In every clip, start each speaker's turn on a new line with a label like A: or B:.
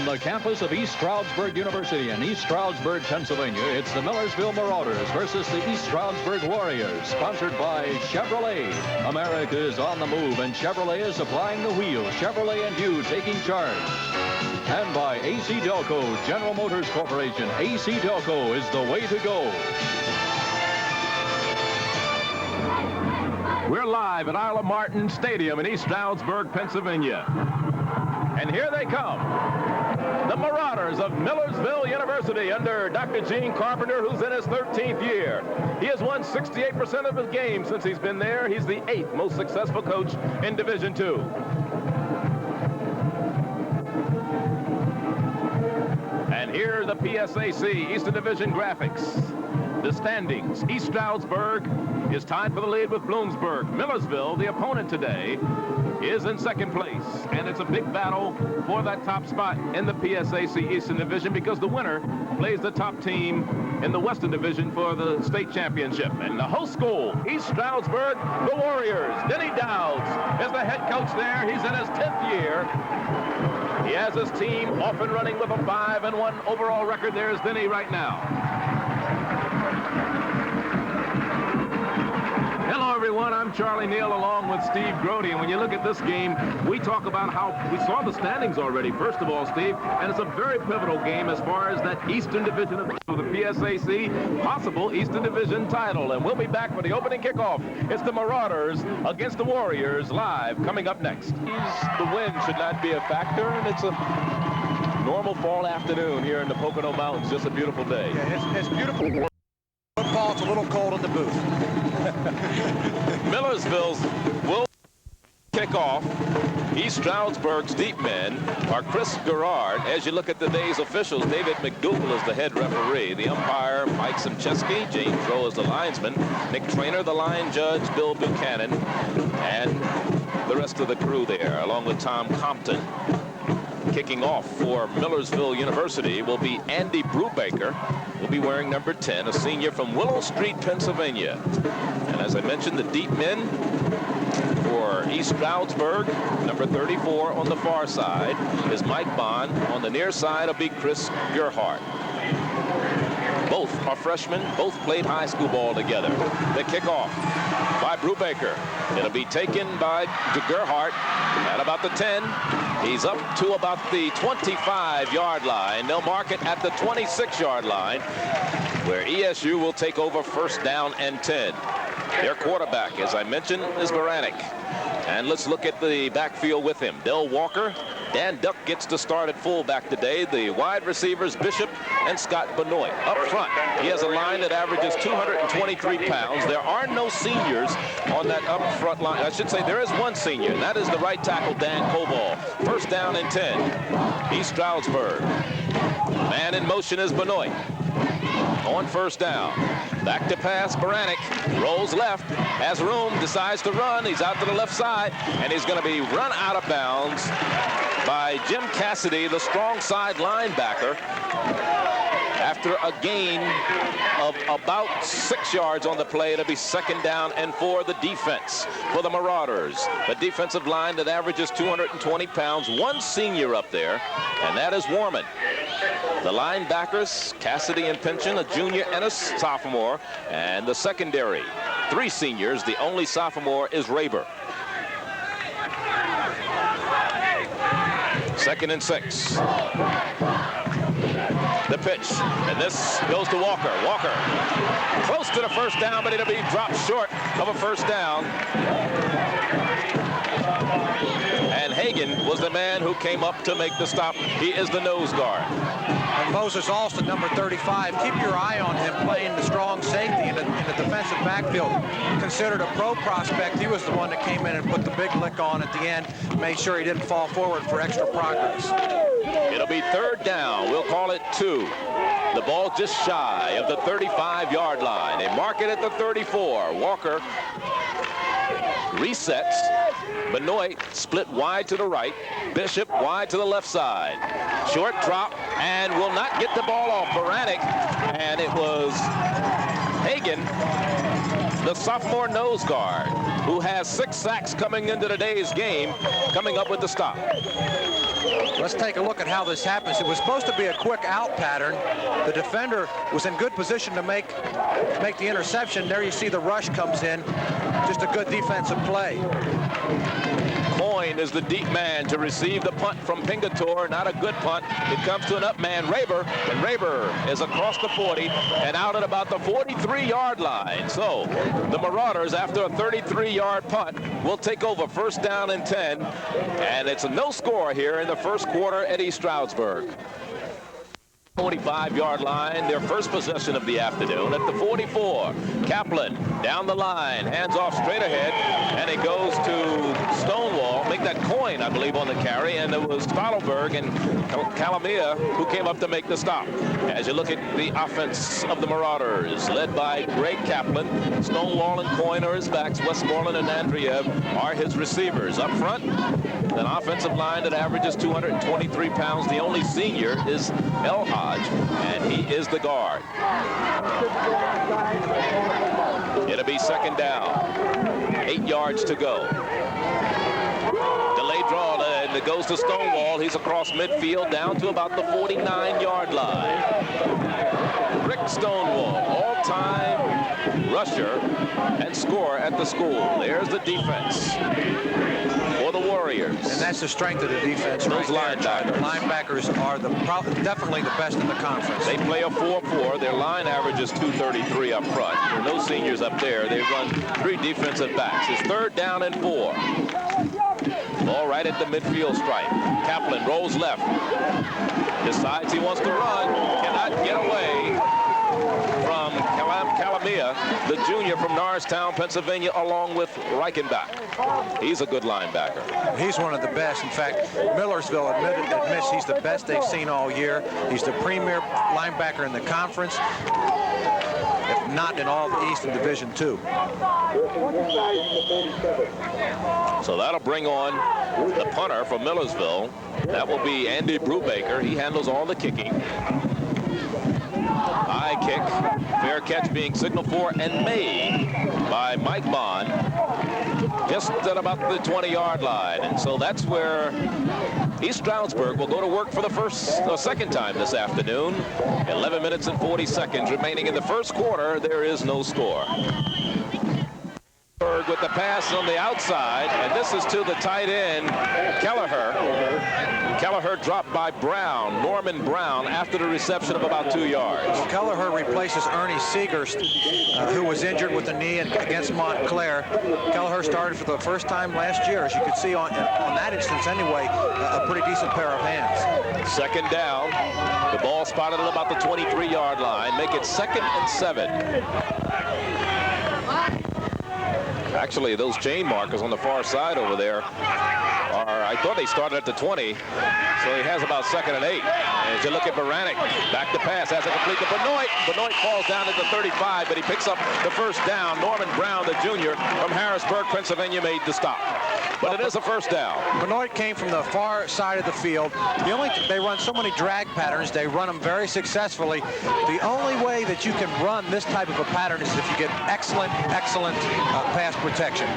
A: the campus of East Stroudsburg University in East Stroudsburg, Pennsylvania, it's the Millersville Marauders versus the East Stroudsburg Warriors, sponsored by Chevrolet. America is on the move, and Chevrolet is supplying the wheel. Chevrolet and you taking charge. And by AC Delco, General Motors Corporation. AC Delco is the way to go.
B: We're live at Isla Martin Stadium in East Stroudsburg, Pennsylvania. And here they come. The Marauders of Millersville University under Dr. Gene Carpenter, who's in his 13th year. He has won 68% of his games since he's been there. He's the 8th most successful coach in Division II. And here are the PSAC Eastern Division graphics. The standings. East Stroudsburg is tied for the lead with Bloomsburg. Millersville, the opponent today, is in second place. And it's a big battle for that top spot in the PSAC Eastern Division because the winner plays the top team in the Western Division for the state championship. And the host school, East Stroudsburg, the Warriors. Denny Dowds is the head coach there. He's in his 10th year. He has his team off and running with a 5-1 overall record. There's Denny right now. Hello, everyone. I'm Charlie Neal along with Steve Grody. And when you look at this game, we talk about how we saw the standings already, first of all, Steve. And it's a very pivotal game as far as that Eastern Division of the PSAC, possible Eastern Division title. And we'll be back for the opening kickoff. It's the Marauders against the Warriors live coming up next.
C: The wind should not be a factor, and it's a normal fall afternoon here in the Pocono Mountains. Just a beautiful day.
D: Yeah, it's beautiful. Football, it's a little cold in the booth.
C: Millersville's will kick off. East Stroudsburg's deep men are Chris Gerard. As you look at today's officials, David McDougal is the head referee. The umpire, Mike Simcheski. James Rowe is the linesman. Nick Traynor, the line judge. Bill Buchanan. And the rest of the crew there, along with Tom Compton. Kicking off for Millersville University will be Andy Brubaker. Will be wearing number 10, a senior from Willow Street, Pennsylvania. And as I mentioned, the deep men for East Stroudsburg, number 34 on the far side is Mike Bond. On the near side will be Chris Gerhardt. Both are freshmen. Both played high school ball together. The kickoff by Brubaker. It'll be taken by Gerhardt at about the 10. He's up to about the 25-yard line. They'll mark it at the 26-yard line, where ESU will take over first down and 10. Their quarterback, as I mentioned, is Baranek. And let's look at the backfield with him. Del Walker. Dan Duck gets to start at fullback today. The wide receivers, Bishop and Scott Benoit. Up front, he has a line that averages 223 pounds. There are no seniors on that up front line. I should say there is one senior, and that is the right tackle, Dan Coball. First down and 10. East Stroudsburg. Man in motion is Benoit. On first down. Back to pass, Baranek rolls left, has room, decides to run. He's out to the left side, and he's going to be run out of bounds by Jim Cassidy, the strong side linebacker, after a gain of about 6 yards on the play. It'll be second down and 4. The defense for the Marauders. The defensive line that averages 220 pounds. One senior up there, and that is Warman. The linebackers, Cassidy and Pynchon, a junior and a sophomore. And the secondary, 3 seniors. The only sophomore is Raber. Second and 6. The pitch, and this goes to Walker. Walker close to the first down, but it'll be dropped short of a first down. And Hagan was the man who came up to make the stop. He is the nose guard.
D: And Moses Alston, number 35, keep your eye on him playing the strong safety in the defensive backfield. Considered a pro prospect, he was the one that came in and put the big lick on at the end, made sure he didn't fall forward for extra progress.
C: It'll be third down. We'll call it 2. The ball just shy of the 35-yard line. They mark it at the 34. Walker resets. Benoit split wide to the right. Bishop wide to the left side. Short drop and will not get the ball off Baranek. And it was Hagan, the sophomore nose guard, who has 6 sacks coming into today's game, coming up with the stop.
D: Let's take a look at how this happens. It was supposed to be a quick out pattern. The defender was in good position to make the interception. There you see the rush comes in. Just a good defensive play.
C: Coyne is the deep man to receive the punt from Pingatore. Not a good punt. It comes to an up man, Raber, and Raber is across the 40 and out at about the 43-yard line. So the Marauders, after a 33-yard punt, will take over first down and 10, and it's a no score here in the first quarter at East Stroudsburg. 45-yard line, their first possession of the afternoon at the 44. Kaplan down the line, hands off straight ahead, and it goes to Stonewall. Make that Coyne, I believe, on the carry, and it was Stroudsburg and Calamia who came up to make the stop. As you look at the offense of the Marauders, led by Greg Kaplan, Stonewall and Coyne are his backs. Westmoreland and Andriev are his receivers. Up front, an offensive line that averages 223 pounds. The only senior is Elhaj, and he is the guard. It'll be second down. 8 yards to go. Delayed draw, and it goes to Stonewall. He's across midfield down to about the 49-yard line. Rick Stonewall, all-time rusher and scorer at the school. There's the defense for the Warriors.
D: And that's the strength of the defense.
C: Those linebackers.
D: The linebackers are definitely the best in the conference.
C: They play a 4-4. Their line average is 233 up front. There are no seniors up there. They run 3 defensive backs. It's third down and 4. Ball right at the midfield stripe. Kaplan rolls left. Decides he wants to run. Cannot get away from Calamia, the junior from Norristown, Pennsylvania, along with Reichenbach. He's a good linebacker.
D: He's one of the best. In fact, Millersville admits he's the best they've seen all year. He's the premier linebacker in the conference, if not in all the Eastern Division II.
C: So that'll bring on the punter from Millersville. That will be Andy Brubaker. He handles all the kicking. High kick, fair catch being signaled for and made by Mike Bond just at about the 20-yard line. And so that's where East Stroudsburg will go to work for the second time this afternoon. 11 minutes and 40 seconds remaining in the first quarter. There is no score. With the pass on the outside, and this is to the tight end, Kelleher. Kelleher dropped by Brown, Norman Brown, after the reception of about 2 yards.
D: Well, Kelleher replaces Ernie Seegerst, who was injured with the knee against Montclair. Kelleher started for the first time last year, as you could see on that instance anyway, a pretty decent pair of hands.
C: Second down, the ball spotted at about the 23-yard line. Make it 2nd and 7. Actually, those chain markers on the far side over there are, I thought they started at the 20, so he has about 2nd and 8. As you look at Baranek, back to pass, has a complete to Benoit. Benoit falls down at the 35, but he picks up the first down. Norman Brown, the junior from Harrisburg, Pennsylvania, made the stop. But it is a first down.
D: Benoit came from the far side of the field. They run so many drag patterns. They run them very successfully. The only way that you can run this type of a pattern is if you get excellent pass protection.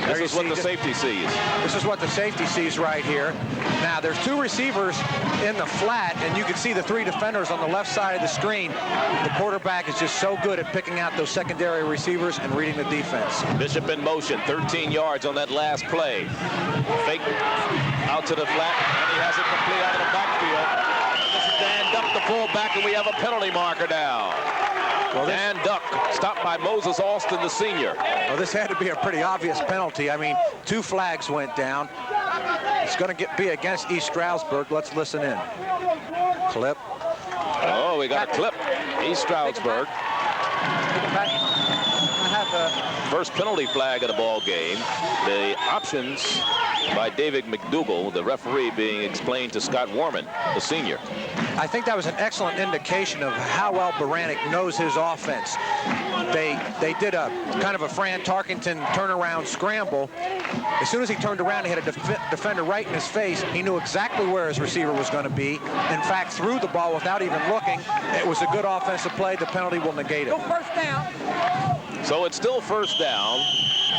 C: This is what the safety sees.
D: This is what the safety sees right here. Now, there's 2 receivers in the flat, and you can see the 3 defenders on the left side of the screen. The quarterback is just so good at picking out those secondary receivers and reading the defense.
C: Bishop in motion, 13 yards on that last play. Fake out to the flat, and he has it complete out of the backfield. This is Dan Duck, the fullback, and we have a penalty marker down. Well, Dan Duck stopped by Moses Alston, the senior.
D: Well, this had to be a pretty obvious penalty. I mean, 2 flags went down. It's going to be against East Stroudsburg. Let's listen in. Clip.
C: Oh, we got a clip. East Stroudsburg. First penalty flag of the ball game. The options by David McDougall, the referee, being explained to Scott Warman, the senior.
D: I think that was an excellent indication of how well Baranek knows his offense. They did a kind of a Fran Tarkenton turnaround scramble. As soon as he turned around, he had a defender right in his face. He knew exactly where his receiver was going to be. In fact, threw the ball without even looking. It was a good offensive play. The penalty will negate it.
E: Go first down.
C: So it's still first down,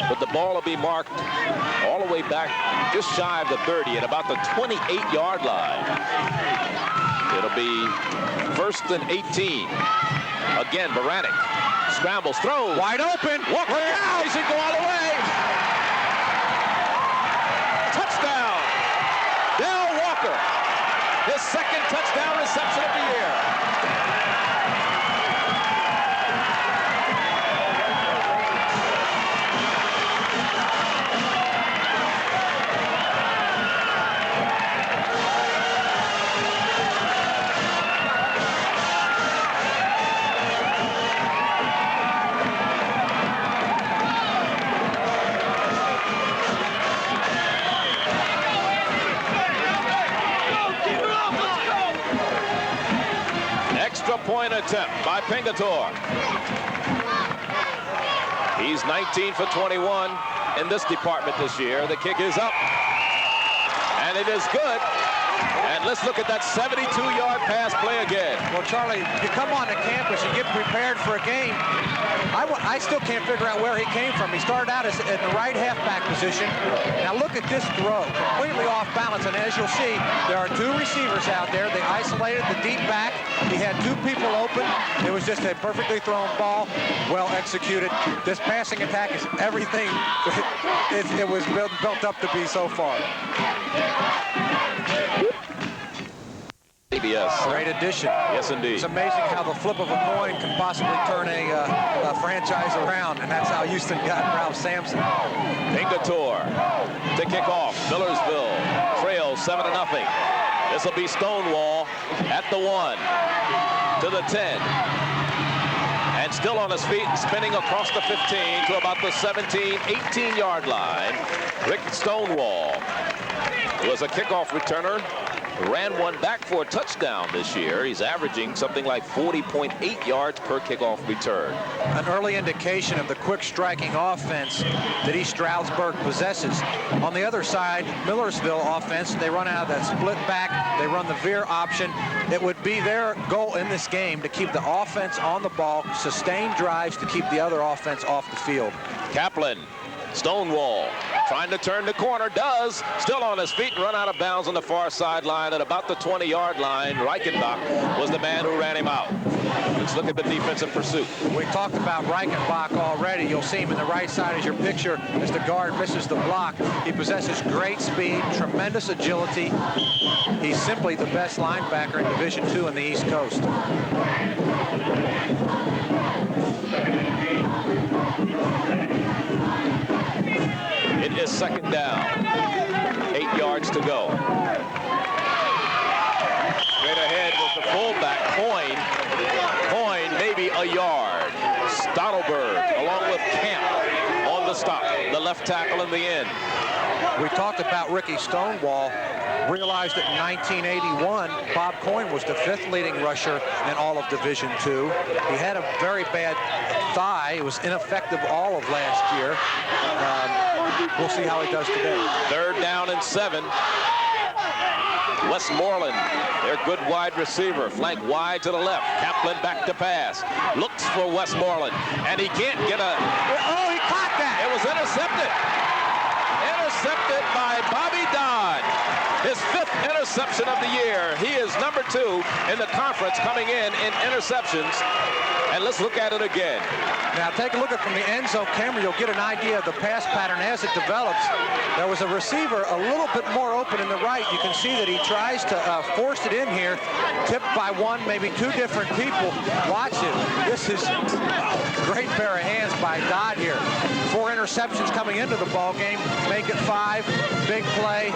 C: but the ball will be marked all the way back just shy of the 30 at about the 28-yard line. It'll be 1st and 18. Again, Baranek scrambles, throws.
D: Wide open.
C: Walker down. He should go all the way. Touchdown. Dale Walker. His second touchdown reception of the year. Point attempt by Pingatore. He's 19 for 21 in this department this year. The kick is up, and it is good. And let's look at that 72-yard pass play again.
D: Well, Charlie, you come on to campus, you get prepared for a game. I still can't figure out where he came from. He started out in the right halfback position. Now look at this throw, completely off balance. And as you'll see, there are two receivers out there. They isolated the deep back. He had two people open. It was just a perfectly thrown ball, well executed. This passing attack is everything it was built up to be so far.
C: CBS.
D: Great addition.
C: Yes, indeed.
D: It's amazing how the flip of a coin can possibly turn a franchise around, and that's how Houston got Ralph Sampson.
C: Pingatore to kick off. Millersville trails 7-0. This will be Stonewall at the 1 to the 10. And still on his feet, spinning across the 15 to about the 17, 18-yard line. Rick Stonewall was a kickoff returner. Ran one back for a touchdown this year. He's averaging something like 40.8 yards per kickoff return.
D: An early indication of the quick striking offense that East Stroudsburg possesses. On the other side, Millersville offense, they run out of that split back. They run the veer option. It would be their goal in this game to keep the offense on the ball, sustain drives to keep the other offense off the field.
C: Kaplan, Stonewall, trying to turn the corner, does. Still on his feet and run out of bounds on the far sideline at about the 20-yard line. Reichenbach was the man who ran him out. Let's look at the defensive pursuit.
D: We talked about Reichenbach already. You'll see him in the right side as your picture as the guard misses the block. He possesses great speed, tremendous agility. He's simply the best linebacker in Division II in the East Coast.
C: It is second down. 8 yards to go. Straight ahead with the fullback, Coyne. Coyne maybe a yard. Stroudsburg along with Camp on the stop. The left tackle in the end.
D: We talked about Ricky Stonewall. Realized that in 1981, Bob Coyne was the 5th leading rusher in all of Division II. He had a very bad thigh. It was ineffective all of last year. We'll see how he does today. 3rd down and 7. Westmoreland, their good wide receiver, flank wide to the left. Kaplan back to pass. Looks for Westmoreland, and he can't get a... Oh, he caught that!
C: It was intercepted. Intercepted by Bobby Dodd. His 5th interception of the year. He is number 2 in the conference coming in interceptions. And let's look at it again.
D: Now take a look at from the end zone camera. You'll get an idea of the pass pattern as it develops. There was a receiver a little bit more open in the right. You can see that he tries to force it in here, tipped by one, maybe 2 different people. Watch it. This is a great pair of hands by Dodd here. 4 interceptions coming into the ball game. Make it 5. Big play.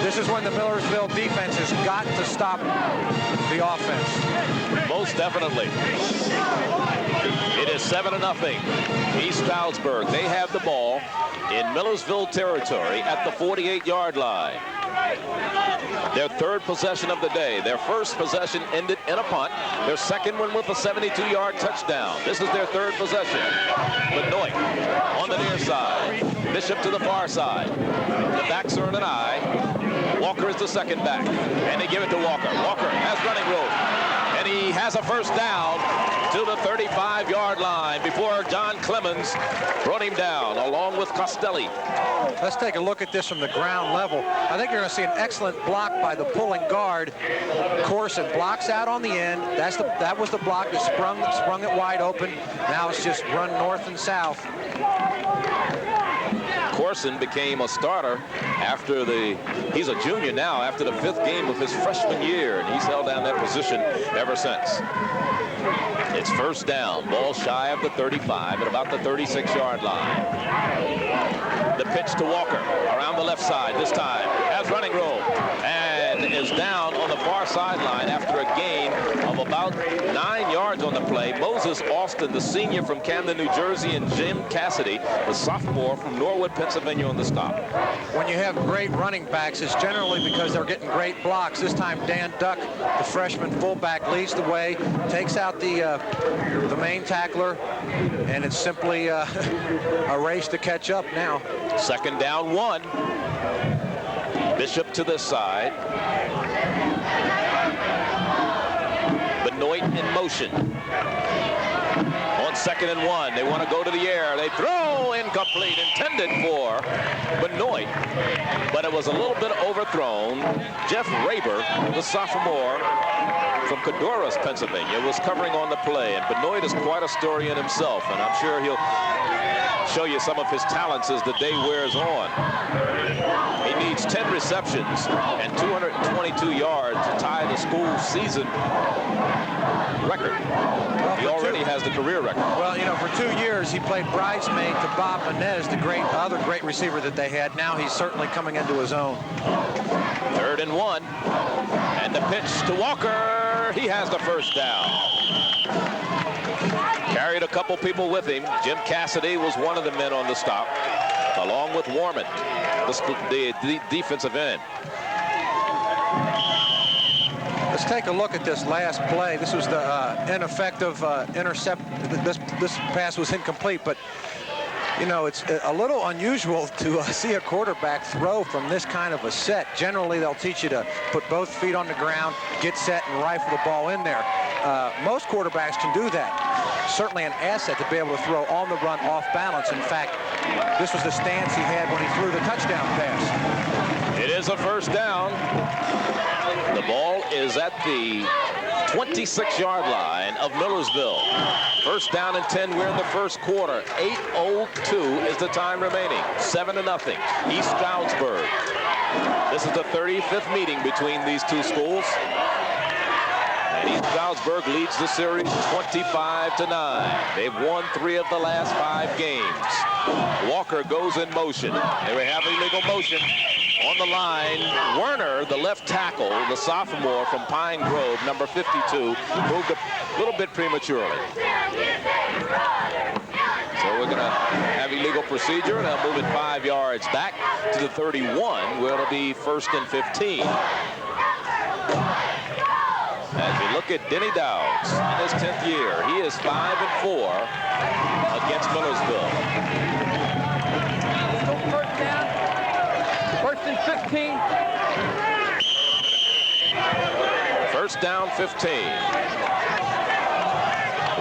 D: This is when the Millersville defense has got to stop the offense.
C: Most definitely. It is 7-0. East Stroudsburg, they have the ball in Millersville territory at the 48-yard line. Their 3rd possession of the day. Their 1st possession ended in a punt. Their 2nd one with a 72-yard touchdown. This is their 3rd possession. Benoit on the near side. Bishop to the far side. The backs are in an eye. Walker is the 2nd back. And they give it to Walker. Walker has running room. And he has a 1st down to the 35-yard line before John Clemens brought him down along with Costelli.
D: Let's take a look at this from the ground level. I think you're going to see an excellent block by the pulling guard. Corson blocks out on the end. That was the block that sprung it wide open. Now it's just run north and south.
C: Corson became a starter after he's a junior now after the 5th game of his freshman year, and he's held down that position ever since. It's first down, ball shy of the 35 at about the 36-yard line. The pitch to Walker around the left side this time, has running room, and is down on the far sideline after a gain of about 9 yards on the play. Moses Austin, the senior from Camden, New Jersey, and Jim Cassidy, the sophomore from Norwood, Pennsylvania, on the stop.
D: When you have great running backs, it's generally because they're getting great blocks. This time Dan Duck, the freshman fullback, leads the way, takes out the main tackler, and it's simply a race to catch up now.
C: Second down 1. Bishop to this side. Benoit in motion. On 2nd and 1, they want to go to the air. They throw incomplete, intended for Benoit, but it was a little bit overthrown. Jeff Raber, the sophomore from Codorus, Pennsylvania, was covering on the play, and Benoit is quite a story in himself, and I'm sure he'll show you some of his talents as the day wears on. He needs 10 receptions and 222 yards to tie the school season record. He already has the career record.
D: Well, you know, for 2 years he played bridesmaid to Bob Menez, the other great receiver that they had. Now he's certainly coming into his own.
C: 3rd and 1, and the pitch to Walker. He has the first down. Carried a couple people with him. Jim Cassidy was one of the men on the stop, along with Warman, the defensive end.
D: Let's take a look at this last play. This was the ineffective intercept. This pass was incomplete, but you know, it's a little unusual to see a quarterback throw from this kind of a set. Generally, they'll teach you to put both feet on the ground, get set, and rifle the ball in there. Most quarterbacks can do that. Certainly an asset to be able to throw on the run off balance. In fact, this was the stance he had when he threw the touchdown pass.
C: It is a first down. The ball is at the 26-yard line of Millersville. First down and 10. We're in the first quarter. 8:02 is the time remaining. 7-0. East Stroudsburg. This is the 35th meeting between these two schools. And East Stroudsburg leads the series 25-9. They've won 3 of the last 5 games. Walker goes in motion. They were having illegal motion. On the line, Werner, the left tackle, the sophomore from Pine Grove, number 52, moved a little bit prematurely. So we're going to have illegal procedure, and they'll move it 5 yards back to the 31, where it'll be 1st and 15. As we look at Denny Dowds in his 10th year, he is 5-4 against Millersville.
E: First down. 1st and 15.
C: First down, 15.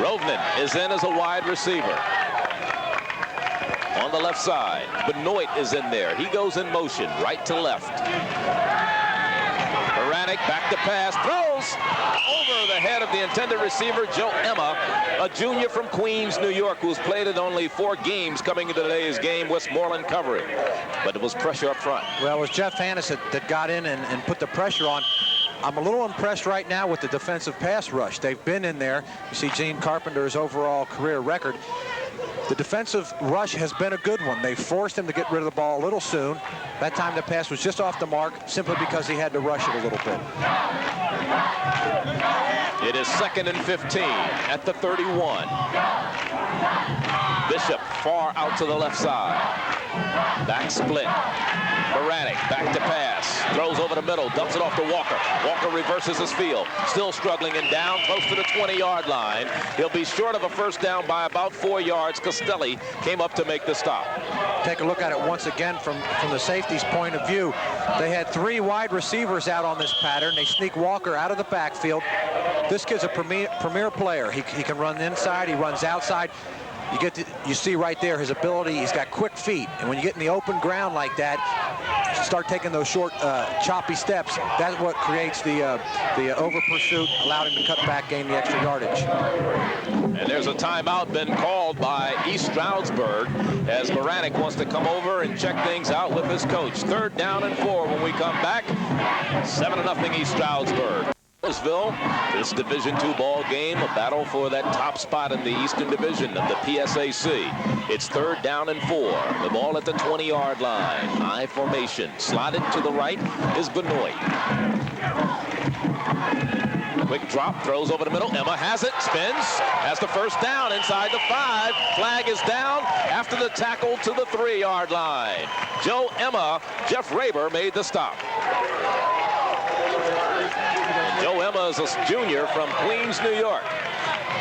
C: Rovnin is in as a wide receiver. On the left side, Benoit is in there. He goes in motion, right to left. Baranek back to pass, throws over the head of the intended receiver, Joe Emma, a junior from Queens, New York, who's played in only 4 games coming into today's game. Westmoreland covering, but it was pressure up front.
D: Well, it was Jeff Hannes that got in and put the pressure on. I'm a little impressed right now with the defensive pass rush. They've been in there. You see Gene Carpenter's overall career record. The defensive rush has been a good one. They forced him to get rid of the ball a little soon. That time the pass was just off the mark simply because he had to rush it a little bit.
C: It is 2nd and 15 at the 31. Bishop far out to the left side. Back split. Baranek back to pass. Throws over the middle. Dumps it off to Walker. Walker reverses his field. Still struggling and down close to the 20-yard line. He'll be short of a first down by about 4 yards. Costelli came up to make the stop.
D: Take a look at it once again from the safety's point of view. They had 3 wide receivers out on this pattern. They sneak Walker out of the backfield. This kid's a premier player. He can run inside, he runs outside. You see right there his ability. He's got quick feet, and when you get in the open ground like that, start taking those short, choppy steps. That's what creates the over pursuit, allowed him to cut back, gain the extra yardage.
C: And there's a timeout been called by East Stroudsburg as Marauders wants to come over and check things out with his coach. 3rd down and 4 when we come back. 7-0 East Stroudsburg. Millersville, this Division II ball game, a battle for that top spot in the Eastern Division of the PSAC. It's 3rd down and 4. The ball at the 20-yard line. I formation. Slotted to the right is Benoit. Quick drop, throws over the middle. Emma has it, spins, has the first down inside the 5. Flag is down after the tackle to the 3-yard line. Joe Emma, Jeff Raber made the stop. Joe Emma is a junior from Queens, New York.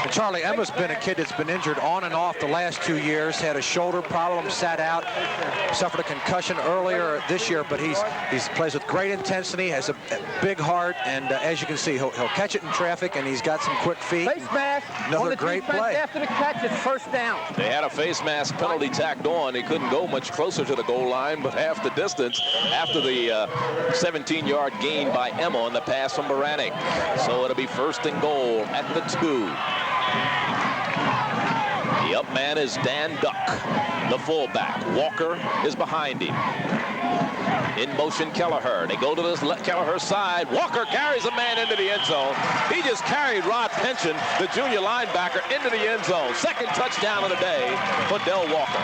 D: And Charlie, Emma's been a kid that's been injured on and off the last 2 years. Had a shoulder problem, sat out, suffered a concussion earlier this year, but he plays with great intensity, has a big heart, and as you can see, he'll catch it in traffic, and he's got some quick feet.
E: Face mask.
D: Another great play.
E: After the catch, it's 1st down.
C: They had a face mask penalty tacked on. He couldn't go much closer to the goal line, but half the distance after the 17-yard gain by Emma on the pass from Baranek. So it'll be 1st and goal at the 2. The up man is Dan Duck, the fullback. Walker is behind him. In motion, Kelleher. They go to this Kelleher's side. Walker carries a man into the end zone. He just carried Rod Pension, the junior linebacker, into the end zone. 2nd touchdown of the day for Del Walker.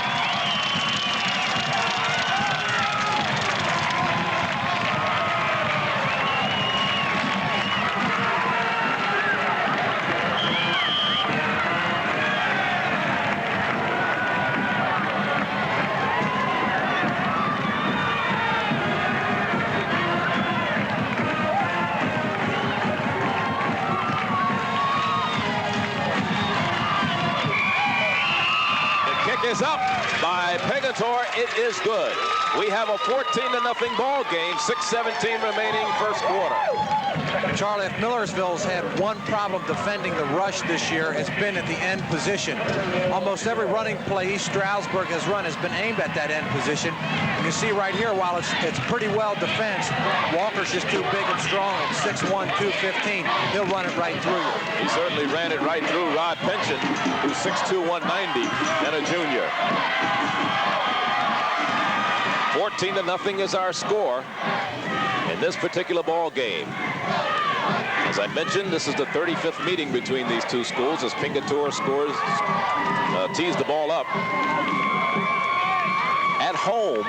C: Is up by Pegator. It is good. We have a 14-0 ball game. 6:17 remaining 1st quarter.
D: Charlie, if Millersville's had one problem defending the rush this year, it's been at the end position. Almost every running play East Stroudsburg has run has been aimed at that end position. You can see right here, while it's pretty well defensed, Walker's just too big and strong at 6'1", 215. He'll run it right through you.
C: He certainly ran it right through Rod Pension, who's 6'2", 190, and a junior. 14-0 is our score in this particular ball game. As I mentioned, this is the 35th meeting between these two schools as Pingator tees the ball up. At home,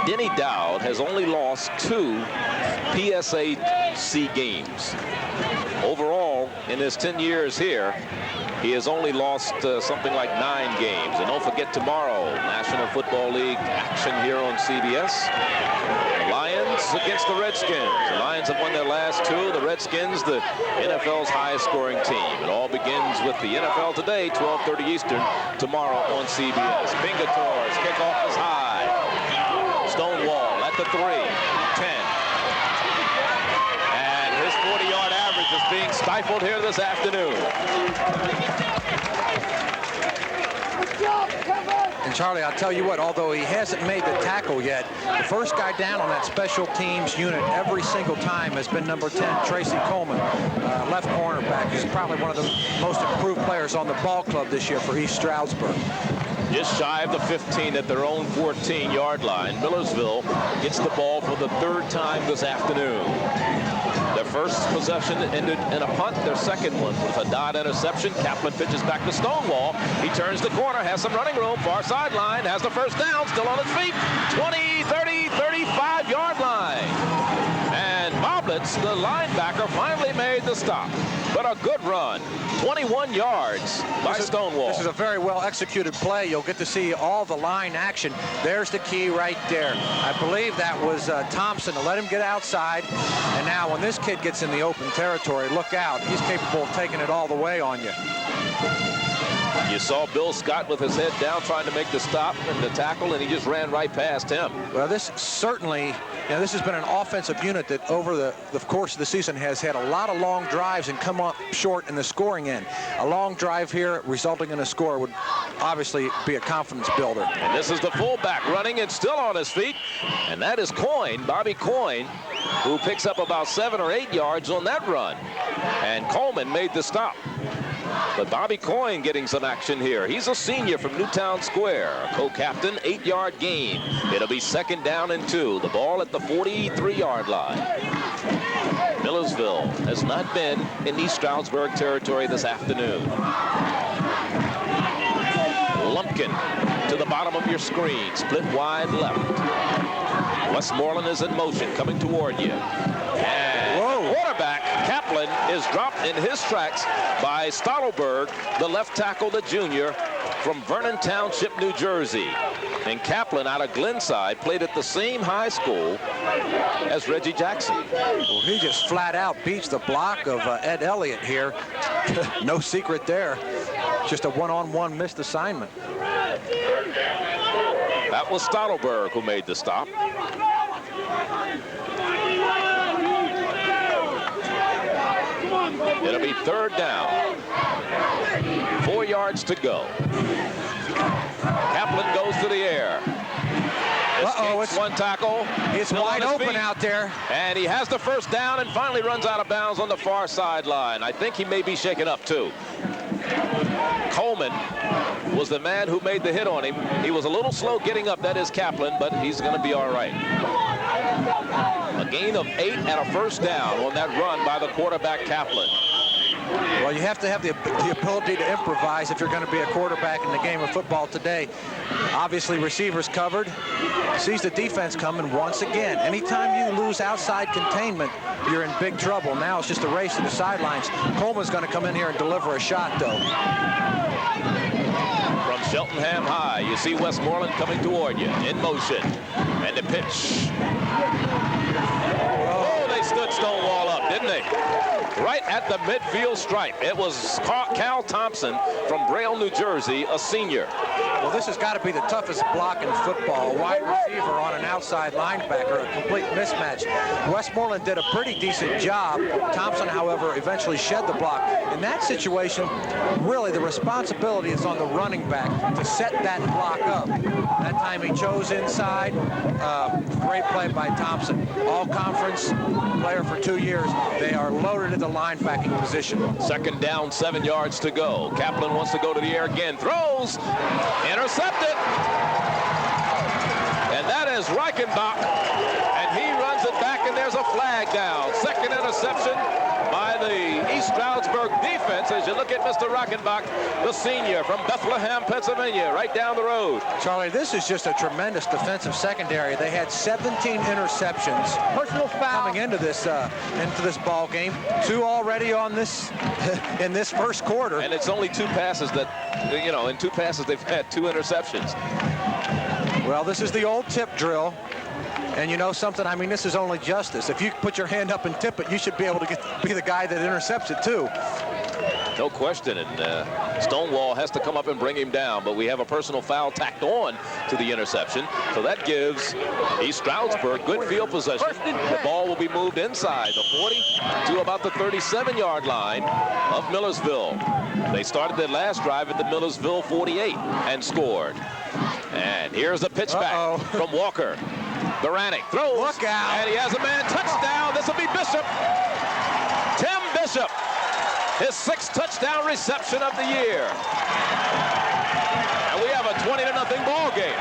C: Denny Dowd has only lost 2 PSAC games. Overall, in his 10 years here, he has only lost something like 9 games. And don't forget tomorrow, National Football League action here on CBS. The Lions against the Redskins. The Lions have won their last 2. The Redskins, the NFL's highest scoring team. It all begins with the NFL today, 12:30 Eastern, tomorrow on CBS. Pingator's kickoff is high. Stonewall at the 3, 10. And his 40-yard average is being stifled here this afternoon.
D: And Charlie, I'll tell you what, although he hasn't made the tackle yet, the first guy down on that special teams unit every single time has been number 10, Tracy Coleman, left cornerback, who's probably one of the most improved players on the ball club this year for East Stroudsburg.
C: Just shy of the 15 at their own 14-yard line. Millersville gets the ball for the 3rd time this afternoon. Their first possession ended in a punt. Their second one was a dot interception. Kaplan pitches back to Stonewall. He turns the corner, has some running room, far sideline, has the first down, still on his feet. 20, 30, 35-yard line. And Moblitz, the linebacker, finally made the stop. But a good run. 21 yards by Stonewall.
D: This is a very well executed play. You'll get to see all the line action. There's the key right there. I believe that was Thompson to let him get outside. And now when this kid gets in the open territory, look out. He's capable of taking it all the way on you.
C: You saw Bill Scott with his head down trying to make the stop and the tackle, and he just ran right past him.
D: Well, this certainly, this has been an offensive unit that over the course of the season has had a lot of long drives and come up short in the scoring end. A long drive here resulting in a score would obviously be a confidence builder.
C: And this is the fullback running and still on his feet, and that is Coyne, Bobby Coyne, who picks up about 7 or 8 yards on that run. And Coleman made the stop. But Bobby Coyne getting some action here. He's a senior from Newtown Square, co-captain, 8-yard gain. It'll be 2nd down and 2. The ball at the 43-yard line. Millersville has not been in East Stroudsburg territory this afternoon. Lumpkin to the bottom of your screen, split wide left. Westmoreland is in motion, coming toward you. And quarterback Kaplan is dropped in his tracks by Stroudsburg, the left tackle, the junior from Vernon Township, New Jersey. And Kaplan out of Glenside played at the same high school as Reggie Jackson.
D: Well, he just flat out beats the block of Ed Elliott here. No secret there. Just a one-on-one missed assignment.
C: That was Stroudsburg who made the stop. It'll be 3rd down. 4 yards to go. Kaplan goes to the air. It's one tackle.
D: It's wide open out there.
C: And he has the 1st down and finally runs out of bounds on the far sideline. I think he may be shaken up too. Coleman was the man who made the hit on him. He was a little slow getting up, that is Kaplan, but he's going to be all right. A gain of 8 and a 1st down on that run by the quarterback Kaplan.
D: Well, you have to have the ability to improvise if you're going to be a quarterback in the game of football today. Obviously, receivers covered. Sees the defense coming once again. Anytime you lose outside containment, you're in big trouble. Now it's just a race to the sidelines. Coleman's going to come in here and deliver a shot, though.
C: From Cheltenham High, you see Westmoreland coming toward you in motion. And the pitch. Oh, they stood Stonewall up, didn't they? Right at the midfield stripe. It was Cal Thompson from Braille, New Jersey, a senior.
D: Well, this has got to be the toughest block in football. A wide receiver on an outside linebacker, a complete mismatch. Westmoreland did a pretty decent job. Thompson, however, eventually shed the block. In that situation, really the responsibility is on the running back to set that block up. That time he chose inside. Great play by Thompson. All-conference player for 2 years. They are loaded at the linebacking position.
C: 2nd down, 7 yards to go. Kaplan wants to go to the air again. Throws. Intercepted. And that is Reichenbach. And he runs it back, and there's a flag down. 2nd interception by the East Stroudsburg defense as you look at Mr. Reichenbach, the senior from Bethlehem, Pennsylvania, right down the road.
D: Charlie, this is just a tremendous defensive secondary. They had 17 interceptions. Personal foul coming into this ball game. 2 already on this in this 1st quarter.
C: And it's only 2 passes that, in 2 passes they've had 2 interceptions.
D: Well, this is the old tip drill. And you know something, I mean, this is only justice. If you put your hand up and tip it, you should be able to be the guy that intercepts it too.
C: No question, and Stonewall has to come up and bring him down, but we have a personal foul tacked on to the interception, so that gives East Stroudsburg good field possession. The ball will be moved inside the 40 to about the 37-yard line of Millersville. They started their last drive at the Millersville 48 and scored. And here's the pitch back from Walker. Baranek throws.
D: Look out.
C: And he has a man. Touchdown. This will be Bishop. Tim Bishop. His 6th touchdown reception of the year. And we have a 20-0 ball game.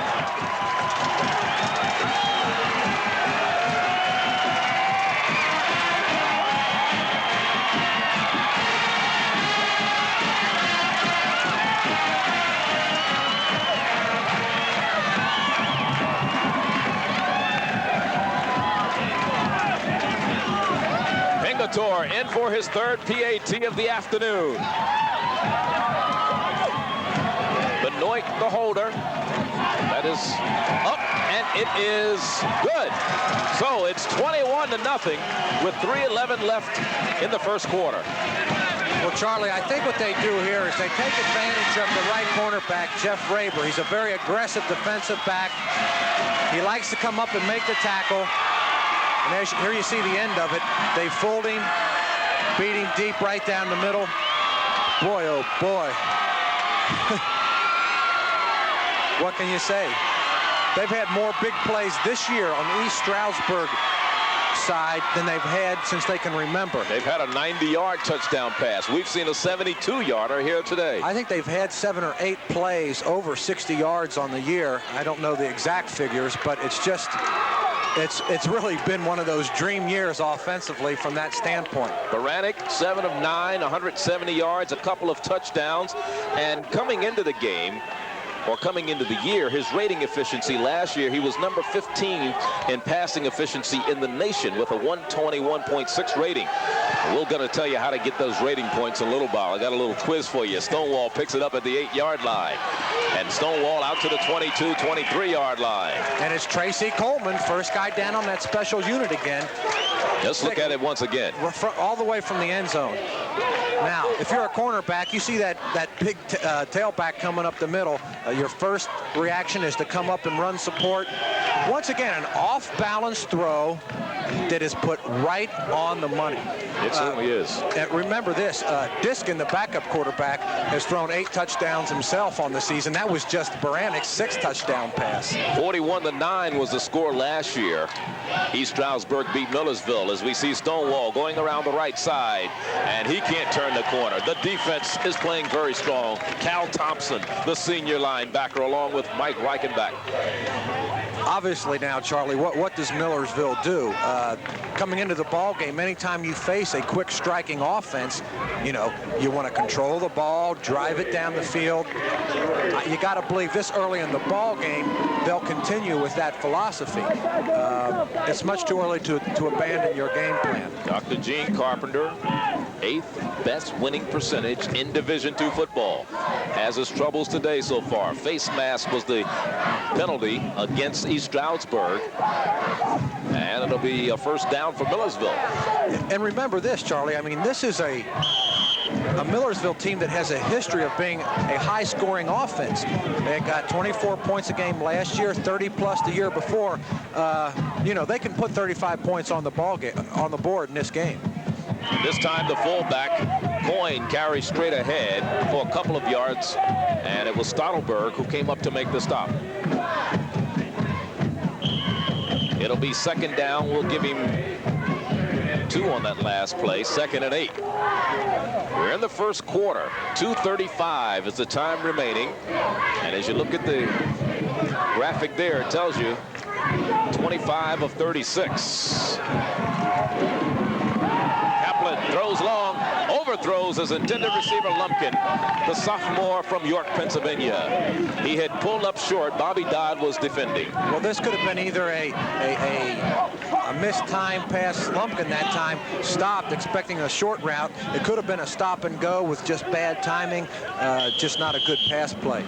C: In for his 3rd PAT of the afternoon. Benoit, the holder. That is up and it is good. So it's 21-0 with 3:11 left in the first quarter.
D: Well, Charlie, I think what they do here is they take advantage of the right cornerback, Jeff Raber. He's a very aggressive defensive back. He likes to come up and make the tackle. And here you see the end of it. They fold him, beat him deep right down the middle. Boy, oh boy. What can you say? They've had more big plays this year on the East Stroudsburg side than they've had since they can remember.
C: They've had a 90-yard touchdown pass. We've seen a 72-yarder here today.
D: I think they've had 7 or 8 plays over 60 yards on the year. I don't know the exact figures, but it's just, it's really been one of those dream years offensively from that standpoint.
C: Baranek, 7 of 9, 170 yards, a couple of touchdowns, and coming into the game, or coming into the year, his rating efficiency last year, he was number 15 in passing efficiency in the nation with a 121.6 rating. We're going to tell you how to get those rating points in a little while. I got a little quiz for you. Stonewall picks it up at the 8-yard line. And Stonewall out to the 22, 23-yard line.
D: And it's Tracy Coleman, first guy down on that special unit again.
C: Just look at it once again.
D: All the way from the end zone. Now, if you're a cornerback, you see that big tailback coming up the middle. Your first reaction is to come up and run support. Once again, an off-balance throw that is put right on the money.
C: It certainly is.
D: And remember this, Diskin, the backup quarterback, has thrown 8 touchdowns himself on the season. That was just Baranek's 6th touchdown pass.
C: 41-9 was the score last year. East Stroudsburg beat Millersville as we see Stonewall going around the right side, and he can't turn the corner. The defense is playing very strong. Cal Thompson, the senior linebacker, along with Mike Reichenbach.
D: Obviously now, Charlie, what does Millersville do? Coming into the ball game, anytime you face a quick striking offense, you know, you want to control the ball, drive it down the field. You got to believe this early in the ball game, they'll continue with that philosophy. It's much too early to abandon your game plan.
C: Dr. Gene Carpenter, 8th best winning percentage in Division II football. Has his troubles today so far. Face mask was the penalty against East Stroudsburg. And it'll be a first down for Millersville.
D: And remember this, Charlie, I mean, this is a Millersville team that has a history of being a high-scoring offense. They got 24 points a game last year, 30-plus the year before. You know, they can put 35 points on the board in this game.
C: This time the fullback, Coyne, carries straight ahead for a couple of yards, and it was Stroudsburg who came up to make the stop. It'll be second down. We'll give him 2 on that last play, 2nd and 8. We're in the first quarter. 2:35 is the time remaining. And as you look at the graphic there, it tells you 25 of 36. Kaplan throws long, overthrows his intended receiver Lumpkin, the sophomore from York, Pennsylvania. He had pulled up short. Bobby Dodd was defending.
D: Well, this could have been either a missed time pass. Lumpkin that time stopped expecting a short route. It could have been a stop and go with just bad timing, just not a good pass play.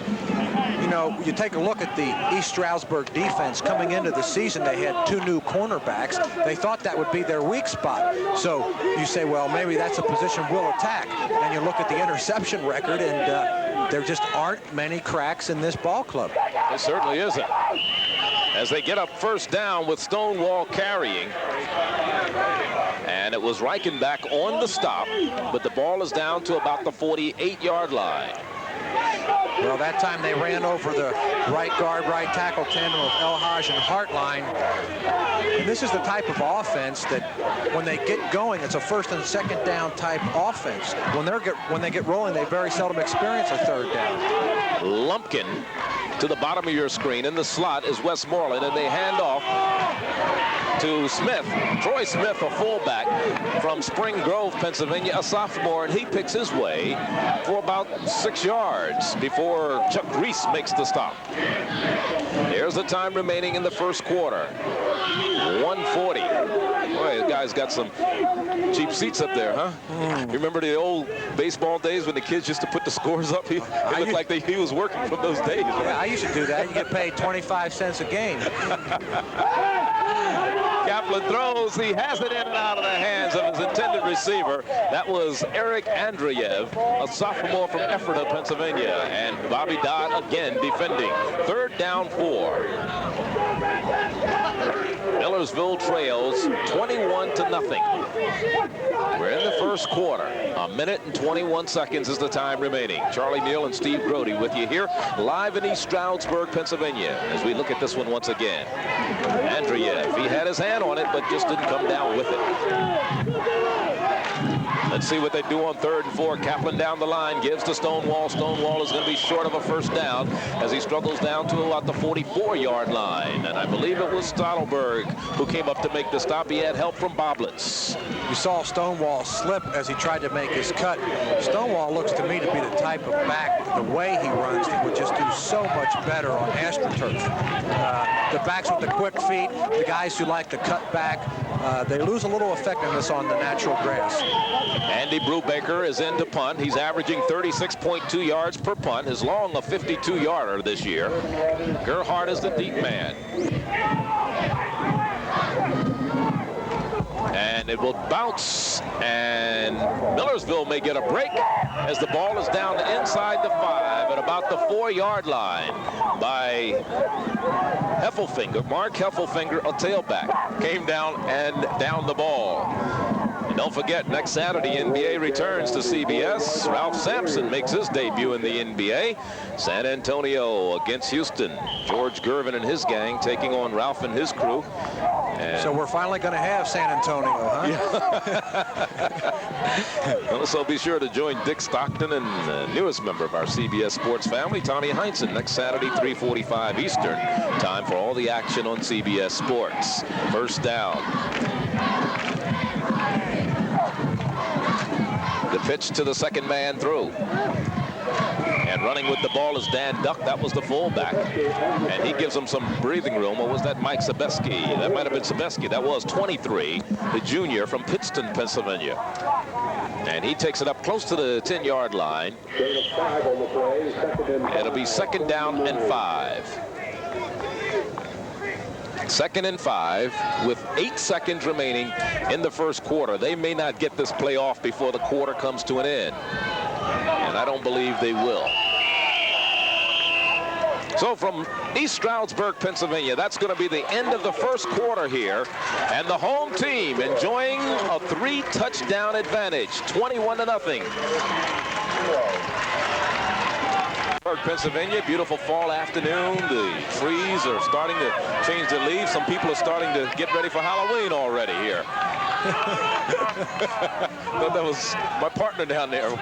D: You know, you take a look at the East Stroudsburg defense coming into the season. They had 2 new cornerbacks. They thought that would be their weak spot. So you say, well, maybe that's a position we'll attack. And you look at the interception record, and there just aren't many cracks in this ball club.
C: It certainly isn't. As they get up first down with Stonewall carrying. And it was Reichenbach on the stop, but the ball is down to about the 48-yard line.
D: Well, that time they ran over the right guard, right tackle tandem of Elhaj and Hartline. And this is the type of offense that when they get going, it's a first and second down type offense. When they get rolling, they very seldom experience a third down.
C: Lumpkin to the bottom of your screen. In the slot is Westmoreland, and they hand off to Smith. Troy Smith, a fullback from Spring Grove, Pennsylvania, a sophomore, and he picks his way for about 6 yards before Chuck Reese makes the stop. There's the time remaining in the first quarter. 1:40. Boy, guys got some cheap seats up there, huh? You remember the old baseball days when the kids used to put the scores up? It looked like he was working from those days. Right?
D: Yeah, I used to do that. You get paid 25 cents a game.
C: Kaplan throws. He has it in and out of the hands of his intended receiver. That was Eric Andreev, a sophomore from Ephrata, Pennsylvania. And Bobby Dodd again defending. 3rd down 4. Millersville trails 21-0. We're in the first quarter. 1 minute and 21 seconds is the time remaining. Charlie Neal and Steve Brody with you here live in East Stroudsburg, Pennsylvania, as we look at this one once again. Andreev, he had his hand on it, but just didn't come down with it. Let's see what they do on 3rd and 4. Kaplan down the line, gives to Stonewall. Stonewall is going to be short of a first down as he struggles down to about the 44-yard line. And I believe it was Stroudsburg who came up to make the stop. He had help from Boblets.
D: You saw Stonewall slip as he tried to make his cut. Stonewall looks to me to be the type of back, the way he runs, he would just do so much better on AstroTurf. The backs with the quick feet, the guys who like to cut back, they lose a little effectiveness on the natural grass.
C: Andy Brubaker is in to punt. He's averaging 36.2 yards per punt. His long a 52-yarder this year. Gerhardt is the deep man. And it will bounce, and Millersville may get a break as the ball is down inside the 5 at about the 4-yard line by Heffelfinger. Mark Heffelfinger, a tailback, came down and downed the ball. And don't forget, next Saturday, NBA returns to CBS. Ralph Sampson makes his debut in the NBA. San Antonio against Houston. George Gervin and his gang taking on Ralph and his crew. And
D: so we're finally going to have San Antonio, huh?
C: Yeah. So be sure to join Dick Stockton and the newest member of our CBS Sports family, Tommy Heinsohn, next Saturday, 3:45 Eastern. Time for all the action on CBS Sports. First down. The pitch to the second man through. And running with the ball is Dan Duck. That was the fullback. And he gives him some breathing room. Or was that Mike Sebeski? That might have been Sebeski. That was 23, the junior from Pittston, Pennsylvania. And he takes it up close to the 10-yard line. It'll be 2nd down and 5. 2nd and 5 with 8 seconds remaining in the first quarter. They may not get this play off before the quarter comes to an end. And I don't believe they will. So from East Stroudsburg, Pennsylvania, that's going to be the end of the first quarter here. And the home team enjoying a 3-touchdown advantage, 21-0. Pennsylvania, beautiful fall afternoon. The trees are starting to change their leaves. Some people are starting to get ready for Halloween already here. That was my partner down there. You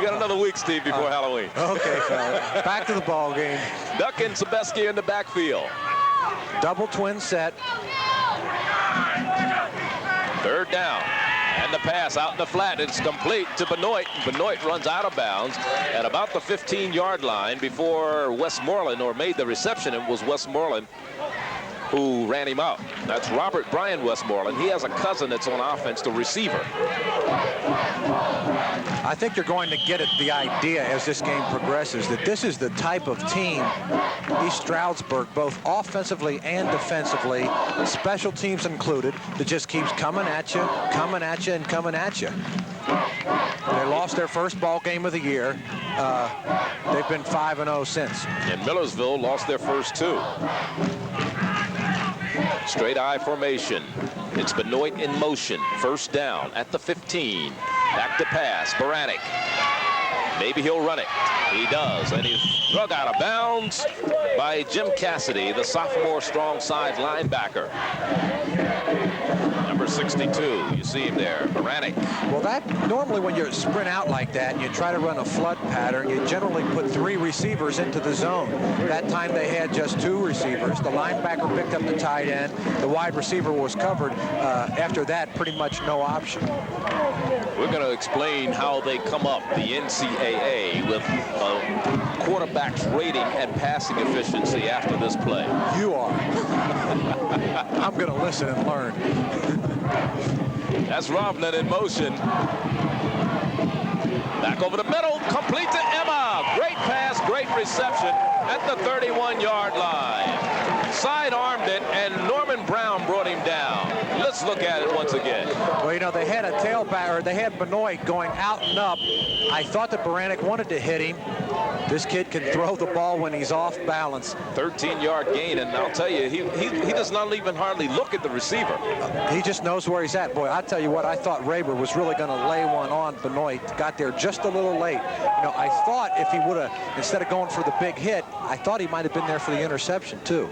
C: got another week, Steve, before Halloween.
D: Okay, fella. Back to the ball game.
C: Duck and Sebeski in the backfield.
D: Double twin set.
C: 3rd down. And the pass out in the flat. It's complete to Benoit. Benoit runs out of bounds at about the 15-yard line before Westmoreland, or made the reception. It was Westmoreland who ran him out. That's Robert Bryan Westmoreland. He has a cousin that's on offense, the receiver.
D: I think you're going to get the idea as this game progresses that this is the type of team, East Stroudsburg, both offensively and defensively, special teams included, that just keeps coming at you, and coming at you. They lost their first ball game of the year. They've been 5-0 since.
C: And Millersville lost their first 2. Straight I formation. It's Benoit in motion. First down at the 15. Back to pass. Baranek. Maybe he'll run it. He does. And he's drug out of bounds by Jim Cassidy, the sophomore strong side linebacker. Number 62. You see him there. Baranek.
D: Well, that normally when you sprint out like that and you try to run a flood pattern, you generally put 3 receivers into the zone. That time they had just 2 receivers. The linebacker picked up the tight end. The wide receiver was covered. After that, pretty much no option.
C: We're going to explain how they come up, the NCAA, with quarterback's rating and passing efficiency after this play.
D: You are. I'm going to listen and learn.
C: That's Rovnan in motion. Back over the middle, complete to Emma. Great pass, great reception at the 31-yard line. Sidearmed it, and Norman Brown brought him down. Let's look at it once again.
D: Well, you know, they had a tailback, or they had Benoit going out and up. I thought that Baranek wanted to hit him. This kid can throw the ball when he's off balance.
C: 13-yard gain, and I'll tell you, he does not even hardly look at the receiver.
D: He just knows where he's at. Boy, I tell you what, I thought Raber was really going to lay one on Benoit. Got there just a little late. You know, I thought if he would have, instead of going for the big hit, I thought he might have been there for the interception, too.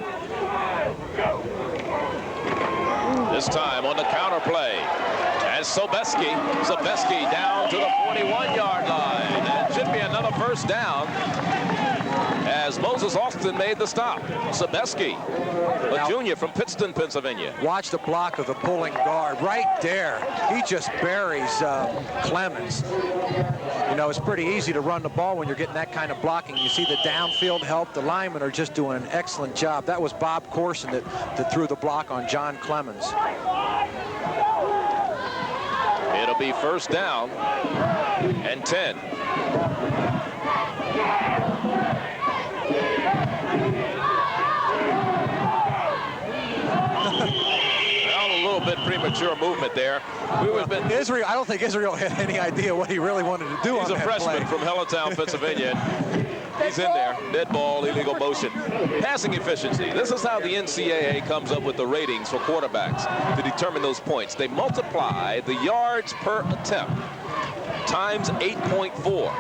C: This time on the counter play. And Sobeski down to the 41-yard line. And it should be another first down as Moses Austin made the stop. Sobeski, a junior from Pittston, Pennsylvania.
D: Watch the block of the pulling guard right there. He just buries Clemens. You know, it's pretty easy to run the ball when you're getting that kind of blocking. You see the downfield help. The linemen are just doing an excellent job. That was Bob Corson that threw the block on John Clemens.
C: It'll be first down and 10. Well, a little bit premature movement there.
D: Israel, I don't think Israel had any idea what he really wanted to do on that play.
C: He's a freshman from Hellatown, Pennsylvania. He's in there. Dead ball, illegal motion. Passing efficiency. This is how the NCAA comes up with the ratings for quarterbacks to determine those points. They multiply the yards per attempt times 8.4.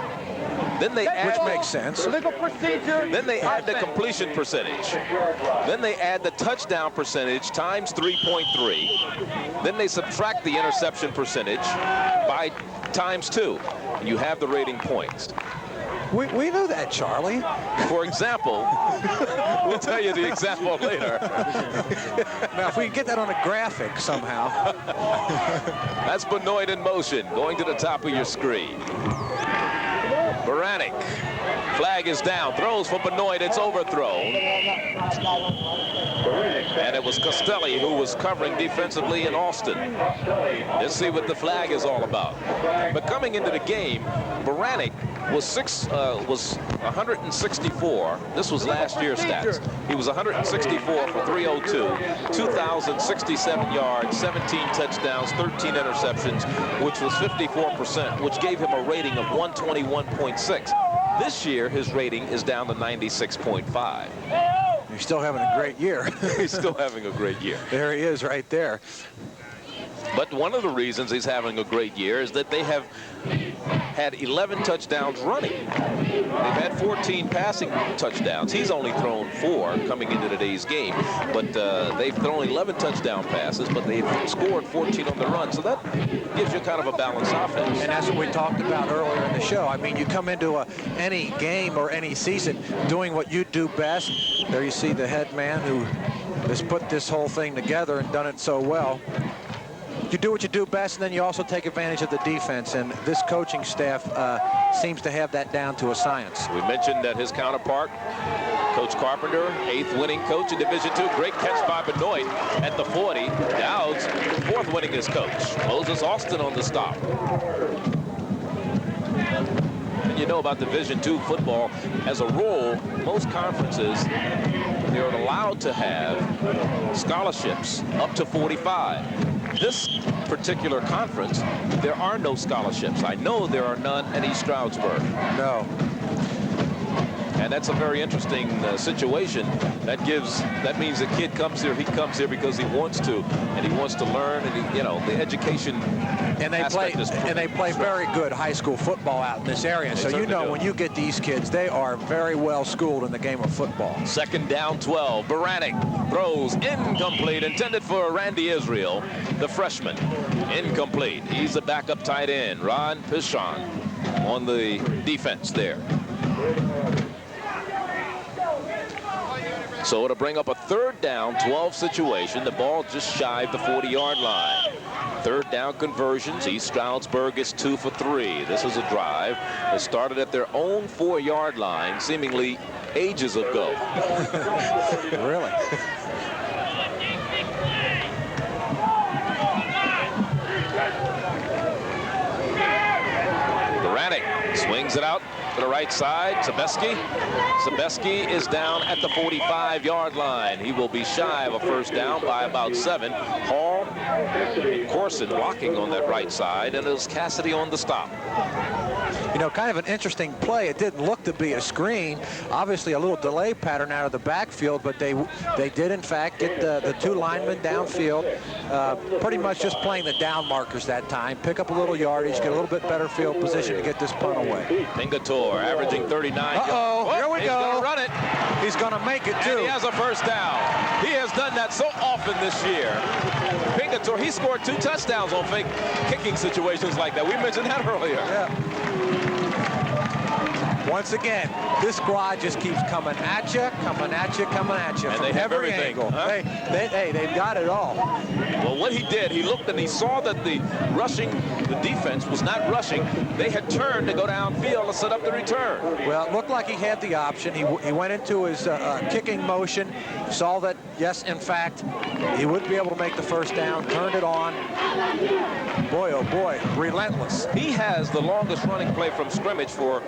C: Then they add,
D: which makes sense.
E: Legal procedure.
C: Then they add the completion percentage. Then they add the touchdown percentage times 3.3. Then they subtract the interception percentage by times 2. And you have the rating points.
D: We knew that, Charlie.
C: For example, we'll tell you the example later.
D: Now, if we can get that on a graphic somehow.
C: That's Benoit in motion, going to the top of your screen. Baranek, flag is down, throws for Benoit, it's overthrown. And it was Costelli who was covering defensively in Austin. Let's see what the flag is all about. But coming into the game, Baranek was 164. This was last year's stats. He was 164 for 302, 2,067 yards, 17 touchdowns, 13 interceptions, which was 54%, which gave him a rating of 121.6. This year, his rating is down to 96.5.
D: He's still having a great year.
C: He's still having a great year.
D: There he is right there.
C: But one of the reasons he's having a great year is that they have had 11 touchdowns running. They've had 14 passing touchdowns. He's only thrown 4 coming into today's game. But they've thrown 11 touchdown passes, but they've scored 14 on the run. So that gives you kind of a balanced offense.
D: And that's what we talked about earlier in the show. I mean, you come into any game or any season doing what you do best. There you see the head man who has put this whole thing together and done it so well. You do what you do best, and then you also take advantage of the defense. And this coaching staff seems to have that down to a science.
C: We mentioned that his counterpart, Coach Carpenter, 8th winning coach in Division II. Great catch by Benoit at the 40. Dowds, 4th winningest coach. Moses Austin on the stop. And you know about Division II football, as a rule, most conferences, they're allowed to have scholarships up to 45. This particular conference, there are no scholarships. I know there are none at East Stroudsburg.
D: No.
C: And that's a very interesting situation. That means the kid comes here. He comes here because he wants to, and he wants to learn, and the education.
D: And they play very good high school football out in this area. So you know when you get these kids, they are very well schooled in the game of football. 2nd down 12. Baranek throws incomplete, intended for Randy Israel, the freshman. Incomplete. He's the backup tight end, Ron Pichon, on the defense there. So it'll bring up a 3rd down 12 situation. The ball just shy of the 40-yard line. 3rd down conversions. East Stroudsburg is 2 for 3. This is a drive that started at their own 4-yard line, seemingly ages ago. Really?
C: right side. Sebeski is down at the 45-yard line. He will be shy of a first down by about 7. Hall and Corson blocking on that right side, and it was Cassidy on the stop.
D: You know, kind of an interesting play. It didn't look to be a screen. Obviously a little delay pattern out of the backfield, but they did in fact get the 2 linemen downfield, pretty much just playing the down markers that time. Pick up a little yardage, get a little bit better field position to get this punt away.
C: Pingatore averaging 39.
D: Uh-oh, here we go.
C: He's going to run it.
D: He's going to make it too.
C: And he has a first down. He has done that so often this year. Pingatore, he scored 2 touchdowns on fake kicking situations like that. We mentioned that earlier.
D: Yeah. Once again, this squad just keeps coming at you, coming at you, coming at you.
C: And
D: from
C: they have
D: every
C: everything.
D: angle.
C: Huh?
D: They've got it all.
C: Well, what he did, he looked and he saw that the defense was not rushing. They had turned to go downfield to set up the return.
D: Well, it looked like he had the option. He went into his kicking motion, saw that, yes, in fact, he wouldn't be able to make the first down, turned it on. Boy, oh boy, relentless.
C: He has the longest running play from scrimmage for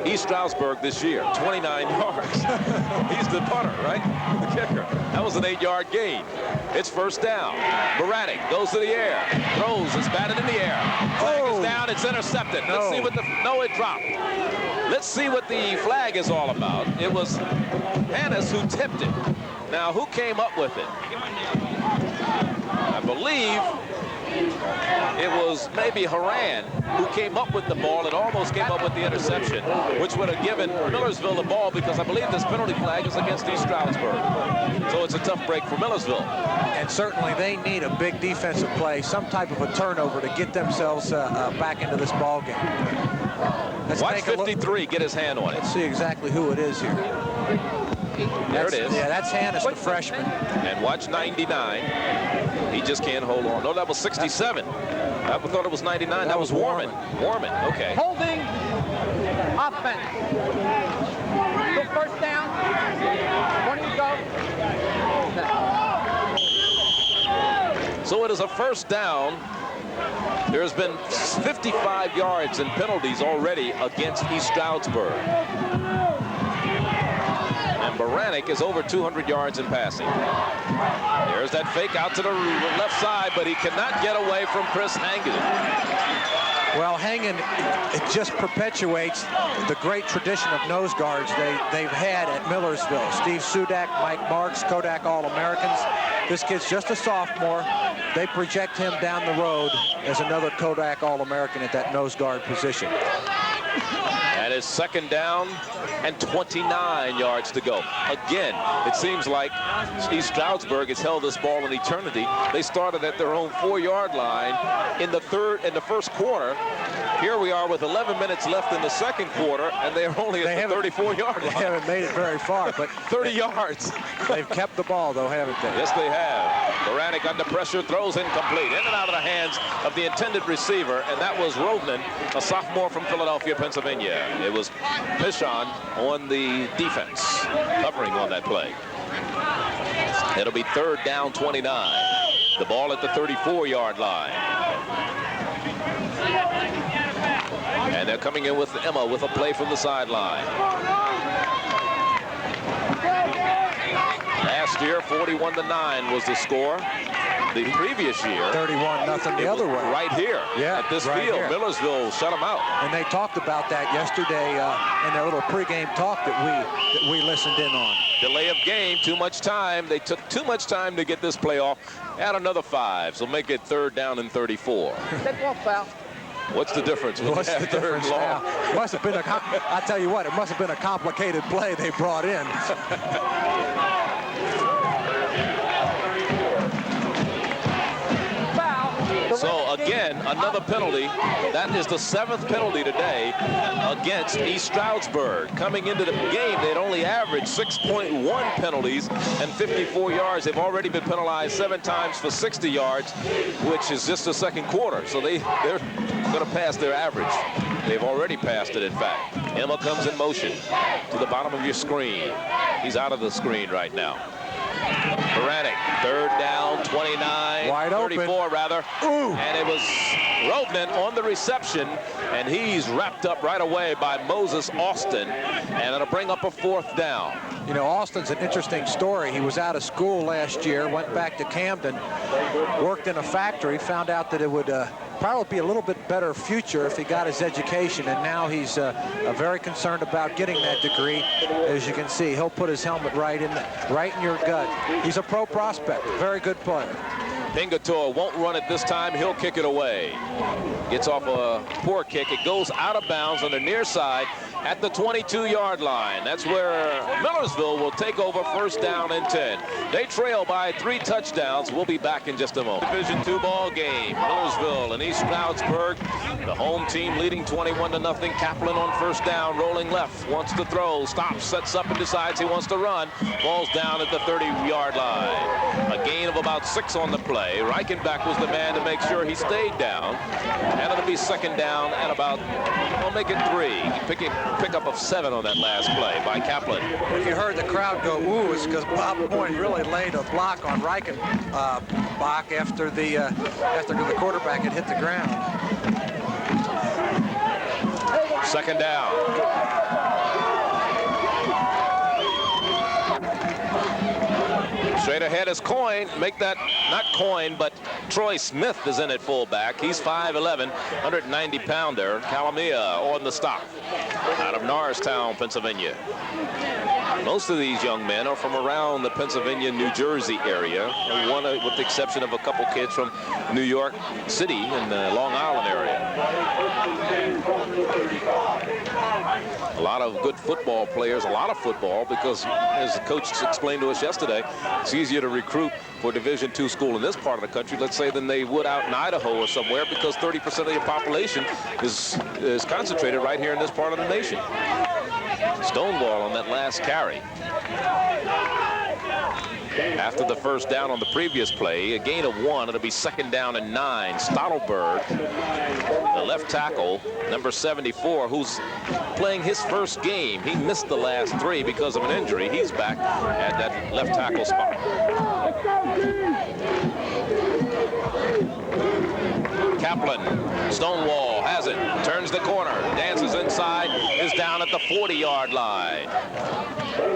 C: East Stroudsburg this year, 29 yards. He's the punter, right? The kicker. That was an 8-yard gain. It's first down. Baranek goes to the air, throws, it's batted in the air. Flag is down, it's intercepted.
D: No.
C: Let's see what it dropped. Let's see what the flag is all about. It was Hannes who tipped it. Now, who came up with it? I believe it was maybe Haran who came up with the ball and almost came up with the interception, which would have given Millersville the ball, because I believe this penalty flag is against East Stroudsburg. So it's a tough break for Millersville.
D: And certainly they need a big defensive play, some type of a turnover to get themselves back into this ball game. Let's
C: Watch
D: take a
C: 53 get his hand on it.
D: Let's see exactly who it is here.
C: There it is.
D: Yeah, that's Hannes, the freshman.
C: And watch 99. He just can't hold on. No, that was 67. I thought it was 99. That was Warman. Warman, okay.
E: Holding offense. So first down. 20 to go.
C: So it is a first down. There's been 55 yards in penalties already against East Stroudsburg. And Baranek is over 200 yards in passing. There's that fake out to the left side, but he cannot get away from Chris Hangen.
D: Well, Hangen, it just perpetuates the great tradition of nose guards they've had at Millersville. Steve Sudak, Mike Marks, Kodak All-Americans. This kid's just a sophomore. They project him down the road as another Kodak All-American at that nose guard position.
C: That is second down and 29 yards to go. Again, it seems like East Stroudsburg has held this ball in eternity. They started at their own 4-yard line in the first quarter. Here we are with 11 minutes left in the second quarter, and they are only at the 34-yard line.
D: They haven't made it very far, but
C: 30 yards.
D: They've kept the ball, though, haven't they?
C: Yes, they have. Baranek under pressure, throws incomplete, in and out of the hands of the intended receiver, and that was Rovnan, a sophomore from Philadelphia, Pennsylvania. It was Pishon on the defense, covering on that play. It'll be third down, 29. The ball at the 34-yard line. And they're coming in with Emma with a play from the sideline. Last year, 41-9 was the score. The previous year,
D: 31-0 the other way.
C: Right here,
D: yeah,
C: at this
D: right
C: field.
D: Here.
C: Millersville shut them out.
D: And they talked about that yesterday in their little pregame talk that we listened in on.
C: Delay of game, too much time. They took too much time to get this play off. Add another 5, so make it third down and 34.
E: Take off foul.
C: What's the difference?
D: What's the difference now? Must have been I tell you what, it must have been a complicated play they brought in.
C: So again, another penalty. That is the 7th penalty today against East Stroudsburg. Coming into the game, they'd only averaged 6.1 penalties and 54 yards. They've already been penalized 7 times for 60 yards, which is just the second quarter. So they're going to pass their average. They've already passed it, in fact. Emma comes in motion to the bottom of your screen. He's out of the screen right now. Baranek, third down, 29.
D: wide open.
C: 34 rather.
D: Ooh.
C: And it was Rodman on the reception, and he's wrapped up right away by Moses Austin, and it'll bring up a 4th down.
D: You know, Austin's an interesting story. He was out of school last year, went back to Camden, worked in a factory, found out that it would probably be a little bit better future if he got his education, and now he's very concerned about getting that degree. As you can see, he'll put his helmet right in your gut. He's a pro prospect, very good player.
C: Pingatore won't run it this time. He'll kick it away. Gets off a poor kick. It goes out of bounds on the near side at the 22-yard line. That's where Millersville will take over 1st down and 10. They trail by 3 touchdowns. We'll be back in just a moment. Division II ball game. Millersville and East Stroudsburg. The home team leading 21-0. Kaplan on 1st down, rolling left, wants to throw, stops, sets up, and decides he wants to run. Ball's down at the 30-yard line. A gain of about 6 on the play. Reichenbach was the man to make sure he stayed down. And it'll be 2nd down and about, we'll make it 3. Pickup of 7 on that last play by Kaplan.
D: If you heard the crowd go, ooh, it's because Bob Boyne really laid a block on Reichenbach after the quarterback had hit the ground.
C: 2nd down. Straight ahead is Coyne. Make that, not Coyne, but Troy Smith is in at fullback. He's 5'11", 190-pounder. Calamia on the stop out of Norristown, Pennsylvania. Most of these young men are from around the Pennsylvania, New Jersey area. One, with the exception of a couple kids from New York City and the Long Island area. A lot of good football players, a lot of football, because as the coach explained to us yesterday, it's easier to recruit for Division II school in this part of the country, let's say, than they would out in Idaho or somewhere, because 30% of your population is concentrated right here in this part of the nation. Stonewall on that last carry. After the 1st down on the previous play, a gain of 1. It'll be 2nd down and 9. Stottelberg, the left tackle, number 74, who's playing his 1st game. He missed the last 3 because of an injury. He's back at that left tackle spot. Kaplan, Stonewall has it, turns the corner, dances inside, is down at the 40-yard line.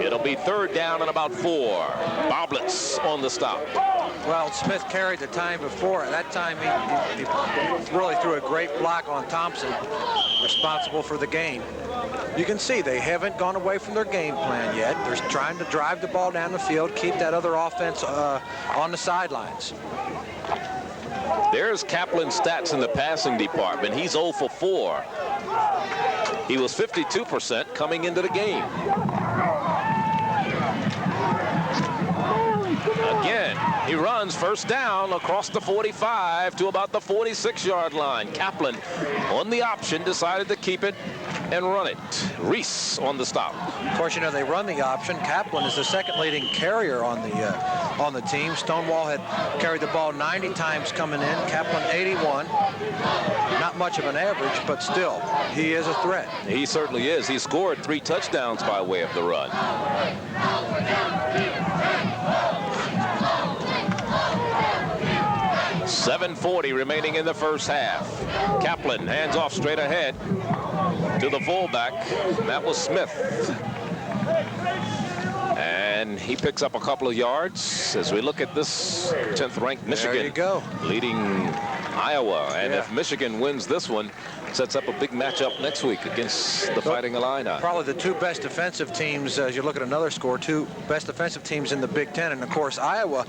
C: It'll be 3rd down and about 4. Boblitz on the stop.
D: Well, Smith carried the time before. At that time, he really threw a great block on Thompson, responsible for the gain. You can see they haven't gone away from their game plan yet. They're trying to drive the ball down the field, keep that other offense on the sidelines.
C: There's Kaplan's stats in the passing department. He's 0 for 4. He was 52% coming into the game. Again, he runs 1st down across the 45 to about the 46-yard line. Kaplan on the option decided to keep it and run it. Reese on the stop.
D: Of course, you know, they run the option. Kaplan is the 2nd leading carrier on the team. Stonewall had carried the ball 90 times coming in. Kaplan 81. Not much of an average, but still, he is a threat.
C: He certainly is. He scored 3 touchdowns by way of the run. .740 remaining in the 1st half. Kaplan hands off straight ahead to the fullback. That was Smith. And he picks up a couple of yards as we look at this 10th-ranked Michigan.
D: There you go.
C: Leading Iowa. And if Michigan wins this one, sets up a big matchup next week against the Fighting Illini.
D: Probably the 2 best defensive teams, as you look at another score, 2 best defensive teams in the Big Ten. And, of course, Iowa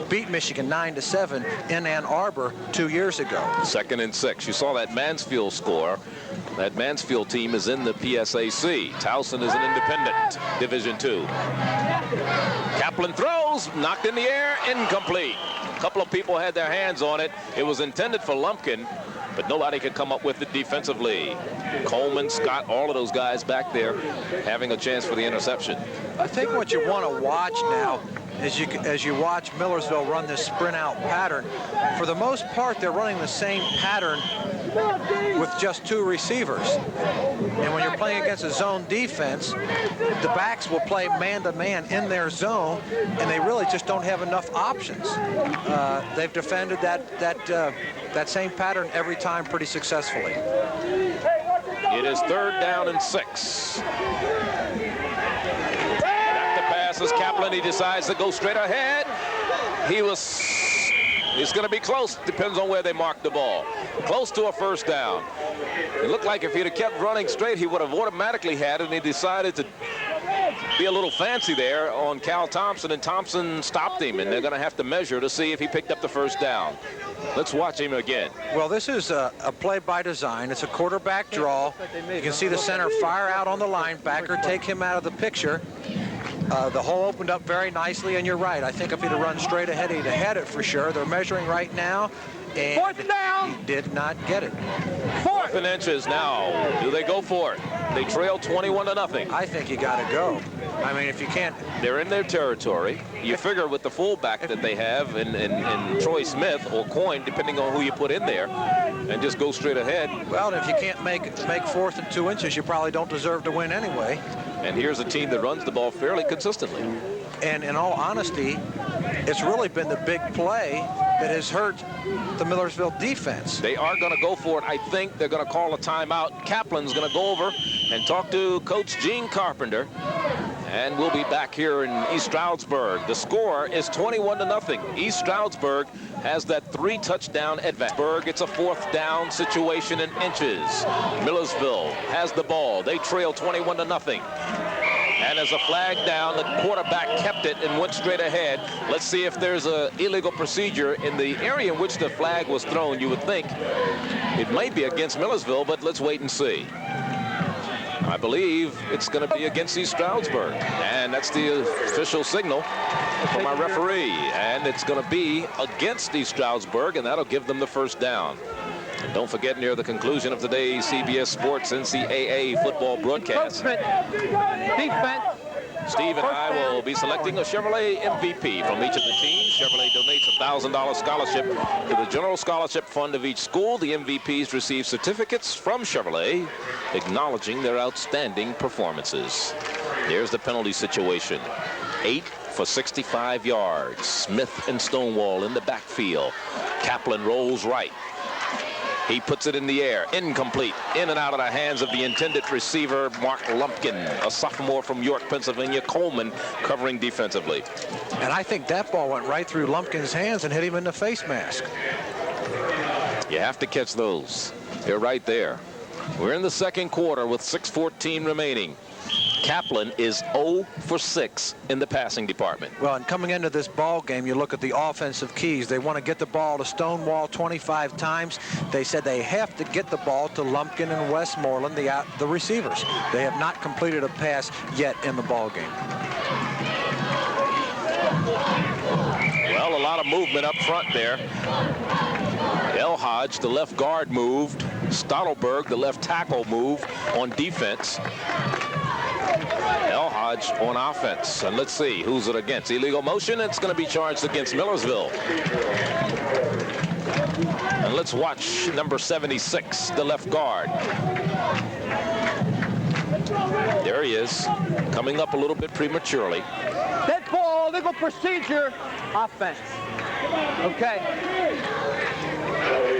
D: beat Michigan 9-7 in Ann Arbor 2 years ago.
C: 2nd and 6. You saw that Mansfield score. That Mansfield team is in the PSAC. Towson is an independent Division II. Kaplan throws, knocked in the air, incomplete. A couple of people had their hands on it. It was intended for Lumpkin, but nobody could come up with it defensively. Coleman, Scott, all of those guys back there having a chance for the interception.
D: I think what you want to watch now as you watch Millersville run this sprint out pattern, for the most part, they're running the same pattern with just 2 receivers. And when you're playing against a zone defense, the backs will play man-to-man in their zone, and they really just don't have enough options. They've defended that same pattern every time pretty successfully.
C: It is 3rd down and 6. Back to pass is Kaplan. He decides to go straight ahead. He's going to be close. Depends on where they mark the ball. Close to a 1st down. It looked like if he'd have kept running straight, he would have automatically had it, and he decided to be a little fancy there on Cal Thompson, and Thompson stopped him, and they're going to have to measure to see if he picked up the 1st down. Let's watch him again.
D: Well, this is a play by design. It's a quarterback draw. You can see the center fire out on the linebacker, take him out of the picture. The hole opened up very nicely, and you're right. I think if he'd have run straight ahead, he'd have had it for sure. They're measuring right now, and
E: 4th down.
D: He did not get it.
C: 4th and inches now. Do they go for it? They trail 21-0.
D: I think you got to go. I mean, if you can't...
C: They're in their territory. You figure with the fullback that they have in Troy Smith or Coyne, depending on who you put in there, and just go straight ahead.
D: Well, if you can't make 4th and 2 inches, you probably don't deserve to win anyway.
C: And here's a team that runs the ball fairly consistently.
D: And in all honesty, it's really been the big play that has hurt the Millersville defense.
C: They are going to go for it. I think they're going to call a timeout. Kaplan's going to go over and talk to Coach Gene Carpenter. And we'll be back here in East Stroudsburg. The score is 21-0. East Stroudsburg has that 3-touchdown advantage. It's a 4th down situation in inches. Millersville has the ball. They trail 21-0. And as a flag down, the quarterback kept it and went straight ahead. Let's see if there's an illegal procedure in the area in which the flag was thrown. You would think it might be against Millersville, but let's wait and see. I believe it's going to be against East Stroudsburg, and that's the official signal from our referee. And it's going to be against East Stroudsburg, and that'll give them the 1st down. And don't forget, near the conclusion of today's CBS Sports NCAA football broadcast,
E: Defense.
C: Steve and I will be selecting a Chevrolet MVP from each of the teams. Chevrolet donates a $1,000 scholarship to the General Scholarship Fund of each school. The MVPs receive certificates from Chevrolet acknowledging their outstanding performances. There's the penalty situation. 8 for 65 yards. Smith and Stonewall in the backfield. Kaplan rolls right. He puts it in the air, incomplete, in and out of the hands of the intended receiver, Mark Lumpkin, a sophomore from York, Pennsylvania. Coleman covering defensively.
D: And I think that ball went right through Lumpkin's hands and hit him in the face mask.
C: You have to catch those. They're right there. We're in the 2nd quarter with 6:14 remaining. Kaplan is 0 for 6 in the passing department.
D: Well, and coming into this ball game, you look at the offensive keys. They want to get the ball to Stonewall 25 times. They said they have to get the ball to Lumpkin and Westmoreland, the receivers. They have not completed a pass yet in the ball game.
C: Well, a lot of movement up front there. Elhodge, the left guard, moved. Stottelberg, the left tackle, moved on defense. Elhodge on offense. And let's see, who's it against? Illegal motion. It's going to be charged against Millersville. And let's watch number 76, the left guard. There he is, coming up a little bit prematurely.
E: Dead ball, legal procedure, offense. Okay.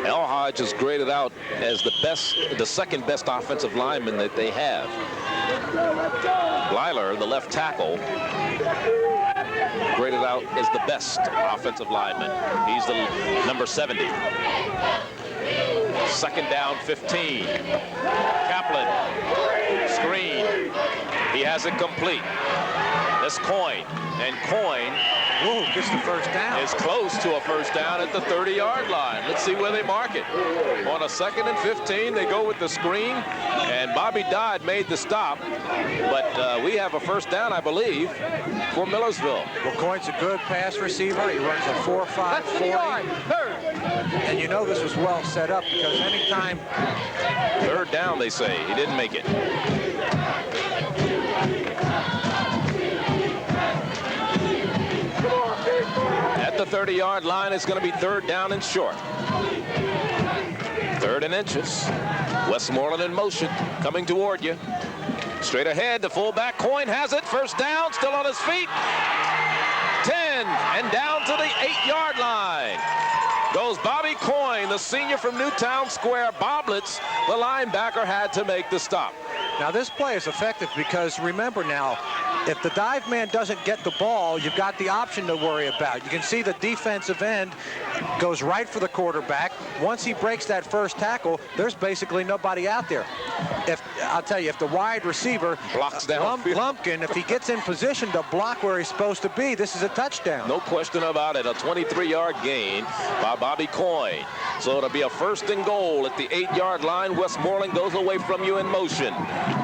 C: Elhodge is graded out as the second best offensive lineman that they have. Blyler, the left tackle, graded out as the best offensive lineman. He's the number 70. 2nd down, 15. Kaplan, screen. He has it complete. That's Coyne, and Coyne
D: gets the 1st down.
C: Is close to a 1st down at the 30-yard line. Let's see where they mark it. On a 2nd and 15, they go with the screen, and Bobby Dodd made the stop, but we have a 1st down, I believe, for Millersville.
D: Well, Coyne's a good pass receiver. He runs a 4.5 40.
E: 3rd.
D: And you know this was well set up because anytime...
C: 3rd down, they say. He didn't make it. the 30-yard line. It's going to be 3rd down and short. 3rd and inches. Westmoreland in motion, coming toward you. Straight ahead, the fullback Coyne has it. 1st down, still on his feet. 10, and down to the 8-yard line goes Bobby Coyne, the senior from Newtown Square. Boblitz, the linebacker, had to make the stop.
D: Now this play is effective because remember now, if the dive man doesn't get the ball, you've got the option to worry about. You can see the defensive end goes right for the quarterback. Once he breaks that first tackle, there's basically nobody out there. I'll tell you, if the wide receiver
C: blocks down
D: Lumpkin, if he gets in position to block where he's supposed to be, this is a touchdown.
C: No question about it. A 23-yard gain by Bobby Coyne. So it'll be a 1st and goal at the 8-yard line. Westmoreland goes away from you in motion.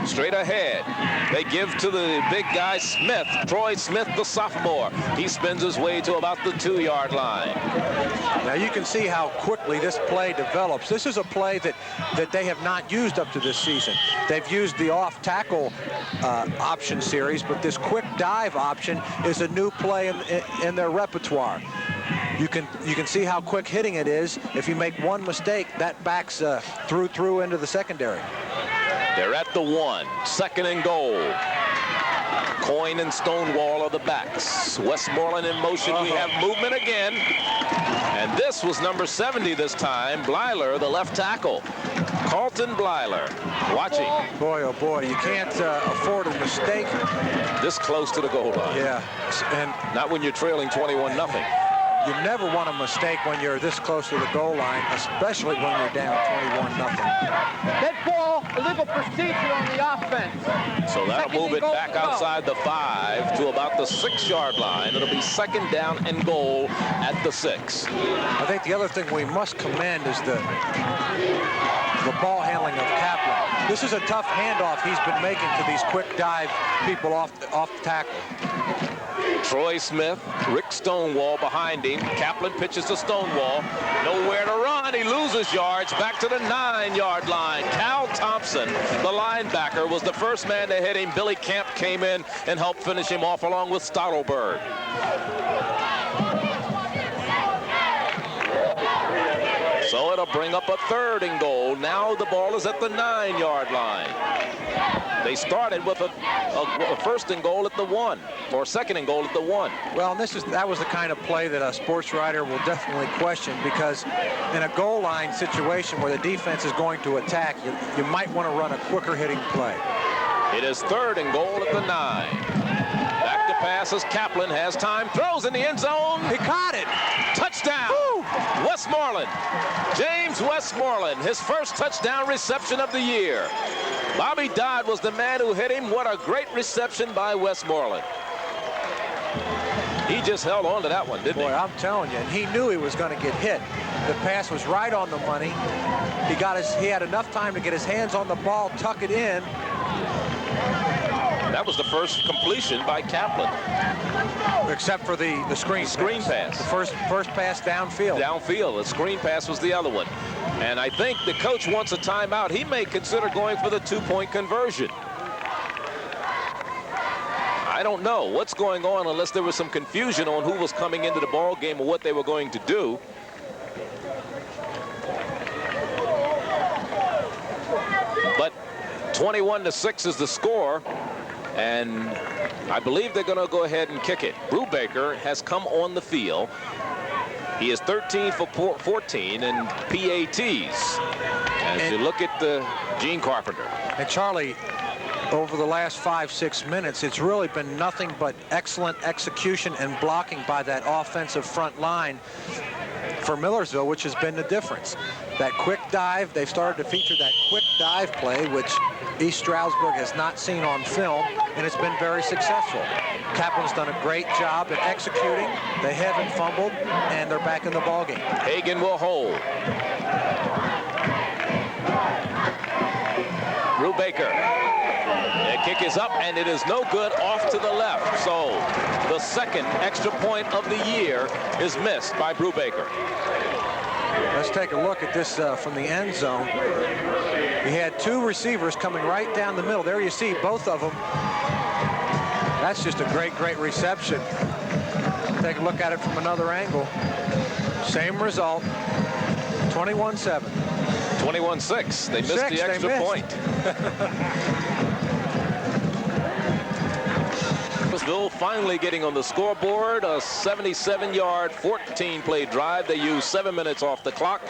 C: Straight ahead. They give to the big guy Smith, Troy Smith, the sophomore. He spins his way to about the 2-yard line.
D: Now you can see how quickly this play develops. This is a play that they have not used up to this season. They've used the off-tackle option series, but this quick dive option is a new play in their repertoire. You can see how quick hitting it is. If you make one mistake, that backs through into the secondary.
C: They're at the 1, 2nd and goal. Coyne and Stonewall are the backs. Westmoreland in motion. We have movement again. And this was number 70 this time. Blyler, the left tackle. Carlton Blyler watching.
D: Boy, oh boy, you can't afford a mistake.
C: This close to the goal line.
D: Yeah. And
C: not when you're trailing 21-0.
D: You never want a mistake when you're this close to the goal line, especially when you're down 21-0.
E: Dead ball, illegal procedure on the offense.
C: So that'll move it back outside the 5 to about the 6-yard line. It'll be 2nd down and goal at the 6.
D: I think the other thing we must commend is the ball handling of Kaplan. This is a tough handoff he's been making to these quick dive people off the tackle.
C: Troy Smith, Rick Stonewall behind him. Kaplan pitches to Stonewall. Nowhere to run. He loses yards back to the 9-yard line. Cal Thompson, the linebacker, was the first man to hit him. Billy Camp came in and helped finish him off along with Stoudelberg. So it'll bring up a 3rd and goal. Now the ball is at the 9-yard line. They started with a 1st and goal at the 1, or 2nd and goal at the 1.
D: Well, and that was the kind of play that a sports writer will definitely question, because in a goal line situation where the defense is going to attack, you might want to run a quicker hitting play.
C: It is 3rd and goal at the 9. Back to pass as Kaplan has time, throws in the end zone.
D: He caught it.
C: Touchdown. Woo! Westmoreland. James Westmoreland, his first touchdown reception of the year. Bobby Dodd was the man who hit him. What a great reception by Westmoreland. He just held on to that one, didn't he?
D: Boy, I'm telling you, and he knew he was going to get hit. The pass was right on the money. He had enough time to get his hands on the ball, tuck it in.
C: That was the first completion by Kaplan.
D: Except for the screen
C: pass.
D: The first pass downfield.
C: Downfield. The screen pass was the other one. And I think the coach wants a timeout. He may consider going for the 2-point conversion. I don't know what's going on unless there was some confusion on who was coming into the ball game or what they were going to do. But 21-6 is the score. And I believe they're going to go ahead and kick it. Brubaker has come on the field. He is 13 for 14 in PATs. As you look at Gene Carpenter.
D: And Charlie, over the last 5-6 minutes, it's really been nothing but excellent execution and blocking by that offensive front line for Millersville, which has been the difference. That quick dive, they've started to feature that quick dive play, which East Stroudsburg has not seen on film, and it's been very successful. Kaplan's done a great job at executing. They haven't fumbled, and they're back in the ballgame.
C: Hagan will hold. Brubaker. The kick is up, and it is no good, off to the left. So the 2nd extra point of the year is missed by Brubaker.
D: Let's take a look at this from the end zone. He had 2 receivers coming right down the middle. There you see both of them. That's just a great reception. take a look at it from another angle. Same result, 21-7.
C: 21-6. They missed the extra point. Millersville finally getting on the scoreboard. A 77-yard, 14-play drive. They used 7 minutes off the clock,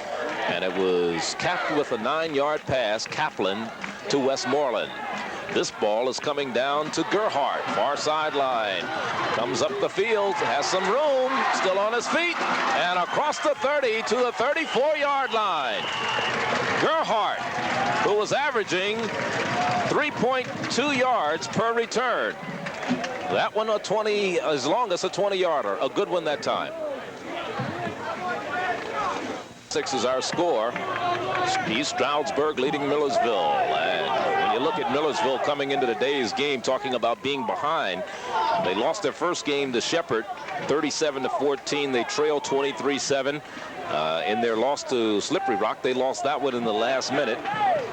C: and it was capped with a 9-yard pass, Kaplan to Westmoreland. This ball is coming down to Gerhardt, far sideline. Comes up the field, has some room, still on his feet, and across the 30 to the 34-yard line. Gerhardt, who was averaging 3.2 yards per return. That one a 20, as long as a 20-yarder, a good one that time. 6 is our score. East Stroudsburg leading Millersville. And when you look at Millersville coming into today's game, talking about being behind, they lost their first game to Shepherd, 37-14. They trailed 23-7. In their loss to Slippery Rock, they lost that one in the last minute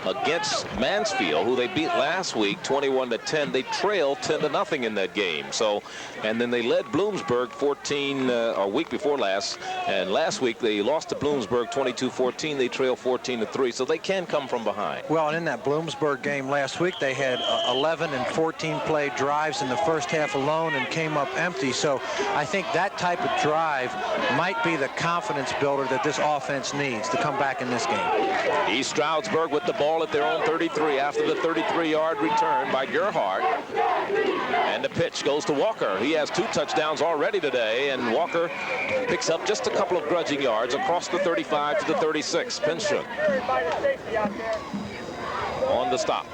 C: against Mansfield, who they beat last week 21-10. They trailed 10-0 in that game. So, and then they led Bloomsburg 14 a week before last, and last week they lost to Bloomsburg 22-14. They trailed 14-3, so they can come from behind.
D: Well, and in that Bloomsburg game last week, they had 11 and 14 play drives in the first half alone and came up empty. So I think that type of drive might be the confidence builder that this offense needs to come back in this game.
C: East Stroudsburg with the ball at their own 33 after the 33-yard return by Gerhardt. And the pitch goes to Walker. He has 2 touchdowns already today, and Walker picks up just a couple of grudging yards across the 35 to the 36. Pinchuk on the stop.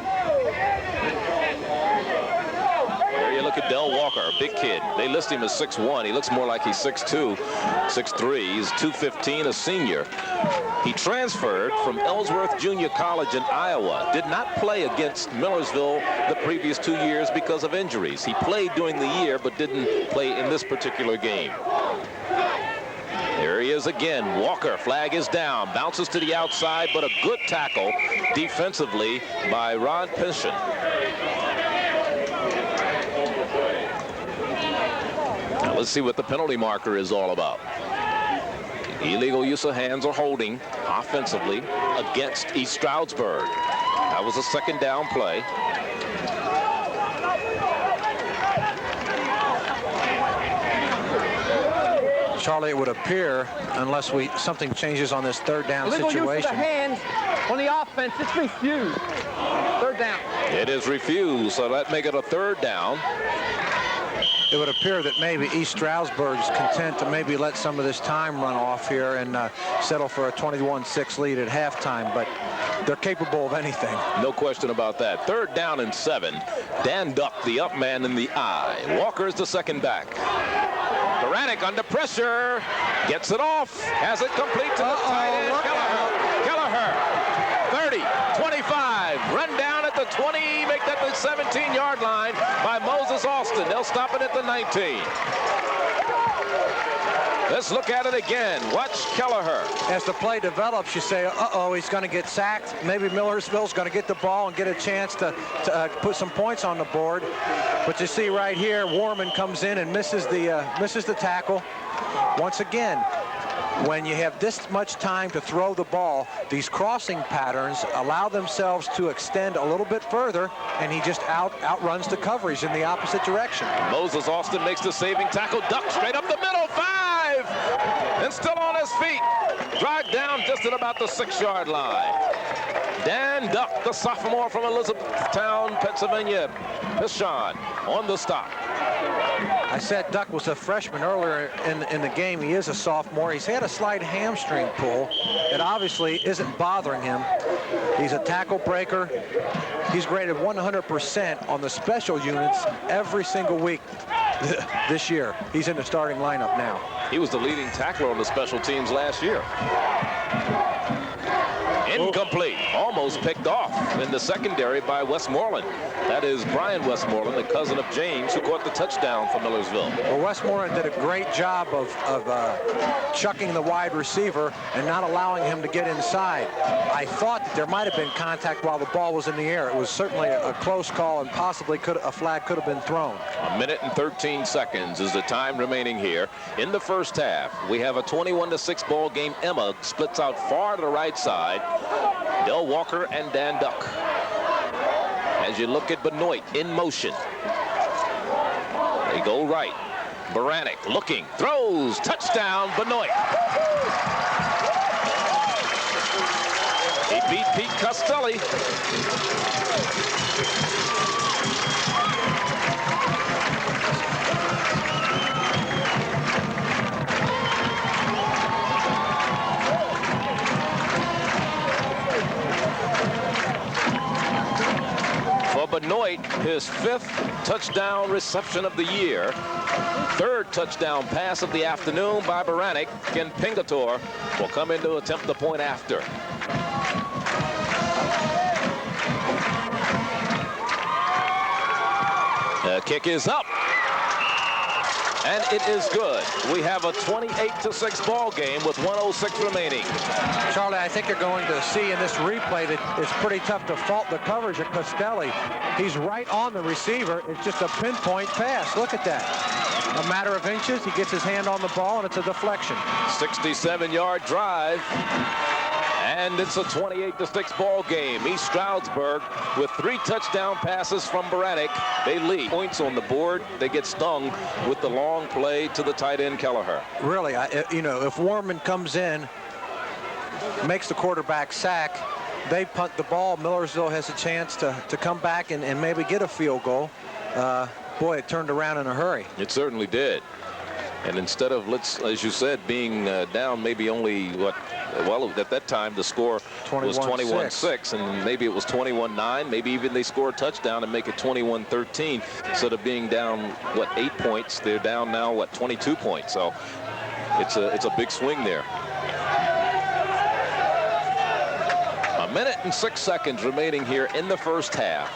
C: There you look at Del Walker, a big kid. They list him as 6'1". He looks more like he's 6'2", 6'3". He's 215, a senior. He transferred from Ellsworth Junior College in Iowa. Did not play against Millersville the previous 2 years because of injuries. He played during the year but didn't play in this particular game. There he is again. Walker, flag is down, bounces to the outside, but a good tackle defensively by Ron Pinchuk. Now let's see what the penalty marker is all about. Illegal use of hands or holding offensively against East Stroudsburg. That was a 2nd down play.
D: Charlie, it would appear, unless something changes on this 3rd down
E: Illegal
D: situation.
E: use of the hands on the offense. It's refused. 3rd down.
C: It is refused, so that make it a 3rd down.
D: It would appear that maybe East Stroudsburg is content to maybe let some of this time run off here and settle for a 21-6 lead at halftime, but they're capable of anything.
C: No question about that. 3rd down and 7. Dan Duck, the up man in the eye. Walker is the 2nd back. Baranek under pressure, gets it off, has it complete to the tight end. Kelleher, 30, 25, run down at the 20, make that the 17-yard line by Moses Austin. They'll stop it at the 19. Let's look at it again. Watch Kelleher.
D: As the play develops, you say, uh-oh, he's going to get sacked. Maybe Millersville's going to get the ball and get a chance to put some points on the board. But you see right here, Warman comes in and misses the tackle. Once again, when you have this much time to throw the ball, these crossing patterns allow themselves to extend a little bit further, and he just outruns the coverage in the opposite direction.
C: Moses Austin makes the saving tackle. Duck straight up the middle, 5, and still on his feet. Dragged down just at about the 6-yard line. Dan Duck, the sophomore from Elizabethtown, Pennsylvania. Pishon on the stop.
D: I said Duck was a freshman earlier in the game. He is a sophomore. He's had a slight hamstring pull. It obviously isn't bothering him. He's a tackle breaker. He's graded 100% on the special units every single week this year. He's in the starting lineup now.
C: He was the leading tackler on the special teams last year. Incomplete. Almost picked off in the secondary by Westmoreland. That is Brian Westmoreland, the cousin of James, who caught the touchdown for Millersville.
D: Well, Westmoreland did a great job of chucking the wide receiver and not allowing him to get inside. I thought that there might have been contact while the ball was in the air. It was certainly a close call, and possibly a flag could have been thrown.
C: A minute and 13 seconds is the time remaining here in the first half. We have a 21-6 ball game. Emma splits out far to the right side. Del Walker and Dan Duck. As you look at Benoit in motion. They go right. Baranek looking, throws, touchdown, Benoit. He beat Pete Costelli. For Benoit, his 5th touchdown reception of the year. 3rd touchdown pass of the afternoon by Baranek. And Pingator will come in to attempt the point after. The kick is up. And it is good. We have a 28-6 ball game with 1:06 remaining.
D: Charlie, I think you're going to see in this replay that it's pretty tough to fault the coverage of Costelli. He's right on the receiver. It's just a pinpoint pass. Look at that. A matter of inches, he gets his hand on the ball, and it's a deflection.
C: 67-yard drive. And it's a 28-6 ball game. East Stroudsburg with 3 touchdown passes from Baranek. They lead. Points on the board. They get stung with the long play to the tight end Kelleher.
D: Really, you know, if Warman comes in, makes the quarterback sack, they punt the ball. Millersville has a chance to come back and maybe get a field goal. Boy, it turned around in a hurry.
C: It certainly did. And instead of, as you said, being down maybe only, well, at that time the score was 21-6, and maybe it was 21-9. Maybe even they score a touchdown and make it 21-13. Instead of being down, 8 points, they're down now, 22 points. So it's a big swing there. A minute and 6 seconds remaining here in the first half.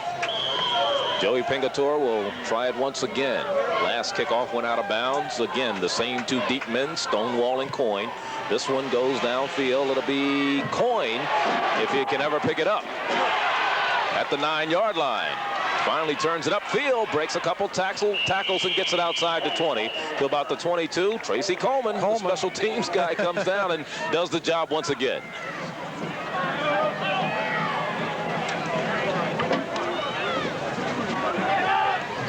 C: Joey Pingator will try it once again. Last kickoff went out of bounds. Again, the same 2 deep men, Stonewall and Coyne. This one goes downfield. It'll be Coyne if he can ever pick it up. At the 9-yard line. Finally turns it upfield, breaks a couple tackles and gets it outside the 20 to about the 22. Tracy Coleman, the special teams guy, comes down and does the job once again.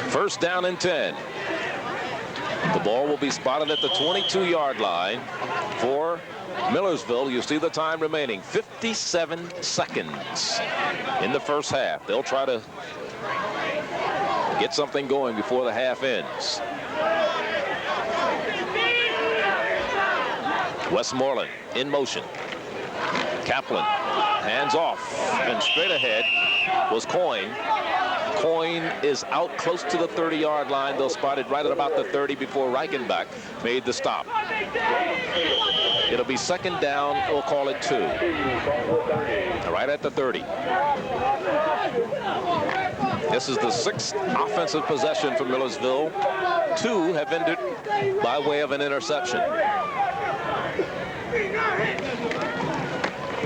C: First down and 10. The ball will be spotted at the 22-yard line for Millersville. You see the time remaining, 57 seconds in the first half. They'll try to get something going before the half ends. Westmoreland in motion. Kaplan hands off, and straight ahead was Coyne. Coyne is out close to the 30-yard line. They'll spot it right at about the 30 before Reichenbach made the stop. It'll be second down. We'll call it 2. Right at the 30. This is the 6th offensive possession for Millersville. 2 have ended by way of an interception.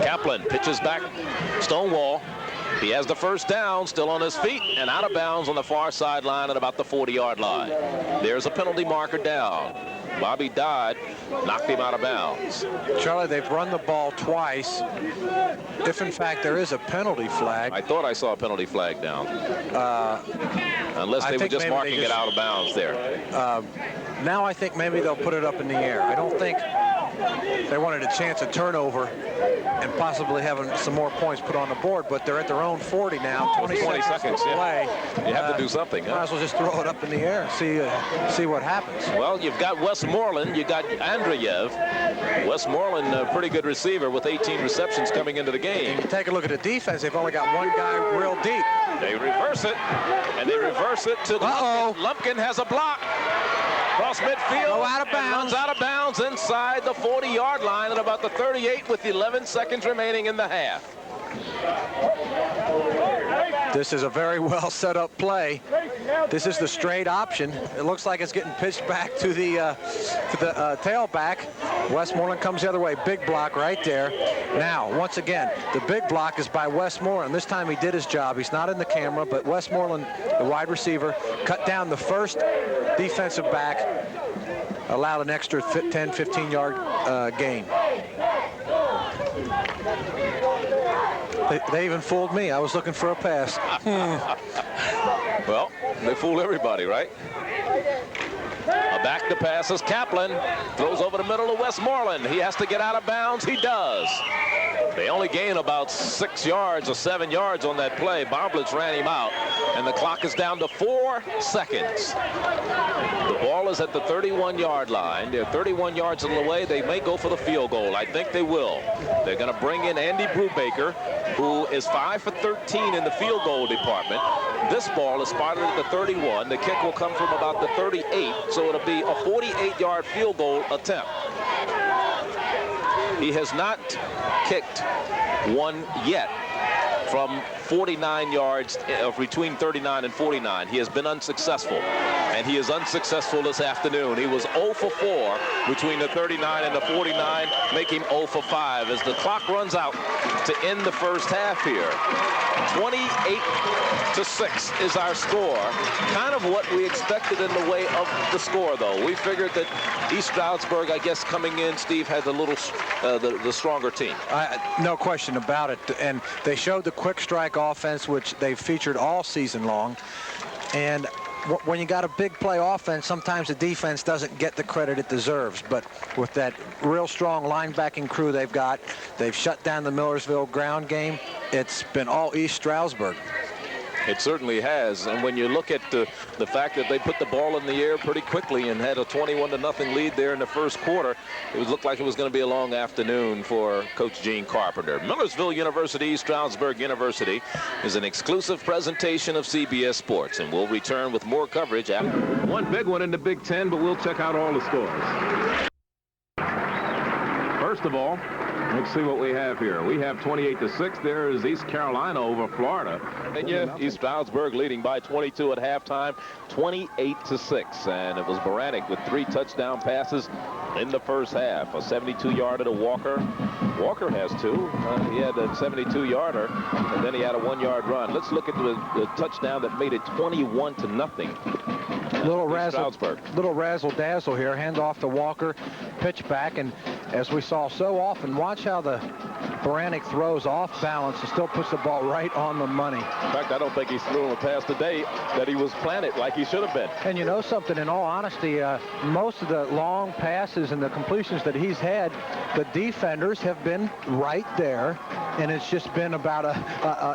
C: Kaplan pitches back. Stonewall. He has the first down, still on his feet, and out of bounds on the far sideline at about the 40-yard line. There's a penalty marker down. Bobby Dodd knocked him out of bounds.
D: Charlie, they've run the ball twice. If, in fact, there is a penalty flag.
C: I thought I saw a penalty flag down. Unless they were just marking it out of bounds there.
D: Now I think maybe they'll put it up in the air. I don't think they wanted a chance of turnover and possibly having some more points put on the board, but they're at their own 40 now. 20 seconds to play.
C: You have to do something.
D: Might as well just throw it up in the air, see what happens.
C: Well, you've got Westmoreland, you got Andreev. Westmoreland, a pretty good receiver with 18 receptions coming into the game.
D: And you take a look at the defense. They've only got one guy real deep.
C: They reverse it, and they reverse it to Lumpkin. Lumpkin has a block. Cross midfield.
D: Go out of
C: and
D: bounds.
C: runs out of bounds inside the 40-yard line at about the 38 with 11 seconds remaining in the half.
D: This is a very well set up play. This is the straight option. It looks like it's getting pitched back to the tailback. Westmoreland comes the other way. Big block right there. Now, once again, the big block is by Westmoreland. This time he did his job. He's not in the camera, but Westmoreland, the wide receiver, cut down the first defensive back, allowed an extra 10, 15-yard gain. They even fooled me. I was looking for a pass.
C: Well, they fool everybody, right? A back to pass is Kaplan. Throws over the middle of Westmoreland. He has to get out of bounds. He does. They only gain about 6 yards or 7 yards on that play. Bomblitz ran him out, and the clock is down to 4 seconds. The ball is at the 31-yard line. They're 31 yards away. They may go for the field goal. I think they will. They're going to bring in Andy Brubaker, who is 5 for 13 in the field goal department. This ball is spotted at the 31. The kick will come from about the 38, so it'll be a 48-yard field goal attempt. He has not kicked one yet from 49 yards, between 39 and 49. He has been unsuccessful, and he is unsuccessful this afternoon. He was 0 for 4 between the 39 and the 49, making 0 for 5 as the clock runs out to end the first half here. 28-6 is our score. Kind of what we expected in the way of the score, though. We figured that East Stroudsburg, I guess, coming in, Steve, had the little the stronger team.
D: No question about it. And they showed the quick strike offense, which they've featured all season long. And when you got a big play offense, sometimes the defense doesn't get the credit it deserves. But with that real strong linebacking crew they've got, they've shut down the Millersville ground game. It's been all East Stroudsburg.
C: It certainly has, and when you look at the fact that they put the ball in the air pretty quickly and had a 21-0 lead there in the first quarter, it looked like it was going to be a long afternoon for Coach Gene Carpenter. Millersville University, Stroudsburg University is an exclusive presentation of CBS Sports, and we'll return with more coverage after.
B: One big one in the Big Ten, but we'll check out all the scores. First of all, let's see what we have here. We have 28-6. There is East Carolina over Florida.
C: East Stroudsburg leading by 22 at halftime, 28-6. And it was Baranek with 3 touchdown passes in the first half. A 72-yarder to Walker. Walker has 2. He had a 72-yarder, and then he had a 1-yard run. Let's look at the touchdown that made it 21-0.
D: Little razzle dazzle here. Hand off to Walker, pitch back, and as we saw so often, watch how the Baranek throws off balance and still puts the ball right on the money.
C: In fact, I don't think he's thrown a pass today that he was planted like he should have been.
D: And you know something, in all honesty, most of the long passes and the completions that he's had, the defenders have been right there, and it's just been about a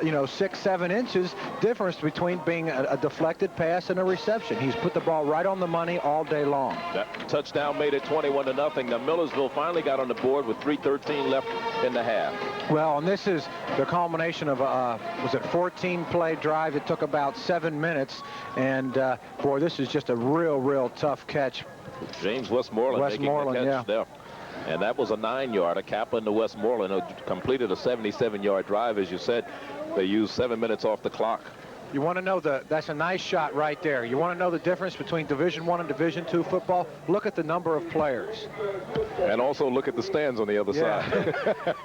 D: 6-7 inches difference between being a deflected pass and a reception. He's put the ball right on the money all day long.
C: That touchdown made it 21-0. Now Millersville finally got on the board with 3:13 left in the half.
D: Well, and this is the culmination of a 14-play drive that took about 7 minutes, and boy, this is just a real tough catch.
C: James Westmoreland making the catch there. And that was a 9-yarder. Kaplan to Westmoreland, who completed a 77-yard drive. As you said, they used 7 minutes off the clock.
D: You want to know that's a nice shot right there. You want to know the difference between Division I and Division II football? Look at the number of players.
B: And also look at the stands on the other side.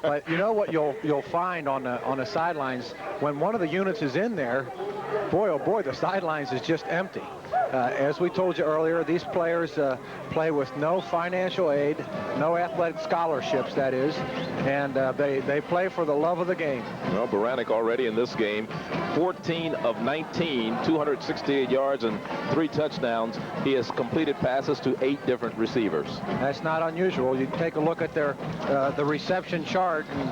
D: But you know what you'll find on the sidelines, when one of the units is in there, boy, oh boy, the sidelines is just empty. As we told you earlier, these players play with no financial aid, no athletic scholarships, that is, and they play for the love of the game.
C: Well, Baranek already in this game, 14 of 19, 268 yards and 3 touchdowns. He has completed passes to 8 different receivers.
D: That's not unusual. You take a look at their the reception chart, and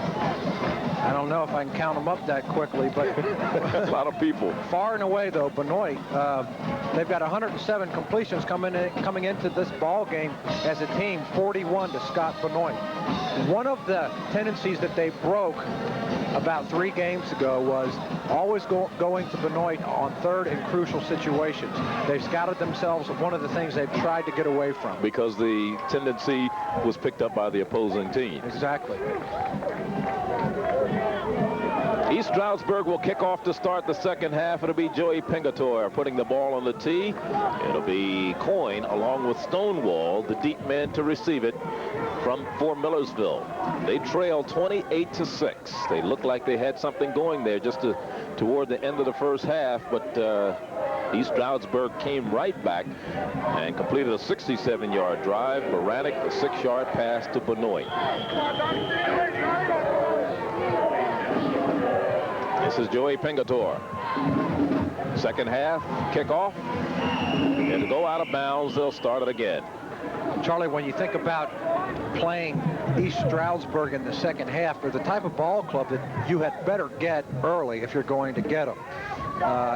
D: I don't know if I can count them up that quickly, but
C: a lot of people.
D: Far and away, though, Benoit, they've got 107 completions coming into this ball game as a team, 41 to Scott Benoit. One of the tendencies that they broke about 3 games ago was always going to Benoit on third and crucial situations. They've scouted themselves one of the things they've tried to get away from.
C: Because the tendency was picked up by the opposing team.
D: Exactly.
C: East Stroudsburg will kick off to start the second half. It'll be Joey Pingator putting the ball on the tee. It'll be Coyne along with Stonewall, the deep man, to receive it for Millersville. They trail 28-6. They looked like they had something going there just toward the end of the first half, but East Stroudsburg came right back and completed a 67-yard drive. Baranek, a 6-yard pass to Benoit. This is Joey Pingator. Second half, kickoff. And to go out of bounds, they'll start it again.
D: Charlie, when you think about playing East Stroudsburg in the second half, they're the type of ball club that you had better get early if you're going to get them.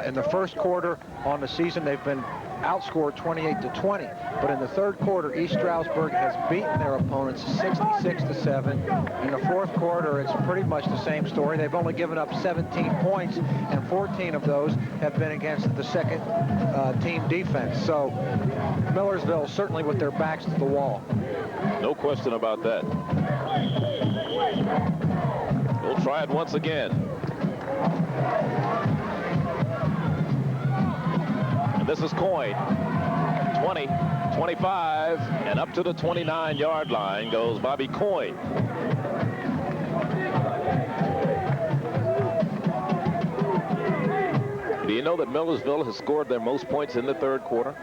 D: In the first quarter on the season, they've been outscored 28-20, but in the third quarter, East Stroudsburg has beaten their opponents 66-7. In the fourth quarter, it's pretty much the same story. They've only given up 17 points, and 14 of those have been against the second team defense. So Millersville certainly with their backs to the wall.
C: No question about that. We'll try it once again. And this is Coyne. 20, 25, and up to the 29-yard line goes Bobby Coyne. Do you know that Millersville has scored their most points in the third quarter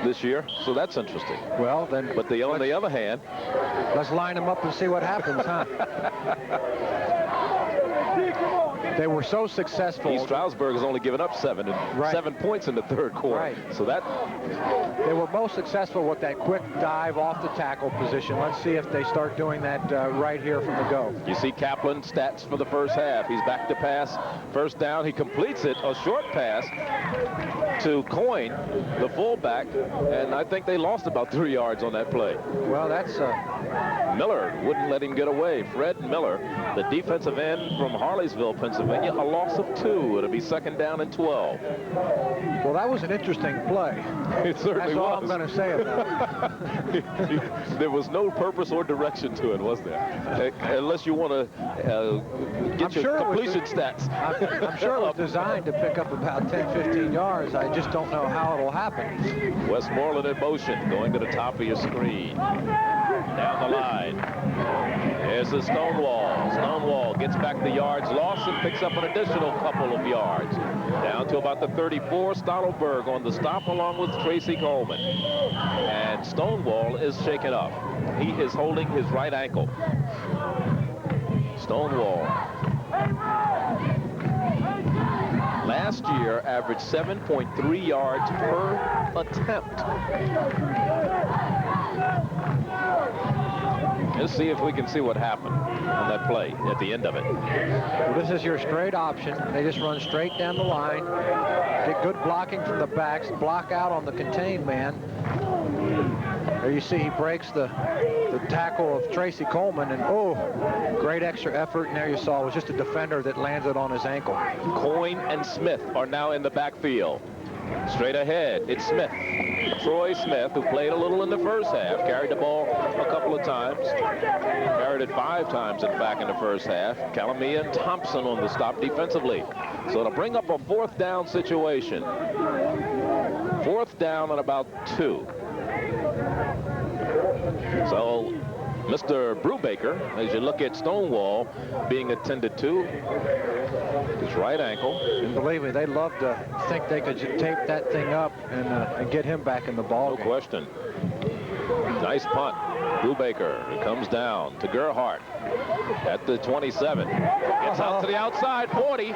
C: this year? So that's interesting.
D: Well, then.
C: But on the other hand,
D: let's line them up and see what happens, huh? They were so successful.
C: East Stroudsburg has only given up 7 points in the third quarter.
D: Right.
C: So that
D: they were most successful with that quick dive off the tackle position. Let's see if they start doing that right here from the go.
C: You see Kaplan stats for the first half. He's back to pass. First down, he completes it. A short pass to Coyne, the fullback, and I think they lost about 3 yards on that play.
D: Well, that's
C: Miller wouldn't let him get away. Fred Miller, the defensive end from Harleysville, Pennsylvania, a loss of 2. It'll be second down and 12.
D: Well, that was an interesting play.
C: It certainly was.
D: That's all I'm going to say about
C: it. There was no purpose or direction to it, was there? Unless you want to get your completion stats.
D: I'm sure it was designed to pick up about 10, 15 yards. I just don't know how it'll happen.
C: Westmoreland in motion, going to the top of your screen. Down the line. There's the Stonewall. Stonewall gets back the yards lost and picks up an additional couple of yards. Down to about the 34. Stoutenberg on the stop along with Tracy Coleman. And Stonewall is shaken up. He is holding his right ankle. Stonewall. Last year averaged 7.3 yards per attempt. Let's see if we can see what happened on that play at the end of it.
D: Well, this is your straight option. They just run straight down the line. Get good blocking from the backs. Block out on the contained man. There you see he breaks the tackle of Tracy Coleman, and great extra effort. And there you saw it was just a defender that landed on his ankle.
C: Coyne and Smith are now in the backfield. Straight ahead, it's Smith. Troy Smith, who played a little in the first half, carried the ball a couple of times. Carried it 5 times, in fact, in the first half. Calamia and Thompson on the stop defensively. So it'll bring up a 4th down situation. 4th down and about 2. So Mr. Brubaker, as you look at Stonewall being attended to, his right ankle.
D: And believe me, they'd love to think they could tape that thing up and get him back in the ball game.
C: No question. Nice punt. Brubaker comes down to Gerhardt at the 27. Gets out to the outside, 40.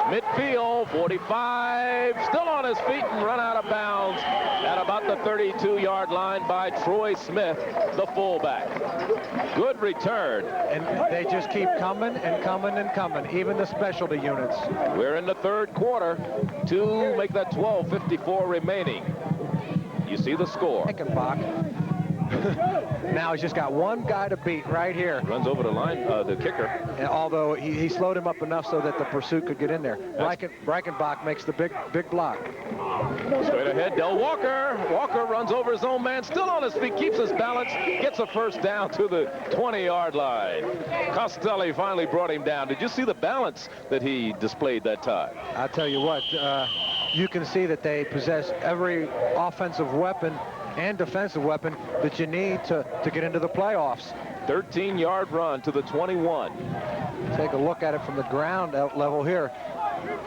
C: Midfield, 45. Still on his feet and run out of bounds at about the 32-yard line by Troy Smith, the fullback. Good return.
D: And they just keep coming and coming and coming, even the specialty units.
C: We're in the third quarter to make that 12:54 remaining. You see the score.
D: Eichenbach. Now he's just got one guy to beat right here.
C: Runs over the line, the kicker.
D: And although he slowed him up enough so that the pursuit could get in there. Reichenbach makes the big block.
C: Straight ahead, Del Walker. Walker runs over his own man, still on his feet, keeps his balance, gets a first down to the 20-yard line. Costelli finally brought him down. Did you see the balance that he displayed that time?
D: I'll tell you what, you can see that they possess every offensive weapon and defensive weapon that you need to get into the playoffs.
C: 13-yard run to the 21.
D: Take a look at it from the ground level here.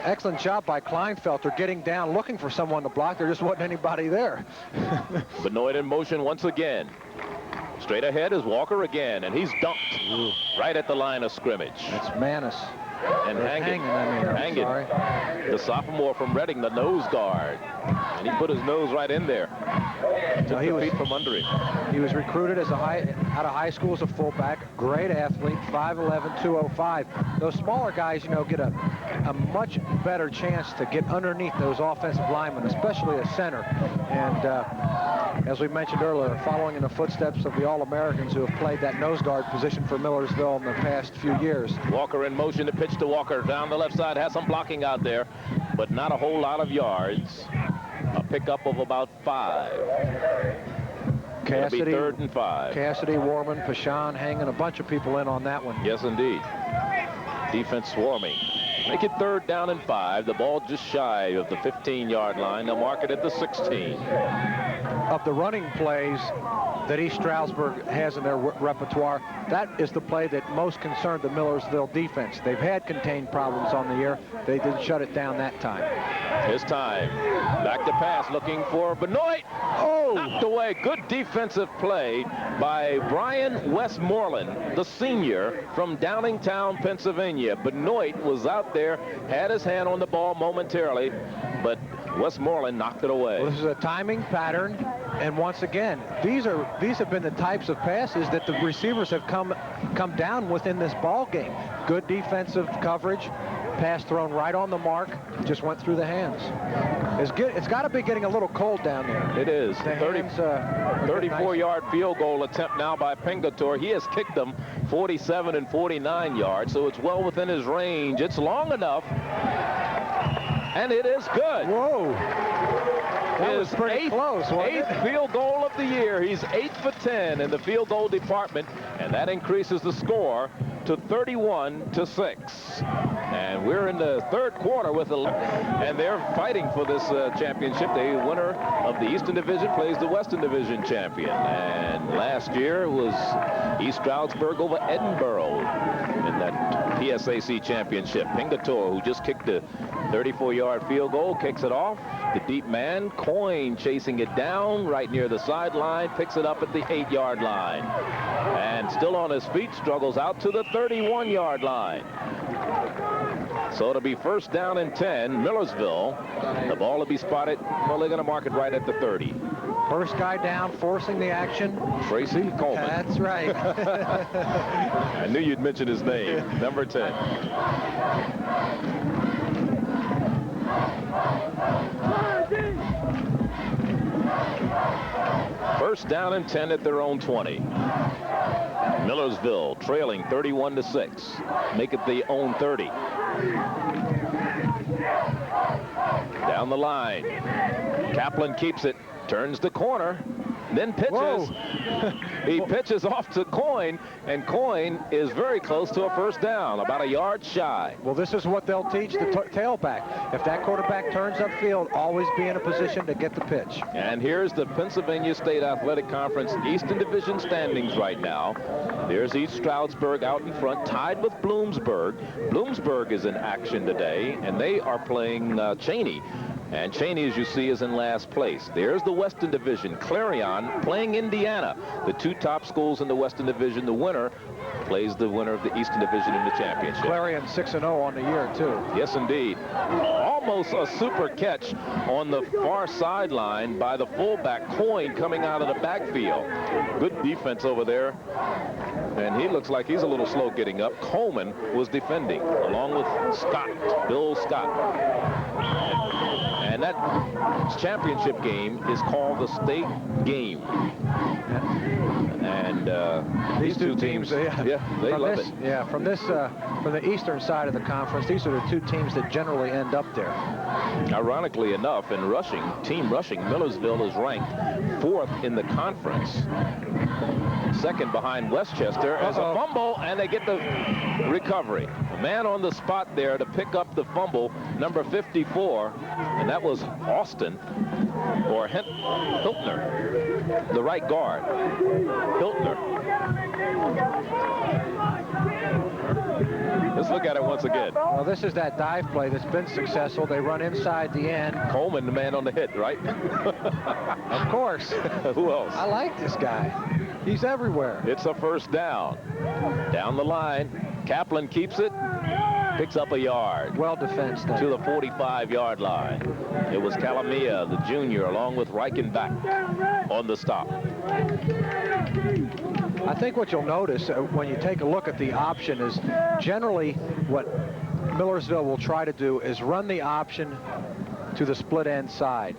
D: Excellent job by Kleinfelter getting down, looking for someone to block. There just wasn't anybody there.
C: Benoit in motion once again. Straight ahead is Walker again, and he's dumped right at the line of scrimmage.
D: It's Manis.
C: And Hangen, the sophomore from Reading, the nose guard. And he put his nose right in there. Took the feet from under him.
D: He was recruited as out of high school as a fullback. Great athlete, 5'11", 205. Those smaller guys, you know, get a much better chance to get underneath those offensive linemen, especially a center. And as we mentioned earlier, following in the footsteps of the All-Americans who have played that nose guard position for Millersville in the past few years.
C: Walker in motion to pitch to Walker down the left side, has some blocking out there, but not a whole lot of yards. A pickup of about 5.
D: Cassidy,
C: 3rd and 5.
D: Cassidy, Warman, Pashan, hanging a bunch of people in on that one.
C: Yes, indeed. Defense swarming. Make it 3rd down and 5. The ball just shy of the 15-yard line. They'll mark it at the 16.
D: Of the running plays that East Stroudsburg has in their repertoire, that is the play that most concerned the Millersville defense. They've had contained problems on the year. They didn't shut it down that time.
C: His time. Back to pass, looking for Benoit. Oh! Knocked away. Good defensive play by Brian Westmoreland, the senior from Downingtown, Pennsylvania. Benoit was out there, had his hand on the ball momentarily, but Westmoreland knocked it away.
D: Well, this is a timing pattern, and once again, these have been the types of passes that the receivers have come down with in this ball game. Good defensive coverage, pass thrown right on the mark, just went through the hands. It's got to be getting a little cold down there.
C: It is. 34-yard field goal attempt now by Pingator. He has kicked them 47 and 49 yards, so it's well within his range. It's long enough, and it is good.
D: Whoa. That was pretty close, wasn't it?
C: 8th field goal of the year. He's 8 for 10 in the field goal department, and that increases the score to 31-6. And we're in the third quarter and they're fighting for this championship. The winner of the Eastern Division plays the Western Division champion. And last year was East Stroudsburg over Edinburgh in that PSAC championship. Pingator, who just kicked a 34-yard field goal, kicks it off. The deep man, Coyne, chasing it down right near the sideline, picks it up at the 8-yard line. And still on his feet, struggles out to the 31-yard line. So it'll be 1st down and 10, Millersville. The ball will be spotted. Well, they're going to mark it right at the 30.
D: First guy down, forcing the action.
C: Tracy Coleman.
D: That's right.
C: I knew you'd mention his name. Number 10. First down and 10 at their own 20. Millersville trailing 31-6. Make it the own 30. Down the line. Kaplan keeps it, turns the corner, then pitches. He pitches off to Coyne, and Coyne is very close to a first down, about a yard shy.
D: Well, this is what they'll teach the tailback. If that quarterback turns upfield, always be in a position to get the pitch.
C: And here's the Pennsylvania State Athletic Conference Eastern Division standings right now. There's East Stroudsburg out in front, tied with Bloomsburg. Bloomsburg is in action today, and they are playing Cheney. And Cheney, as you see, is in last place. There's the Western Division. Clarion playing Indiana. The two top schools in the Western Division. The winner plays the winner of the Eastern Division in the championship.
D: Clarion 6-0 on the year, too.
C: Yes, indeed. Almost a super catch on the far sideline by the fullback, Coyne, coming out of the backfield. Good defense over there. And he looks like he's a little slow getting up. Coleman was defending, along with Scott, Bill Scott. And that championship game is called the state game. And these two teams, they love it.
D: Yeah, from the eastern side of the conference, these are the two teams that generally end up there.
C: Ironically enough, in rushing, team rushing, Millersville is ranked 4th in the conference. Second behind Westchester as a fumble, and they get the recovery. A man on the spot there to pick up the fumble, number 54, and that was Austin, or Hiltner, the right guard. Hiltner. Let's look at it once again.
D: Well, this is that dive play that's been successful. They run inside the end.
C: Coleman, the man on the hit, right?
D: Of course.
C: Who else?
D: I like this guy. He's everywhere.
C: It's a first down. Down the line. Kaplan keeps it. Picks up a yard.
D: Well defensed.
C: To the 45-yard line. It was Calamia, the junior, along with Reichenbach on the stop.
D: I think what you'll notice when you take a look at the option is generally what Millersville will try to do is run the option to the split end side.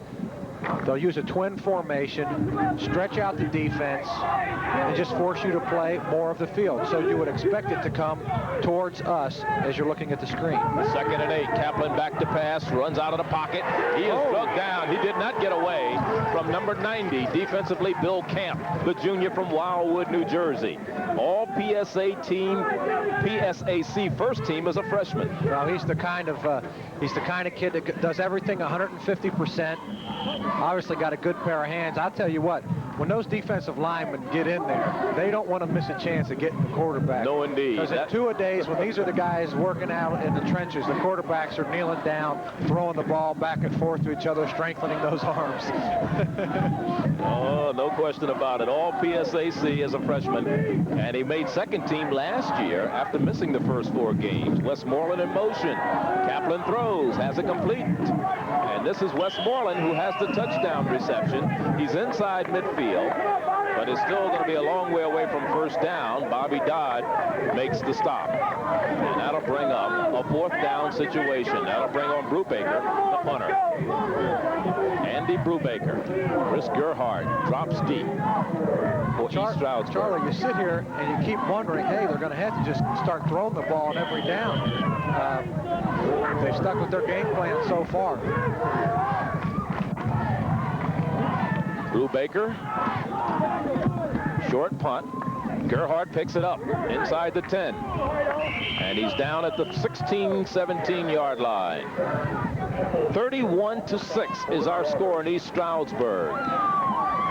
D: They'll use a twin formation, stretch out the defense, and just force you to play more of the field. So you would expect it to come towards us as you're looking at the screen.
C: 2nd and 8. Kaplan back to pass, runs out of the pocket. He is struck down. He did not get away from number 90, defensively Bill Camp, the junior from Wildwood, New Jersey. All PSAC first team is a freshman.
D: Well, he's the kind of kid that does everything 150%. Obviously got a good pair of hands. I'll tell you what, when those defensive linemen get in there, they don't want to miss a chance of getting the quarterback.
C: No, indeed.
D: Because in two-a-days, when these are the guys working out in the trenches, the quarterbacks are kneeling down, throwing the ball back and forth to each other, strengthening those arms.
C: Oh, no question about it. All PSAC as a freshman, and he made second team last year after missing the first 4 games. Westmoreland in motion. Kaplan throws, has it complete. And this is Westmoreland who has the touchdown reception. He's inside midfield, but it's still going to be a long way away from first down. Bobby Dodd makes the stop. And that'll bring up a 4th down situation. That'll bring on Brubaker, the punter. Andy Brubaker. Chris Gerhardt drops deep for East Stroudsburg.
D: Charlie, you sit here and you keep wondering, hey, they're going to have to just start throwing the ball on every down. They've stuck with their game plan so far.
C: Brubaker, short punt. Gerhardt picks it up inside the 10. And he's down at the 16-17 line. 31-6 is our score in East Stroudsburg.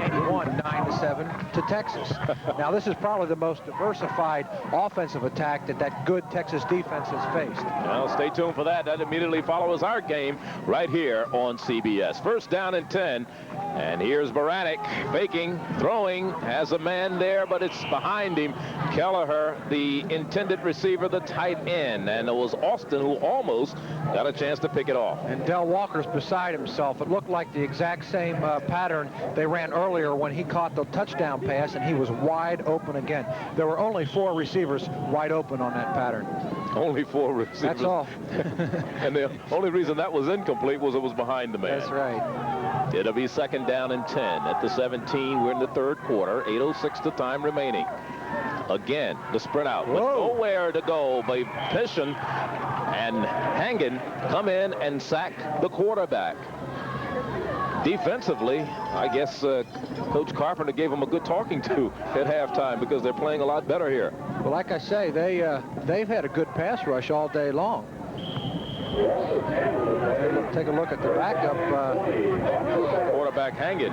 D: And he won 9-7 to Texas. Now, this is probably the most diversified offensive attack that good Texas defense has faced.
C: Well, stay tuned for that. That immediately follows our game right here on CBS. First down and 10. And here's Baranek faking, throwing, has a man there, but it's behind him. Kelleher, the intended receiver, the tight end. And it was Austin who almost got a chance to pick it off.
D: And Del Walker's beside himself. It looked like the exact same pattern they ran earlier when he caught the touchdown pass, and he was wide open again. There were only 4 receivers wide open on that pattern.
C: Only 4 receivers.
D: That's all.
C: And the only reason that was incomplete was it was behind the man.
D: That's right.
C: It'll be 2nd down and 10 at the 17. We're in the 3rd quarter. 8:06 to time remaining. Again, the sprint out. With nowhere to go by Pishin, and Hangen come in and sack the quarterback. Defensively, I guess Coach Carpenter gave them a good talking to at halftime because they're playing a lot better here.
D: Well, like I say, they've had a good pass rush all day long. Take a look at the backup.
C: Quarterback Hangen.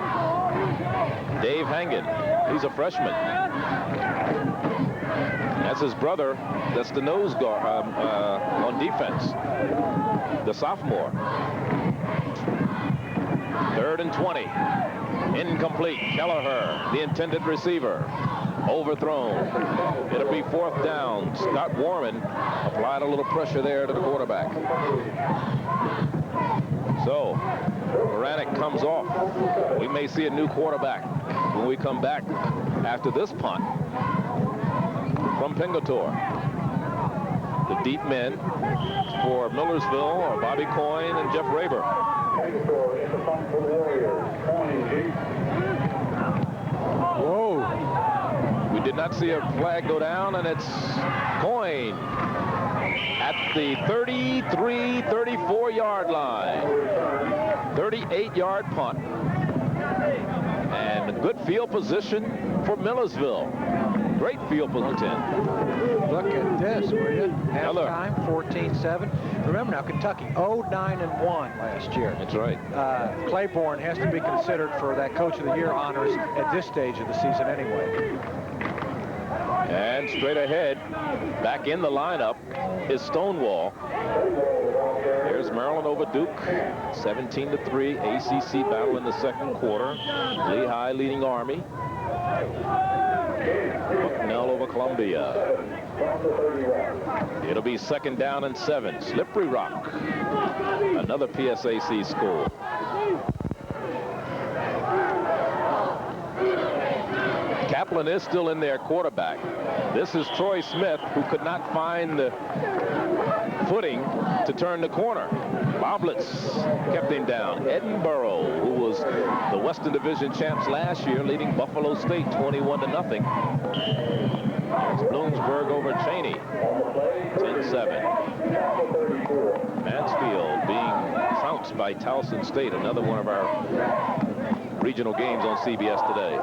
C: Dave Hangen. He's a freshman. That's his brother. That's the nose guard on defense. The sophomore. 3rd and 20. Incomplete. Kelleher, the intended receiver. Overthrown. It'll be 4th down. Scott Warman applied a little pressure there to the quarterback. So Baranek comes off. We may see a new quarterback when we come back after this punt from Pingatore. The deep men for Millersville are Bobby Coyne and Jeff Raber. Whoa. We did not see a flag go down, and it's Coyne at the 33-34 yard line. 38-yard punt. And good field position for Millersville. Great field position.
D: Look at this, will you? Halftime, 14-7. Remember now, Kentucky 0-9-1 last year.
C: That's right.
D: Claiborne has to be considered for that Coach of the Year honors at this stage of the season anyway.
C: And straight ahead, back in the lineup is Stonewall. There's Maryland over Duke, 17-3 ACC battle in the second quarter. Lehigh leading Army. Bucknell over Columbia. It'll be 2nd down and 7. Slippery Rock, another PSAC school. Kaplan is still in there, quarterback. This is Troy Smith, who could not find the footing to turn the corner. Boblitz kept him down. Edinburgh, who was the Western Division champs last year, leading Buffalo State 21-0. It's Bloomsburg over Cheney. 10-7. Mansfield being trounced by Towson State, another one of our regional games on CBS today.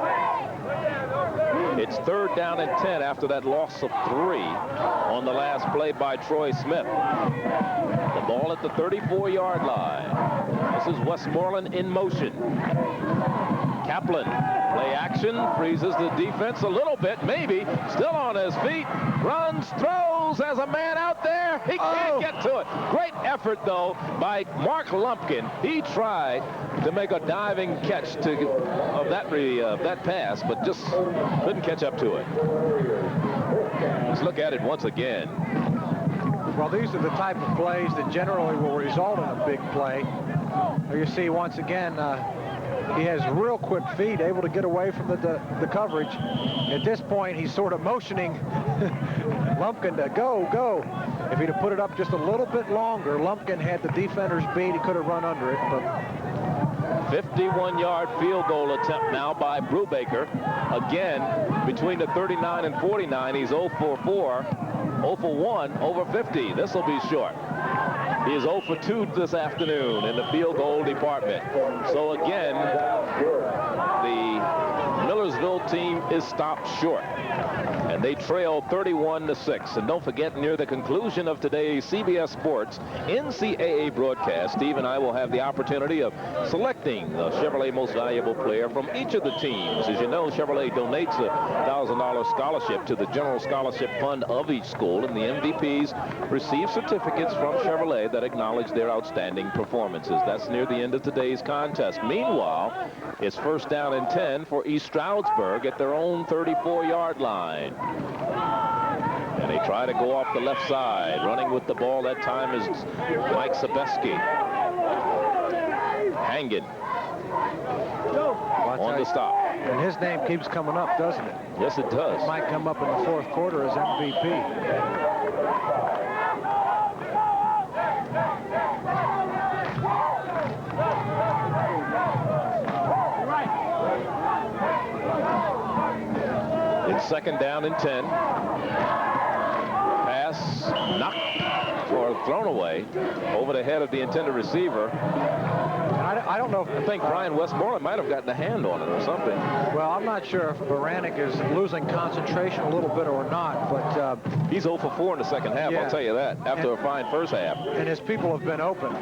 C: It's 3rd down and 10 after that loss of 3 on the last play by Troy Smith. The ball at the 34-yard line. This is Westmoreland in motion. Kaplan, play action, freezes the defense a little bit, maybe. Still on his feet, runs, throws, has a man out there. He can't get to it. Great effort, though, by Mark Lumpkin. He tried to make a diving catch of that pass, but just couldn't catch up to it. Let's look at it once again.
D: Well, these are the type of plays that generally will result in a big play. You see, once again, he has real quick feet, able to get away from the coverage. At this point, he's sort of motioning Lumpkin to go, go. If he'd have put it up just a little bit longer, Lumpkin had the defenders beat. He could have run under it, but
C: 51-yard field goal attempt now by Brubaker. Again, between the 39 and 49, he's 0 for 4, 0 for 1 over 50. This will be short. He is 0 for 2 this afternoon in the field goal department. So again, the Millersville team is stopped short. And they trail 31-6. And don't forget, near the conclusion of today's CBS Sports NCAA broadcast, Steve and I will have the opportunity of selecting the Chevrolet Most Valuable Player from each of the teams. As you know, Chevrolet donates a $1,000 scholarship to the General Scholarship Fund of each school, and the MVPs receive certificates from Chevrolet that acknowledge their outstanding performances. That's near the end of today's contest. Meanwhile, it's 1st down and 10 for East Stroudsburg at their own 34-yard line. And they try to go off the left side. Running with the ball that time is Mike Sebeski. Hanging on the stop.
D: And his name keeps coming up, doesn't it?
C: Yes, it does.
D: It might come up in the 4th quarter as MVP.
C: It's 2nd down and 10. Pass knocked or thrown away over the head of the intended receiver.
D: I don't know.
C: I think Brian Westmoreland might have gotten a hand on it or something.
D: Well, I'm not sure if Baranek is losing concentration a little bit or not, but
C: he's 0 for 4 in the second half, I'll tell you that, after a fine first half.
D: And his people have been open.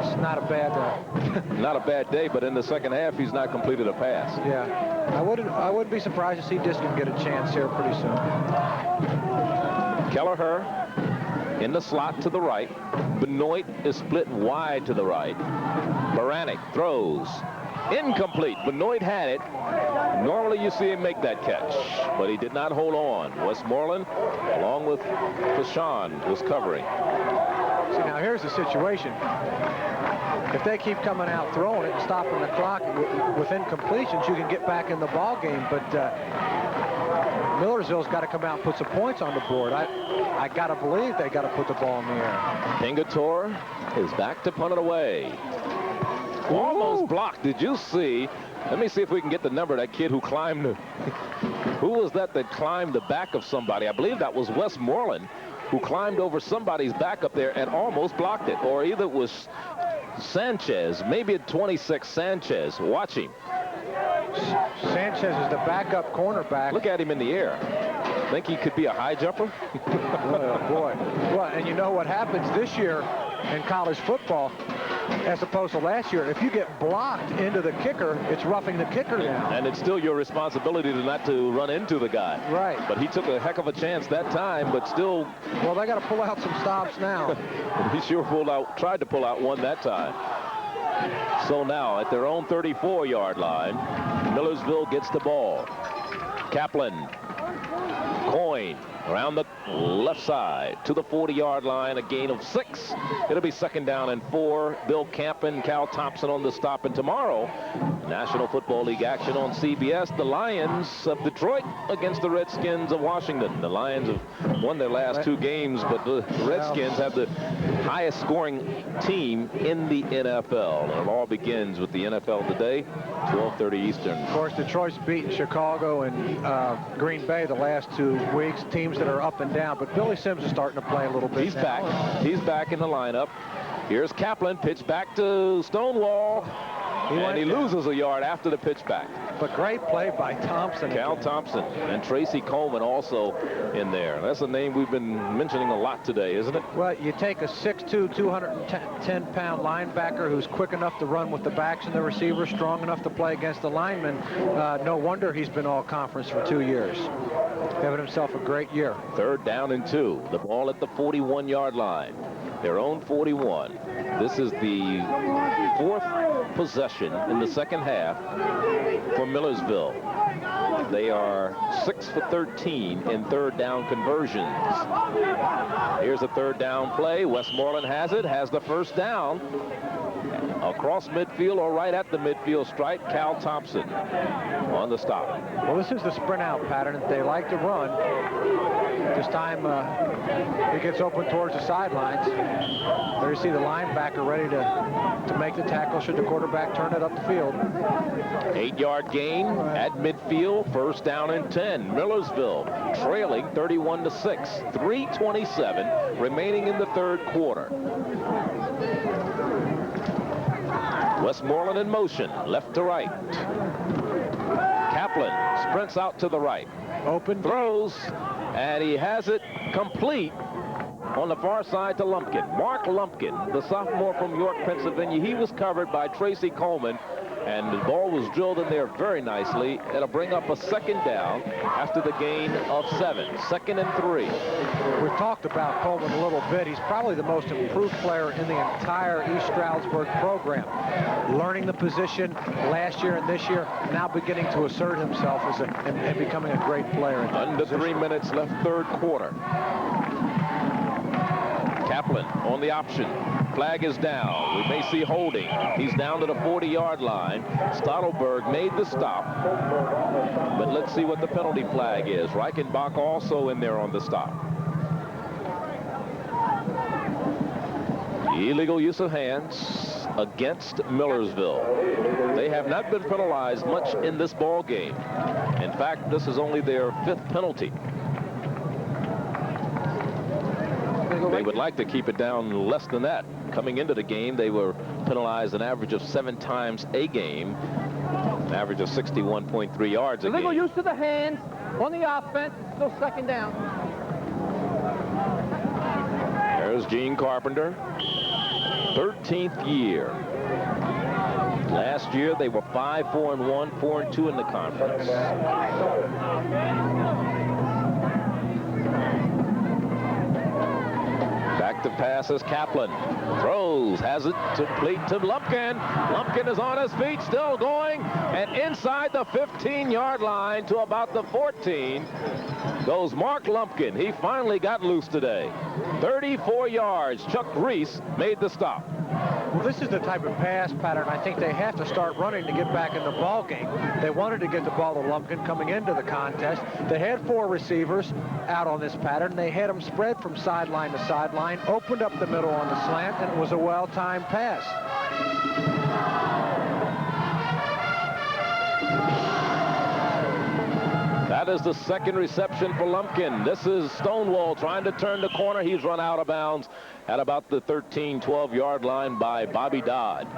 D: It's not a bad
C: not a bad day, but in the second half, he's not completed a pass.
D: Yeah. I wouldn't be surprised to see Diskin get a chance here pretty soon.
C: Kelleher in the slot to the right. Benoit is split wide to the right. Baranek throws. Incomplete. Benoit had it. Normally you see him make that catch, but he did not hold on. Westmoreland, along with Fashawn, was covering.
D: See, now here's the situation. If they keep coming out throwing it and stopping the clock with incompletions, you can get back in the ball game. But Millersville's got to come out and put some points on the board. I got to believe they got to put the ball in the air.
C: Pingator is back to punt it away. Almost blocked. Did you see? Let me see if we can get the number of that kid who climbed. Who was that climbed the back of somebody? I believe that was Westmoreland, who climbed over somebody's back up there and almost blocked it. Or either it was Sanchez, maybe at 26, Sanchez. Watch him.
D: Sanchez is the backup cornerback.
C: Look at him in the air. Think he could be a high jumper?
D: Oh, boy. Well, and you know what happens this year in college football as opposed to last year? If you get blocked into the kicker, it's roughing the kicker now.
C: And it's still your responsibility not to run into the guy.
D: Right.
C: But he took a heck of a chance that time, but still.
D: Well, they got to pull out some stops now.
C: He sure tried to pull out one that time. So now at their own 34-yard line, Millersville gets the ball. Kaplan. Coin around the left side to the 40-yard line, a gain of 6. It'll be 2nd down and 4. Bill Campen, Cal Thompson on the stop. And tomorrow, National Football League action on CBS. The Lions of Detroit against the Redskins of Washington. The Lions have won their last 2 games, but the Redskins have the highest scoring team in the NFL. And it all begins with the NFL today, 12:30 Eastern.
D: Of course, Detroit's beaten Chicago and Green Bay the last 2 weeks. Teams that are up and down, but Billy Sims is starting to play a little bit.
C: He's back. He's back in the lineup. Here's Kaplan, pitch back to Stonewall. And he loses a yard after the pitch back.
D: But great play by Thompson.
C: Cal Thompson and Tracy Coleman also in there. That's a name we've been mentioning a lot today, isn't it?
D: Well, you take a 6'2", 210-pound linebacker who's quick enough to run with the backs and the receivers, strong enough to play against the linemen. No wonder he's been all conference for 2 years. Having himself a great year.
C: 3rd down and 2. The ball at the 41-yard line. Their own 41. This is the 4th possession in the second half for Millersville. They are 6 for 13 in 3rd down conversions. Here's a 3rd down play. Westmoreland has it, has the 1st down. Across midfield or right at the midfield stripe, Cal Thompson on the stop.
D: Well, this is the sprint out pattern that they like to run. This time it gets open towards the sidelines. There you see the linebacker ready to make the tackle should the quarterback turn it up the field.
C: 8-yard gain at midfield, 1st down and 10. Millersville trailing 31-6. 3:27 remaining in the 3rd quarter. Westmoreland in motion, left to right. Kaplan sprints out to the right.
D: Open.
C: Throws, and he has it complete on the far side to Lumpkin. Mark Lumpkin, the sophomore from York, Pennsylvania. He was covered by Tracy Coleman, and the ball was drilled in there very nicely. It'll bring up a 2nd down after the gain of 7. 2nd and 3.
D: We've talked about Coleman a little bit. He's probably the most improved player in the entire East Stroudsburg program. Learning the position last year and this year, now beginning to assert himself as and becoming a great player.
C: Under 3 minutes left, 3rd quarter. Kaplan on the option. Flag is down. We may see holding. He's down to the 40-yard line. Stroudsburg made the stop. But let's see what the penalty flag is. Reichenbach also in there on the stop. Illegal use of hands against Millersville. They have not been penalized much in this ball game. In fact, this is only their 5th penalty. They would like to keep it down less than that. Coming into the game, they were penalized an average of 7 times a game, an average of 61.3 yards a game.
E: Illegal use of the hands on the offense, still 2nd down.
C: There's Gene Carpenter, 13th year. Last year, they were 5-4-1, 4-2 in the conference. effective pass as Kaplan throws, has it complete to Lumpkin. Lumpkin is on his feet, still going, and inside the 15-yard line to about the 14 goes Mark Lumpkin. He finally got loose today. 34 yards. Chuck Reese made the stop.
D: Well, this is the type of pass pattern I think they have to start running to get back in the ball game. They wanted to get the ball to Lumpkin coming into the contest. They had 4 receivers out on this pattern. They had them spread from sideline to sideline, opened up the middle on the slant, and it was a well-timed pass.
C: That is the second reception for Lumpkin. This is Stonewall trying to turn the corner. He's run out of bounds at about the 13-12-yard line by Bobby Dodd.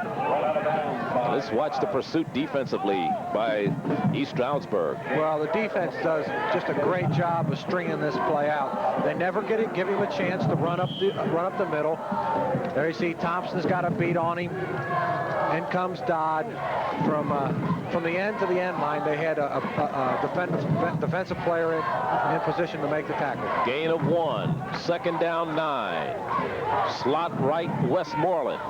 C: Let's watch the pursuit defensively by East Stroudsburg.
D: Well, the defense does just a great job of stringing this play out. They never give him a chance to run up the middle. There you see Thompson's got a beat on him. In comes Dodd from the end to the end line. They had a defensive player in position to make the tackle.
C: Gain of 1. 2nd down 9. Slot right, Westmoreland.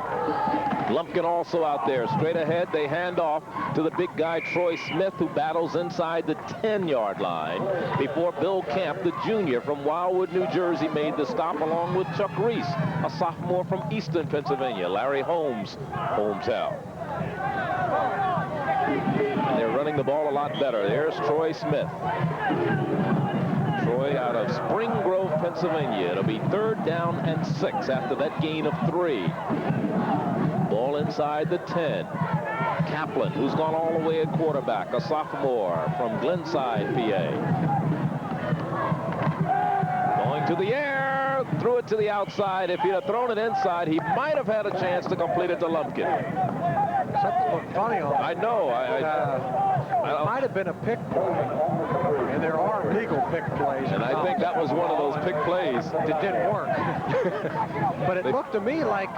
C: Lumpkin also out there. Straight ahead, they hand off to the big guy, Troy Smith, who battles inside the 10-yard line before Bill Camp, the junior from Wildwood, New Jersey, made the stop along with Chuck Reese, a sophomore from Easton, Pennsylvania, Larry Holmes' hometown. And they're running the ball a lot better. There's Troy Smith. Troy out of Spring Grove, Pennsylvania. It'll be 3rd down and 6 after that gain of 3. Ball inside the 10. Kaplan, who's gone all the way at quarterback, a sophomore from Glenside, PA. Going to the air, threw it to the outside. If he'd have thrown it inside, he might have had a chance to complete it to Lumpkin.
D: Something looked funny on it.
C: I know.
D: It might have been a pick play, and there are legal pick plays.
C: And I think that was one of those pick plays.
D: It didn't work. But it looked to me like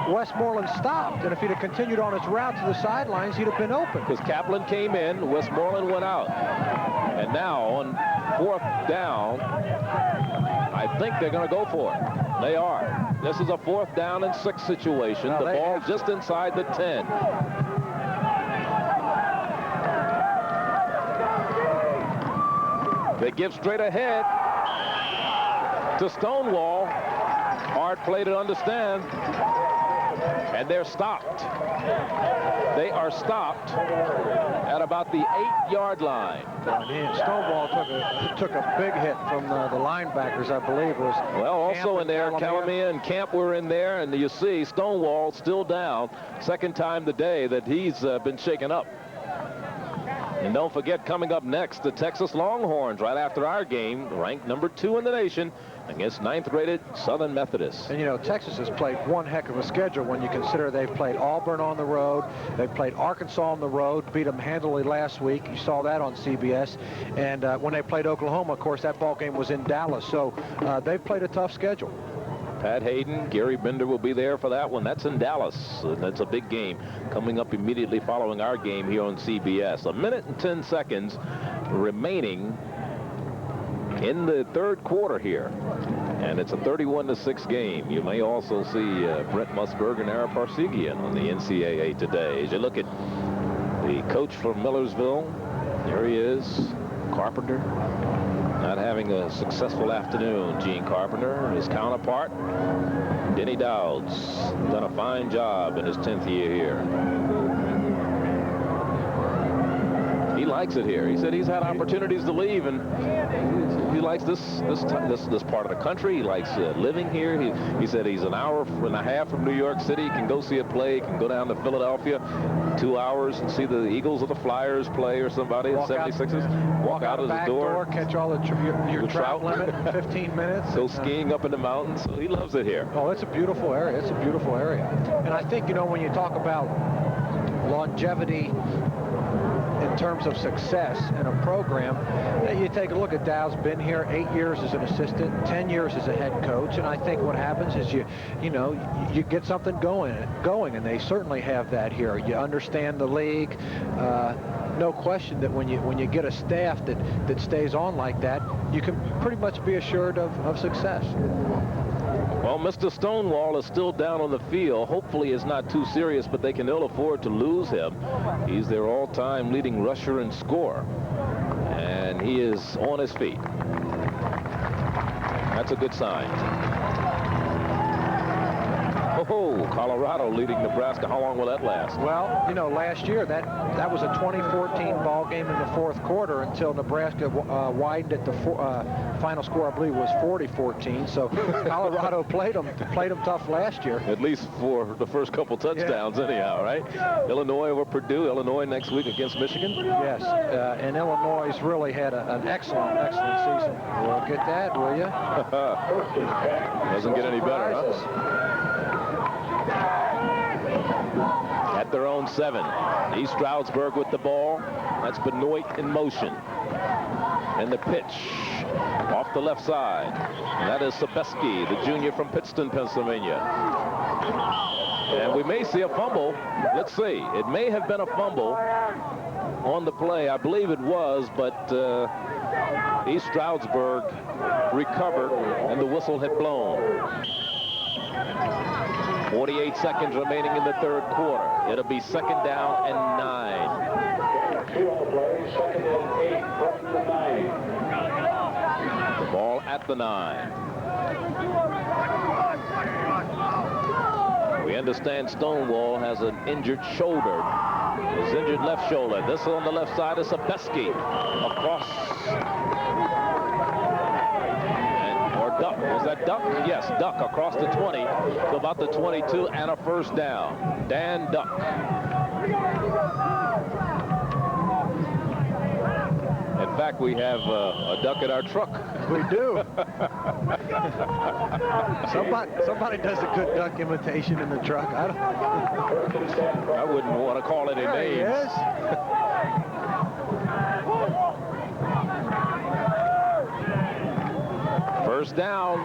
D: Westmoreland stopped, and if he'd have continued on his route to the sidelines, he'd have been open.
C: Because Kaplan came in, Westmoreland went out. And now on 4th down, I think they're going to go for it. They are. This is a 4th down and 6 situation. The ball just inside the 10. They give straight ahead to Stonewall. Hard play to understand. And they're stopped. They are stopped at about the 8-yard line.
D: Stonewall took a big hit from the linebackers, I believe. It was
C: well, also in there, Calamia and Camp were in there, and you see Stonewall still down. 2nd time today that he's been shaken up. And don't forget, coming up next, the Texas Longhorns, right after our game, ranked number 2 in the nation against 9th-rated Southern Methodist.
D: And, you know, Texas has played one heck of a schedule when you consider they've played Auburn on the road. They've played Arkansas on the road, beat them handily last week. You saw that on CBS. And when they played Oklahoma, of course, that ball game was in Dallas. So they've played a tough schedule.
C: Pat Hayden, Gary Bender will be there for that one. That's in Dallas. That's a big game coming up immediately following our game here on CBS. 1 minute and 10 seconds remaining in the 3rd quarter here. And it's a 31-6 game. You may also see Brent Musburg and Ara Parsegian on the NCAA today. As you look at the coach from Millersville, there he is, Carpenter. Not having a successful afternoon, Gene Carpenter. His counterpart, Denny Dowds, done a fine job in his 10th year here. He likes it here. He said he's had opportunities to leave, and he likes this part of the country. He likes living here. He said he's an hour and a half from New York City. He can go see a play. He can go down to Philadelphia 2 hours and see the Eagles or the Flyers play or somebody at 76ers. Walk out of the door,
D: catch all your trout limit in 15 minutes.
C: Go skiing up in the mountains. So he loves it here.
D: Oh, it's a beautiful area. It's a beautiful area. And I think, you know, when you talk about longevity in terms of success in a program, you take a look at Dow's been here 8 years as an assistant, 10 years as a head coach, and I think what happens is you get something going, and they certainly have that here. You understand the league. no question that when you get a staff that stays on like that, you can pretty much be assured of success.
C: Well, Mr. Stonewall is still down on the field. Hopefully it's not too serious, but they can ill afford to lose him. He's their all-time leading rusher and scorer, and he is on his feet. That's a good sign. Oh, Colorado leading Nebraska. How long will that last?
D: Well, you know, last year that was a 2014 ball game in the fourth quarter until Nebraska widened at the final score, I believe, was 40-14. So Colorado played them tough last year.
C: At least for the first couple touchdowns, anyhow, right? Illinois over Purdue. Illinois next week against Michigan.
D: Yes, and Illinois really had an excellent season. Look at that, will you?
C: Doesn't get any better, huh? At their own 7. East Stroudsburg with the ball. That's Benoit in motion. And the pitch off the left side. And that is Sobeski, the junior from Pittston, Pennsylvania. And we may see a fumble. Let's see. It may have been a fumble on the play. I believe it was, but East Stroudsburg recovered and the whistle had blown. 48 seconds remaining in the third quarter. It'll be 2nd down and 9. The ball at the 9. We understand Stonewall has an injured shoulder. His injured left shoulder. This on the left side is Sobeski. Across. Duck. Was that Duck? Yes, Duck across the 20 to about the 22 and a first down. Dan Duck. In fact, we have a duck in our truck.
D: We do. somebody does a good duck imitation in the truck.
C: I wouldn't want to call any names.
D: He is.
C: First down.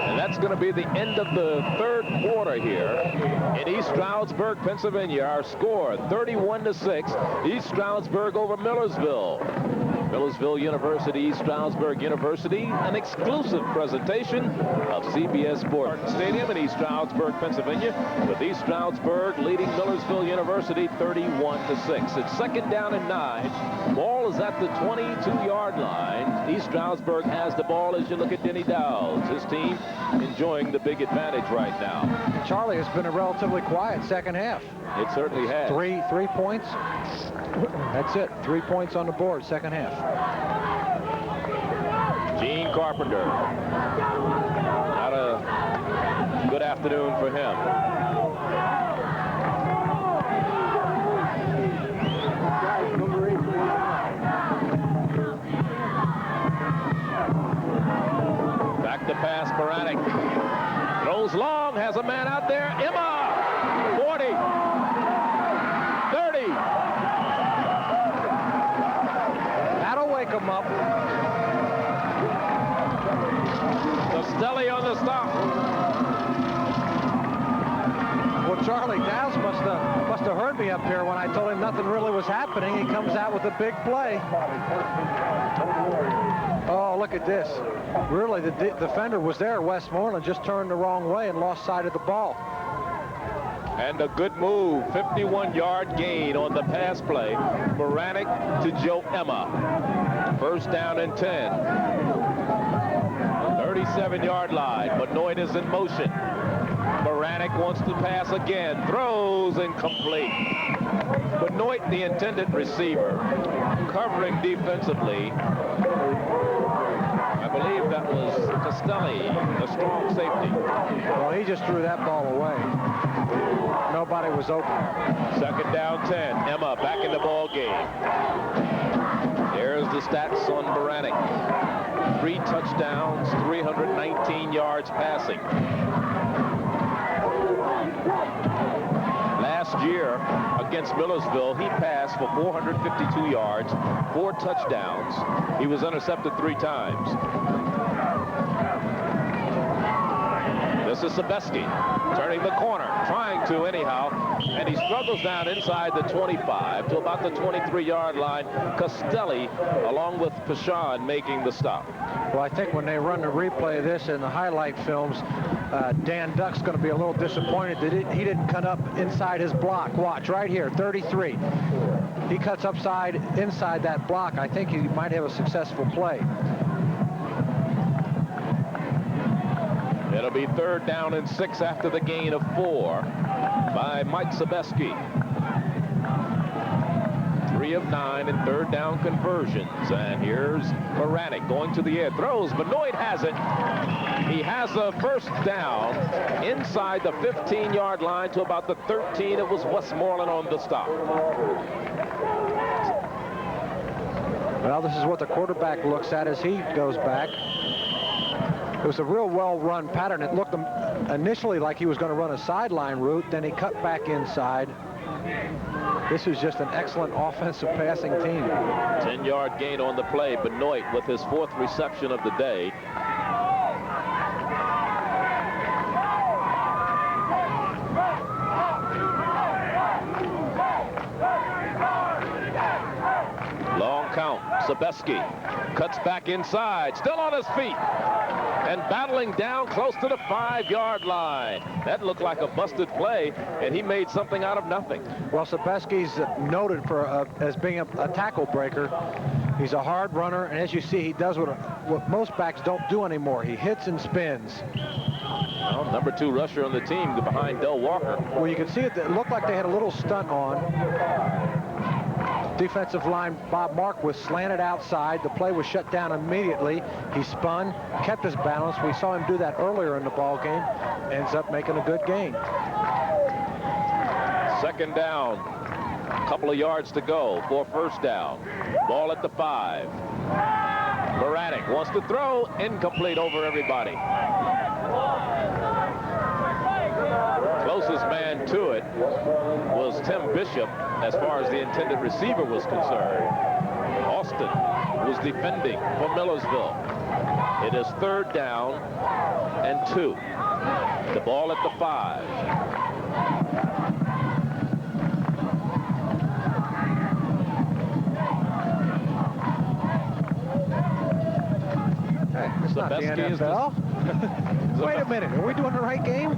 C: And that's going to be the end of the third quarter here in East Stroudsburg, Pennsylvania. Our score, 31-6. East Stroudsburg over Millersville. Millersville University, East Stroudsburg University, an exclusive presentation of CBS Sports Stadium in East Stroudsburg, Pennsylvania, with East Stroudsburg leading Millersville University 31-6. It's 2nd down and 9. Ball is at the 22-yard line. East Stroudsburg has the ball as you look at Denny Dowds. His team enjoying the big advantage right now. Charlie, has been a relatively quiet second half. It certainly has. Three points. That's it. 3 points on the board, second half. Gene Carpenter. Not a good afternoon for him. Back to pass, Baranek. Throws long, has a man out there. Emma, 40, 30. That'll wake him up. Costelli on the stop. Well, Charlie Dowds must have heard me up here when I told him nothing really was happening. He comes out with a big play. Oh, look at this. Really, the defender was there. Westmoreland just turned the wrong way and lost sight of the ball. And a good move. 51-yard gain on the pass play. Baranek to Joe Emma. First down and 10. 37-yard line. Benoit is in motion. Baranek wants to pass again. Throws incomplete. Benoit, the intended receiver, covering defensively. I believe that was Costelli, the strong safety. Well, he just threw that ball away. Nobody was open. 2nd down 10. Emma back in the ball game. There's the stats on Baranek. 3 touchdowns, 319 yards passing. Last year against Millersville, he passed for 452 yards, 4 touchdowns. He was intercepted 3 times. This is Sebeski turning the corner, trying to anyhow, and he struggles down inside the 25 to about the 23-yard line. Costelli, along with Pashan, making the stop.
D: Well, I think when they run the replay of this in the highlight films, Dan Duck's going to be a little disappointed that he didn't cut up inside his block. Watch right here, 33. He cuts inside that block. I think he might have a successful play.
C: It'll be 3rd down and 6 after the gain of 4 by Mike Sebeski. 3 of 9 in 3rd down conversions. And here's Baranek going to the air. Throws. Benoit has it. He has a 1st down inside the 15-yard line to about the 13. It was Westmoreland on the stop.
D: Well, this is what the quarterback looks at as he goes back. It was a real well-run pattern. It looked initially like he was going to run a sideline route. Then he cut back inside. This was just an excellent offensive passing team.
C: 10-yard gain on the play. Benoit with his 4th reception of the day. Long count. Sebeski cuts back inside, still on his feet, and battling down close to the 5-yard line. That looked like a busted play, and he made something out of nothing.
D: Well, Sebeski's noted for as being a tackle breaker. He's a hard runner, and as you see, he does what most backs don't do anymore. He hits and spins.
C: Well, number 2 rusher on the team behind Del Walker.
D: Well, you can see it looked like they had a little stunt on. Defensive line Bob Mark was slanted outside. The play was shut down immediately. He spun, kept his balance. We saw him do that earlier in the ball game. Ends up making a good gain.
C: 2nd down. A couple of yards to go for 1st down. Ball at the 5. Baranek wants to throw. Incomplete over everybody. Closest man to it was Tim Bishop as far as the intended receiver was concerned. Austin was defending for Millersville. It is 3rd down and 2. The ball at the 5.
D: Hey, it's not the NFL. Wait a minute, are we doing the right game?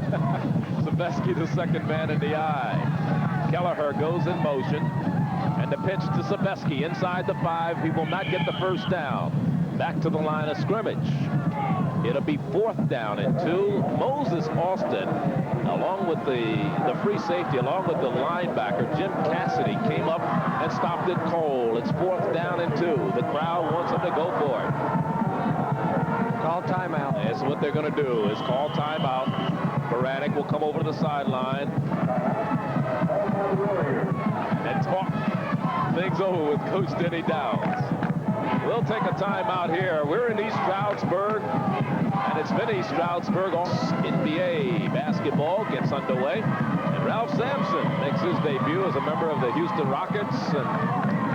C: Sebeski, the 2nd man in the eye. Kelleher goes in motion, and the pitch to Sebeski inside the 5. He will not get the 1st down. Back to the line of scrimmage. It'll be 4th down and 2. Moses Austin, along with the free safety, along with the linebacker, Jim Cassidy, came up and stopped it cold. It's 4th down and 2. The crowd wants him to go for it.
D: Call timeout.
C: That's what they're going to do, is call timeout. Baranek will come over to the sideline and talk things over with Coach Denny Downs. We'll take a timeout here. We're in East Stroudsburg, and it's been East Stroudsburg. NBA basketball gets underway, and Ralph Sampson makes his debut as a member of the Houston Rockets, and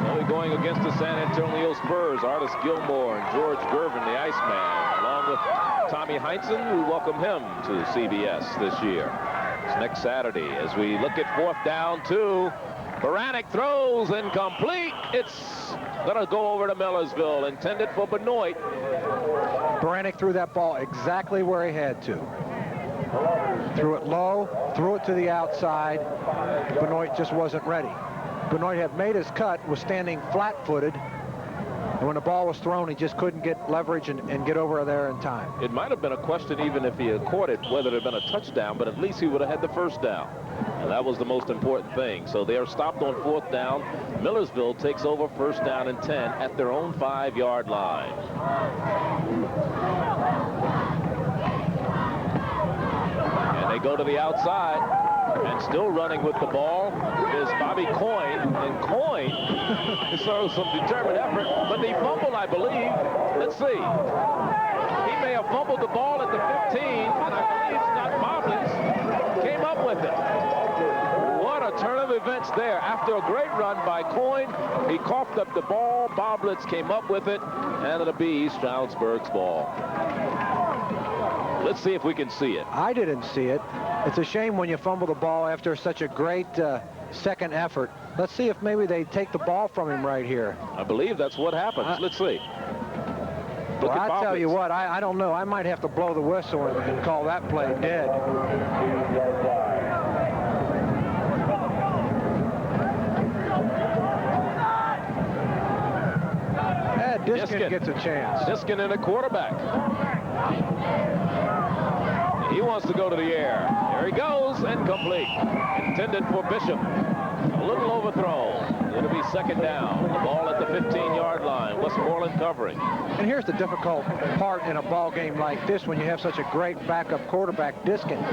C: only going against the San Antonio Spurs. Artis Gilmore and George Gervin, the Iceman, along with Tommy Heinsohn. We welcome him to CBS this year. It's next Saturday as we look at 4th down 2. Baranek throws incomplete. It's going to go over to Millersville, intended for Benoit.
D: Baranek threw that ball exactly where he had to. Threw it low, threw it to the outside. Benoit just wasn't ready. Benoit had made his cut, was standing flat-footed, and when the ball was thrown, he just couldn't get leverage and get over there in time.
C: It might have been a question, even if he had caught it, whether it had been a touchdown, but at least he would have had the 1st down. And that was the most important thing. So they are stopped on 4th down. Millersville takes over 1st down and 10 at their own 5-yard line. And they go to the outside. And still running with the ball is Bobby Coyne. And Coyne shows some determined effort, but he fumbled, I believe. Let's see. He may have fumbled the ball at the 15, and I believe Scott Boblitz came up with it. What a turn of events there. After a great run by Coyne, he coughed up the ball. Boblitz came up with it, and it'll be Stroudsburg's ball. Let's see if we can see it.
D: I didn't see it. It's a shame when you fumble the ball after such a great second effort. Let's see if maybe they take the ball from him right here.
C: I believe that's what happens. Let's see.
D: Well, I tell you what, I don't know. I might have to blow the whistle and call that play dead. Diskin gets a chance.
C: Diskin in a quarterback. He wants to go to the air. There he goes, incomplete. Intended for Bishop. A little overthrow. It'll be second down. The ball at the 15-yard line. Westmoreland covering.
D: And here's the difficult part in a ball game like this when you have such a great backup quarterback, Diskin.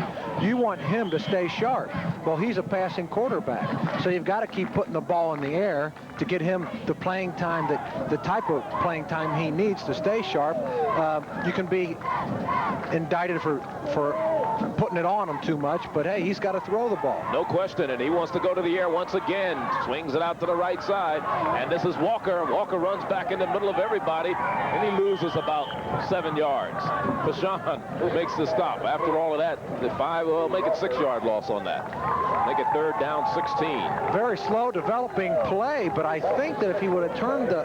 D: You want him to stay sharp. Well, he's a passing quarterback, so you've got to keep putting the ball in the air to get him the playing time, the type of playing time he needs to stay sharp. You can be indicted for putting it on him too much, but hey, he's got to throw the ball.
C: No question, and he wants to go to the air once again. Swings it out to the right side, and this is Walker. Walker runs back in the middle of everybody, and he loses about 7 yards. Pashan makes the stop. After all of that, make it 6-yard loss on that. Make it third down 16.
D: Very slow developing play, but I think that if he would have turned the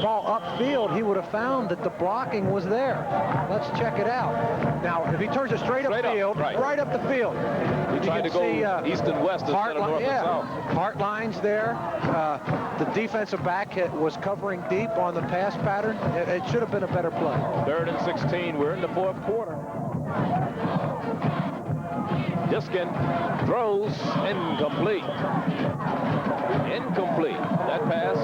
D: ball upfield, he would have found that the blocking was there. Let's check it out. Now, if he turns it straight upfield, right up the field.
C: We tried to go east and west instead of north and south.
D: Heart lines there. The defensive back was covering deep on the pass pattern. It should have been a better play.
C: Third and 16. We're in the fourth quarter. Diskin throws incomplete. Incomplete. That pass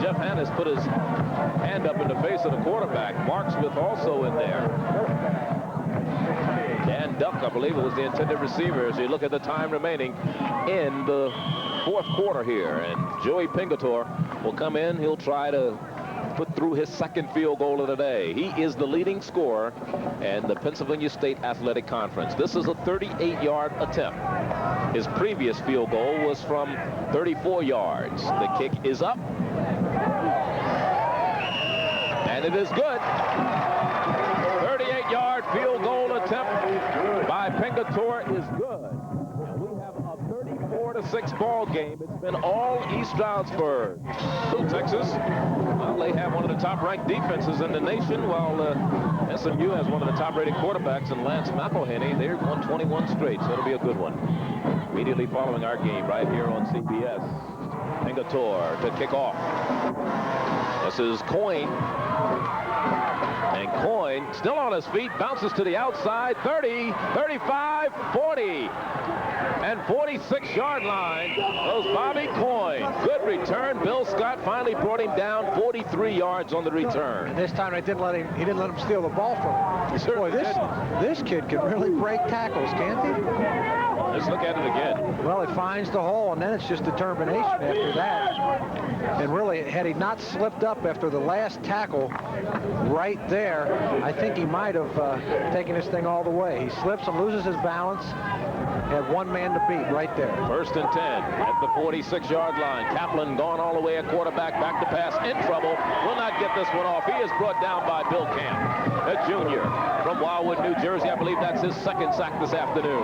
C: Jeff Hannes put his hand up in the face of the quarterback. Mark Smith also in there. Dan Duck, I believe it was the intended receiver, as you look at the time remaining in the fourth quarter here. And Joey Pingatore will come in. He'll try to put through his second field goal of the day. He is the leading scorer in the Pennsylvania State Athletic Conference. This is a 38-yard attempt. His previous field goal was from 34 yards. The kick is up. And it is good. 38-yard field goal attempt by Pingatore is good. And we have a 34-6 ball game. It's been all East Stroudsburg. So Texas, well, they have one of the top-ranked defenses in the nation, while SMU has one of the top-rated quarterbacks in Lance McElhenney. They're won 21 straight, so it'll be a good one. Immediately following our game right here on CBS. Pingatore to kick off. This is Coyne. And Coyne, still on his feet, bounces to the outside, 30, 35, 40, and 46-yard line goes Bobby Coyne. Good return. Bill Scott finally brought him down 43 yards on the return.
D: And this time he didn't let him steal the ball from him. Boy, this kid can really break tackles, can't he?
C: Let's look at it again.
D: Well, he finds the hole, and then it's just determination after that. And really, had he not slipped up after the last tackle right there, I think he might have taken this thing all the way. He slips and loses his balance. Had one man to beat right there.
C: First and 10 at the 46-yard line. Kaplan gone all the way at quarterback, back to pass, in trouble. Will not get this one off. He is brought down by Bill Camp, a junior from Wildwood, New Jersey. I believe that's his second sack this afternoon.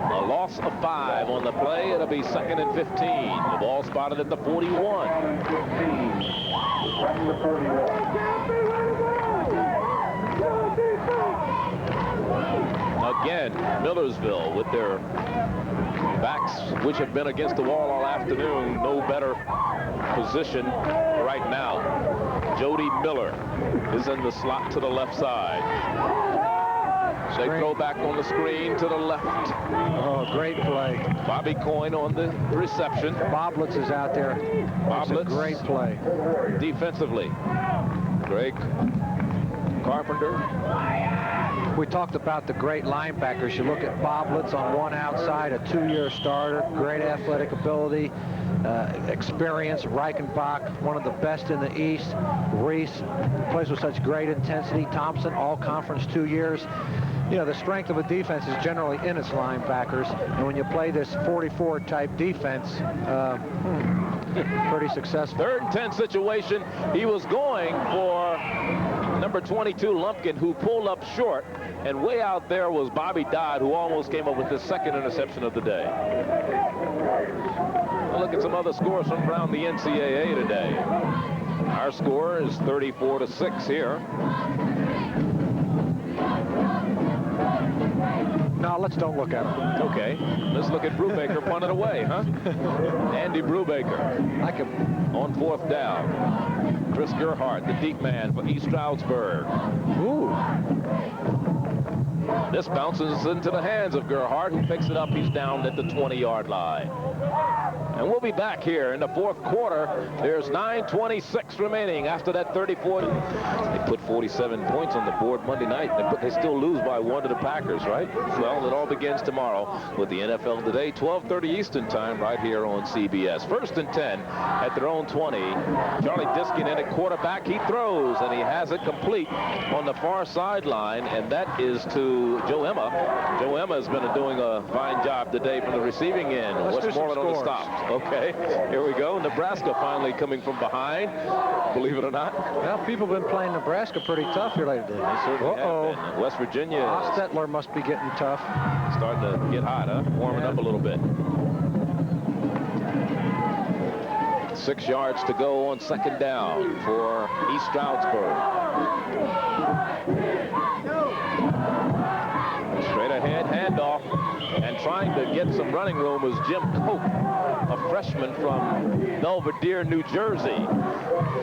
C: A loss of 5 on the play. It'll be second and 15. The ball spotted at the 41. Again, Millersville with their backs, which have been against the wall all afternoon, no better position right now. Jody Miller is in the slot to the left side. They throw back on the screen to the left.
D: Oh, great play.
C: Bobby Coyne on the reception.
D: Boblitz is out there.
C: Boblitz.
D: Great play.
C: Defensively, Greg Carpenter.
D: We talked about the great linebackers. You look at Boblitz on one outside, a 2-year starter, great athletic ability, experience. Reichenbach, one of the best in the East. Reese plays with such great intensity. Thompson, all conference 2 years. You know, the strength of a defense is generally in its linebackers. And when you play this 44 type defense,
F: pretty successful.
C: 3rd and 10 situation. He was going for number 22, Lumpkin, who pulled up short. And way out there was Bobby Dodd, who almost came up with his 2nd interception of the day. We'll look at some other scores from around the NCAA today. Our score is 34-6 here.
F: No, let's don't look at him.
C: Okay, let's look at Brubaker punted away, huh? Andy Brubaker.
F: I could.
C: On 4th down. Chris Gerhardt, the deep man for East Stroudsburg.
F: Ooh.
C: This bounces into the hands of Gerhardt, who picks it up. He's down at the 20-yard line. And we'll be back here in the 4th quarter. There's 9:26 remaining after that 34. They put 47 points on the board Monday night, but they still lose by 1 to the Packers, right? Well, it all begins tomorrow with the NFL Today, 12:30 Eastern time, right here on CBS. 1st and 10 at their own 20. Charlie Diskin in at quarterback. He throws, and he has it complete on the far sideline, and that is to Joe Emma. Joe Emma has been doing a fine job today from the receiving end. Westmoreland on the stops. Okay, here we go. Nebraska finally coming from behind, believe it or not.
F: Well, people have been playing Nebraska pretty tough here lately.
C: They certainly have been. West Virginia
F: Hostetler must be getting tough.
C: Starting to get hot, huh? Warming up a little bit. 6 yards to go on 2nd down for East Stroudsburg. Straight ahead, handoff, and trying to get some running room was Jim Cope, a freshman from Belvedere, New Jersey.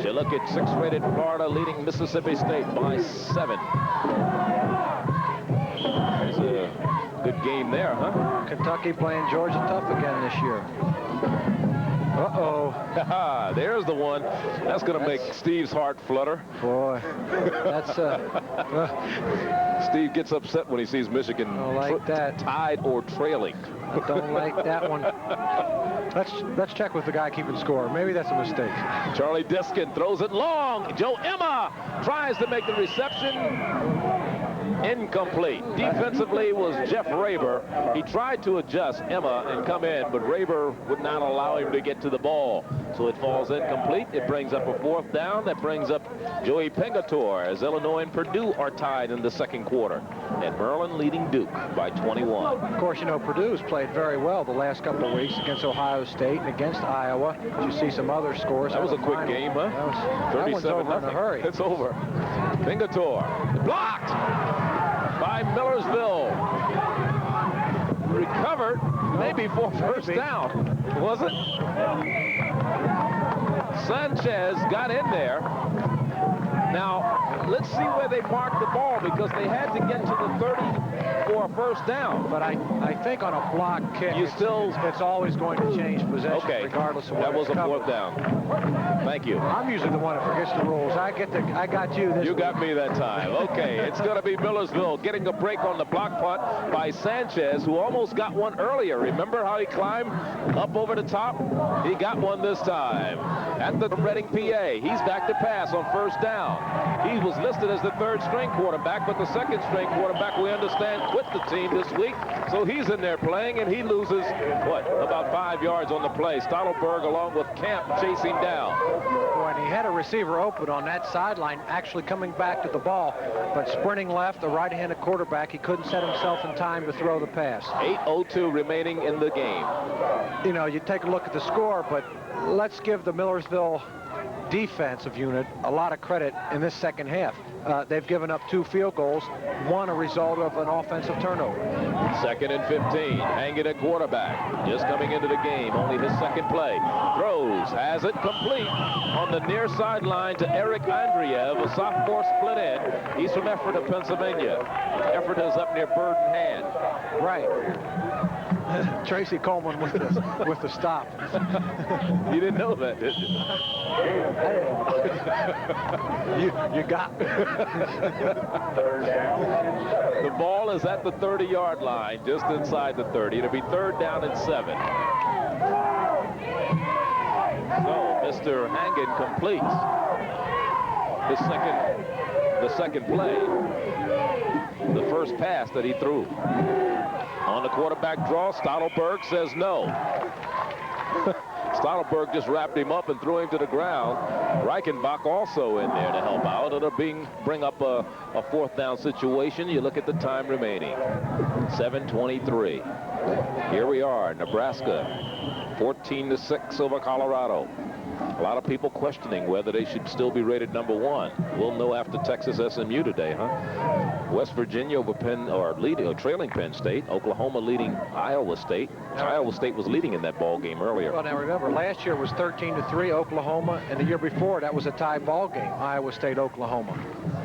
C: So look at 6th-rated Florida leading Mississippi State by 7. There's a good game there, huh?
F: Kentucky playing Georgia tough again this year. Uh-oh.
C: There's the one. That's going to make Steve's heart flutter.
F: Boy, that's
C: Steve gets upset when he sees Michigan tied or trailing.
F: I don't like that one. Let's check with the guy keeping score. Maybe that's a mistake.
C: Charlie Diskin throws it long. Joe Emma tries to make the reception. Incomplete. Defensively was Jeff Raber. He tried to adjust Emma and come in, but Raber would not allow him to get to the ball. So it falls incomplete. It brings up a 4th down. That brings up Joey Pingator as Illinois and Purdue are tied in the 2nd quarter. And Maryland leading Duke by 21.
F: Of course, you know, Purdue's played very well the last couple of weeks against Ohio State and against Iowa. You see some other scores.
C: That was a quick game, huh?
F: That one's over in a hurry.
C: It's over. Pingator blocked by Millersville. Recovered, maybe for 1st down. Was it? Sanchez got in there. Now, let's see where they marked the ball, because they had to get to the 30 for a 1st down.
F: But I think on a block kick, it's always going to change possession, regardless of what.
C: That was a 4th down. Thank you.
F: I'm usually the one that forgets the rules. I got you this
C: You
F: week.
C: got me that time. Okay, it's going to be Millersville getting a break on the block punt by Sanchez, who almost got one earlier. Remember how he climbed up over the top? He got one this time. At the Reading, PA, he's back to pass on 1st down. He was listed as the 3rd-string quarterback, but the 2nd-string quarterback, we understand, quit the team this week. So he's in there playing, and he loses, about 5 yards on the play. Stroudsburg, along with Camp, chasing down.
F: Boy, and he had a receiver open on that sideline, actually coming back to the ball, but sprinting left, the right-handed quarterback, he couldn't set himself in time to throw the pass.
C: 8:02 remaining in the game.
F: You know, you take a look at the score, but let's give the Millersville defensive unit a lot of credit in this 2nd half. They've given up 2 field goals, one a result of an offensive turnover.
C: 2nd and 15, hanging at quarterback, just coming into the game, only his 2nd play. Throws, has it complete on the near sideline to Eric Andreev, a sophomore split end. He's from Effort of Pennsylvania. Effort is up near Bird and Hand.
F: Right. Tracy Coleman with the stop.
C: You didn't know that, did you?
F: You got me.
C: The ball is at the 30-yard line, just inside the 30. It'll be 3rd down and 7. So Mr. Hangen completes the second play, the 1st pass that he threw. On the quarterback draw, Stroudsburg says no. Stroudsburg just wrapped him up and threw him to the ground. Reichenbach also in there to help out. It'll bring up a 4th down situation. You look at the time remaining. 7:23. Here we are, Nebraska, 14-6 over Colorado. A lot of people questioning whether they should still be rated #1. We'll know after Texas SMU today, huh? West Virginia over trailing Penn State. Oklahoma leading Iowa State. Iowa State was leading in that ball game earlier.
F: Well, now remember, last year was 13-3 Oklahoma, and the year before that was a tie ball game, Iowa State, Oklahoma.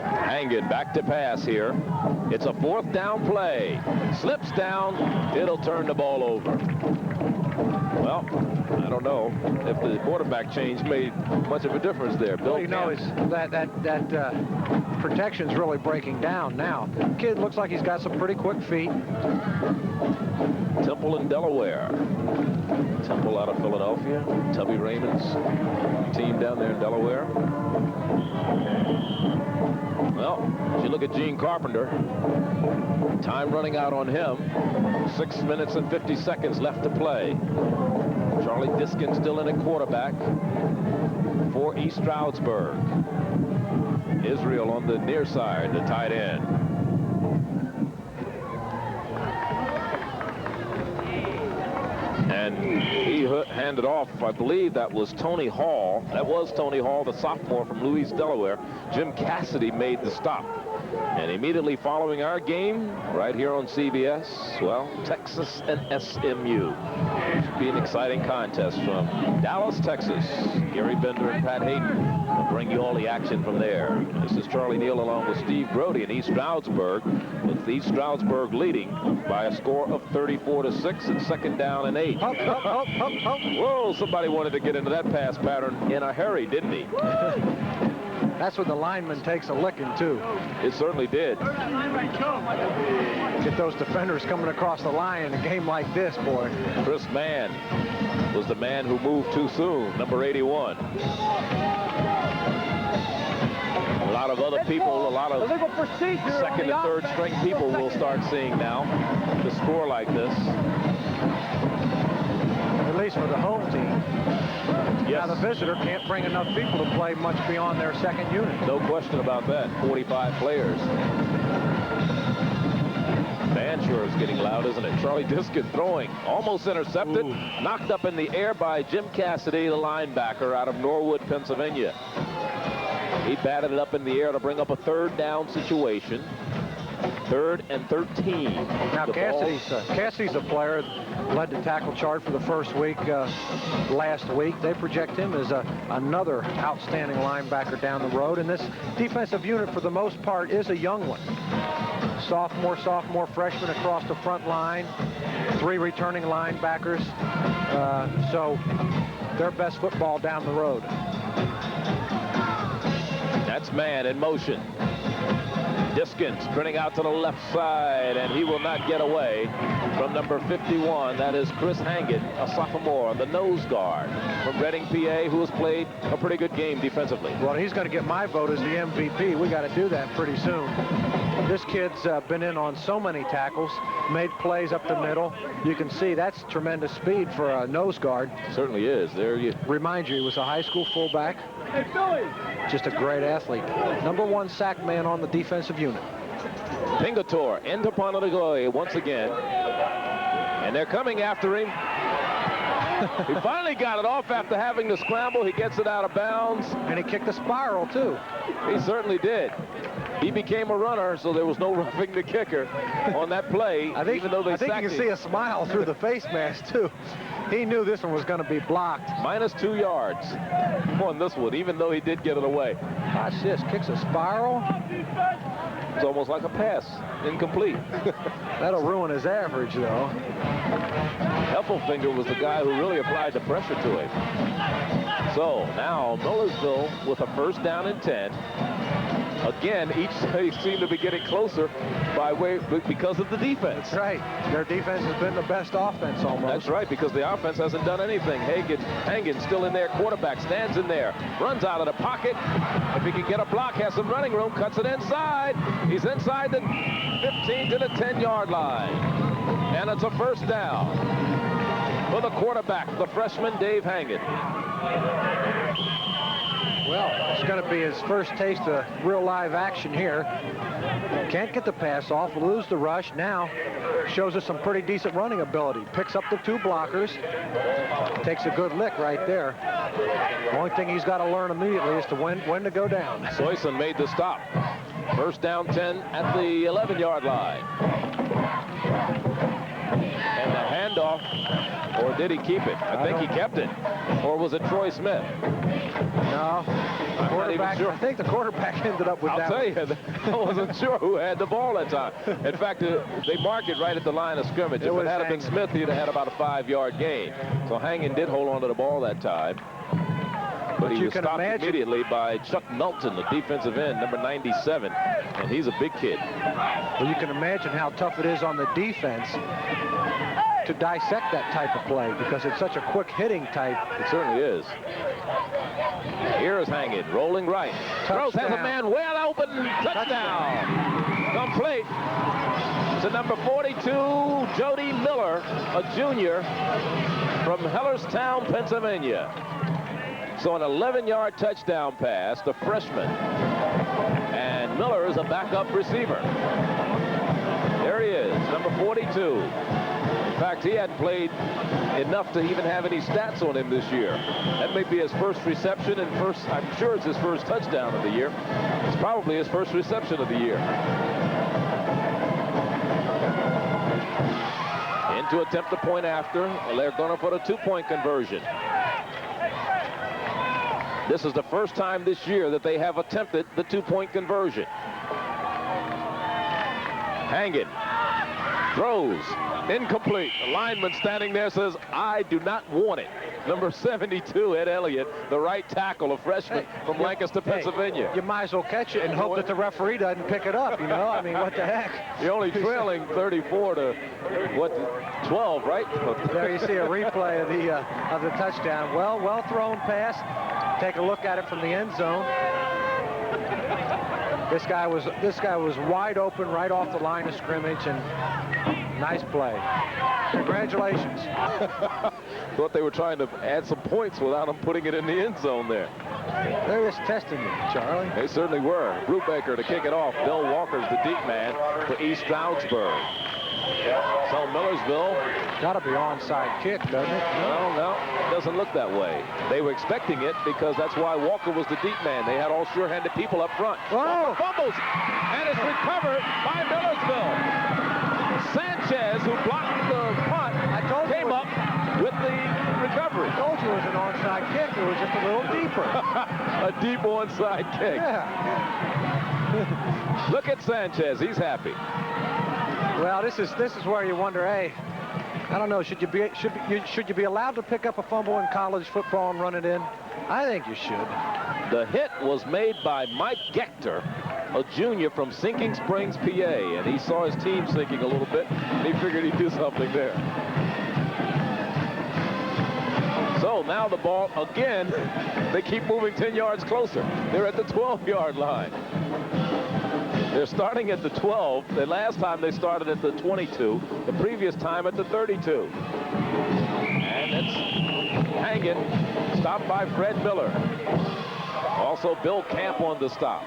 C: Hanging back to pass here. It's a 4th down play. Slips down. It'll turn the ball over. Well, I don't know if the quarterback change made much of a difference there.
F: Well, you know, that protection's really breaking down now. Kid looks like he's got some pretty quick feet.
C: Temple in Delaware. Temple out of Philadelphia. Tubby Raymond's team down there in Delaware. Well, as you look at Gene Carpenter, time running out on him. 6 minutes and 50 seconds left to play. Charlie Diskin still in at quarterback for East Stroudsburg. Israel on the near side, the tight end. And he handed off, I believe that was Tony Hall. That was Tony Hall, the sophomore from Louise, Delaware. Jim Cassidy made the stop. And immediately following our game, right here on CBS, well, Texas and SMU. Should be an exciting contest from Dallas, Texas. Gary Bender and Pat Hayden will bring you all the action from there. This is Charlie Neal along with Steve Brody in East Stroudsburg, with East Stroudsburg leading by a score of 34-6 and 2nd down and 8. Whoa, somebody wanted to get into that pass pattern in a hurry, didn't he?
F: That's when the lineman takes a licking, too.
C: It certainly did.
F: Get those defenders coming across the line in a game like this, boy.
C: Chris Mann was the man who moved too soon, number 81. A lot of other people, a lot of second and third string people we'll start seeing now to score like this.
F: At least for the home team.
C: Yes.
F: Now the visitor can't bring enough people to play much beyond their second unit.
C: No question about that. 45 players. Band sure is getting loud, isn't it? Charlie Diskin throwing, almost intercepted, knocked up in the air by Jim Cassidy, the linebacker out of Norwood, Pennsylvania. He batted it up in the air to bring up a 3rd down situation. 3rd and 13.
F: Now Cassidy's a player led the tackle chart for the first week last week. They project him as another outstanding linebacker down the road, and this defensive unit for the most part is a young one. Sophomore, freshman across the front line, 3 returning linebackers, so their best football down the road.
C: That's man in motion. Diskin sprinting out to the left side, and he will not get away from number 51. That is Chris Hangett, a sophomore, the nose guard from Reading, PA, who has played a pretty good game defensively.
F: Well, he's going to get my vote as the MVP. We got to do that pretty soon. This kid's been in on so many tackles, made plays up the middle. You can see that's tremendous speed for a nose guard.
C: Certainly is. There you
F: remind you, he was a high school fullback. Just a great athlete. #1 sack man on the defensive unit.
C: Pingator into Ponadigoy once again. And they're coming after him. He finally got it off after having to scramble. He gets it out of bounds.
F: And he kicked a spiral, too.
C: He certainly did. He became a runner, so there was no roughing the kicker on that play, even though they sacked him.
F: I think you can see a smile through the face mask, too. He knew this one was going to be blocked.
C: -2 yards on this one, even though he did get it away.
F: Watch this, kicks a spiral.
C: It's almost like a pass, incomplete.
F: That'll ruin his average, though.
C: Heffelfinger was the guy who really applied the pressure to him. So now Millersville with a 1st down and 10. Again, each they seem to be getting closer because of the defense.
F: That's right. Their defense has been the best offense almost.
C: That's right, because the offense hasn't done anything. Hagen still in there. Quarterback stands in there. Runs out of the pocket. If he can get a block, has some running room, cuts it inside. He's inside the 15 to the 10-yard line. And it's a 1st down. for the quarterback, the freshman Dave Hangen.
F: Well, it's going to be his first taste of real live action here. Can't get the pass off, lose the rush. Now shows us some pretty decent running ability. Picks up the 2 blockers. Takes a good lick right there. The only thing he's got to learn immediately is to when to go down.
C: Soyson made the stop. First down 10 at the 11-yard line. And the handoff, or did he keep it? I think he kept it. Or was it Troy Smith?
F: No. Sure. I think the quarterback ended up with that.
C: I'll tell you, I wasn't sure who had the ball that time. In fact, they marked it right at the line of scrimmage. If it had been Smith, he'd have had about a 5-yard gain. So Hangen did hold on to the ball that time. But he was stopped immediately by Chuck Melton, the defensive end, number 97. And he's a big kid.
F: Well, you can imagine how tough it is on the defense to dissect that type of play because it's such a quick hitting type.
C: It certainly is. Here's Hangen, rolling right. Throws, has a man well open. Touchdown. Complete to number 42, Jody Miller, a junior from Hellerstown, Pennsylvania. So an 11-yard touchdown pass, the freshman. And Miller is a backup receiver. There he is, number 42. In fact, he hadn't played enough to even have any stats on him this year. That may be his first reception and I'm sure it's his first touchdown of the year. It's probably his first reception of the year. In to attempt the point after. They're going for the 2-point conversion. This is the first time this year that they have attempted the 2-point conversion. Hangen throws. Incomplete. The lineman standing there says, I do not want it. Number 72, Ed Elliott, the right tackle, a freshman from Lancaster, Pennsylvania.
F: You might as well catch it and hope that the referee doesn't pick it up, you know? I mean, what the heck?
C: You're only trailing 34 to, 12, right?
F: There you see a replay of the touchdown. Well thrown pass. Take a look at it from the end zone. This guy was wide open right off the line of scrimmage, and nice play. Congratulations.
C: Thought they were trying to add some points without him putting it in the end zone there.
F: They're just testing you, Charlie.
C: They certainly were. Brubaker to kick it off. Bill Walker's the deep man for East Stroudsburg. So Millersville.
F: Got to be onside kick, doesn't it?
C: No, it doesn't look that way. They were expecting it because that's why Walker was the deep man. They had all sure-handed people up front.
F: Oh!
C: Fumbles, and it's recovered by Millersville. Sanchez, who blocked the punt, came up with the recovery.
F: I told you it was an onside kick. It was just a little deeper.
C: A deep onside kick.
F: Yeah.
C: Look at Sanchez. He's happy.
F: Well, this is where you wonder, hey, I don't know, should you be allowed to pick up a fumble in college football and run it in? I think you should.
C: The hit was made by Mike Gector, a junior from Sinking Springs, PA, and he saw his team sinking a little bit, and he figured he'd do something there. So now the ball, again, they keep moving 10 yards closer. They're at the 12-yard line. They're starting at the 12. The last time they started at the 22. The previous time at the 32. And it's Hangen, stopped by Fred Miller. Also Bill Camp on the stop.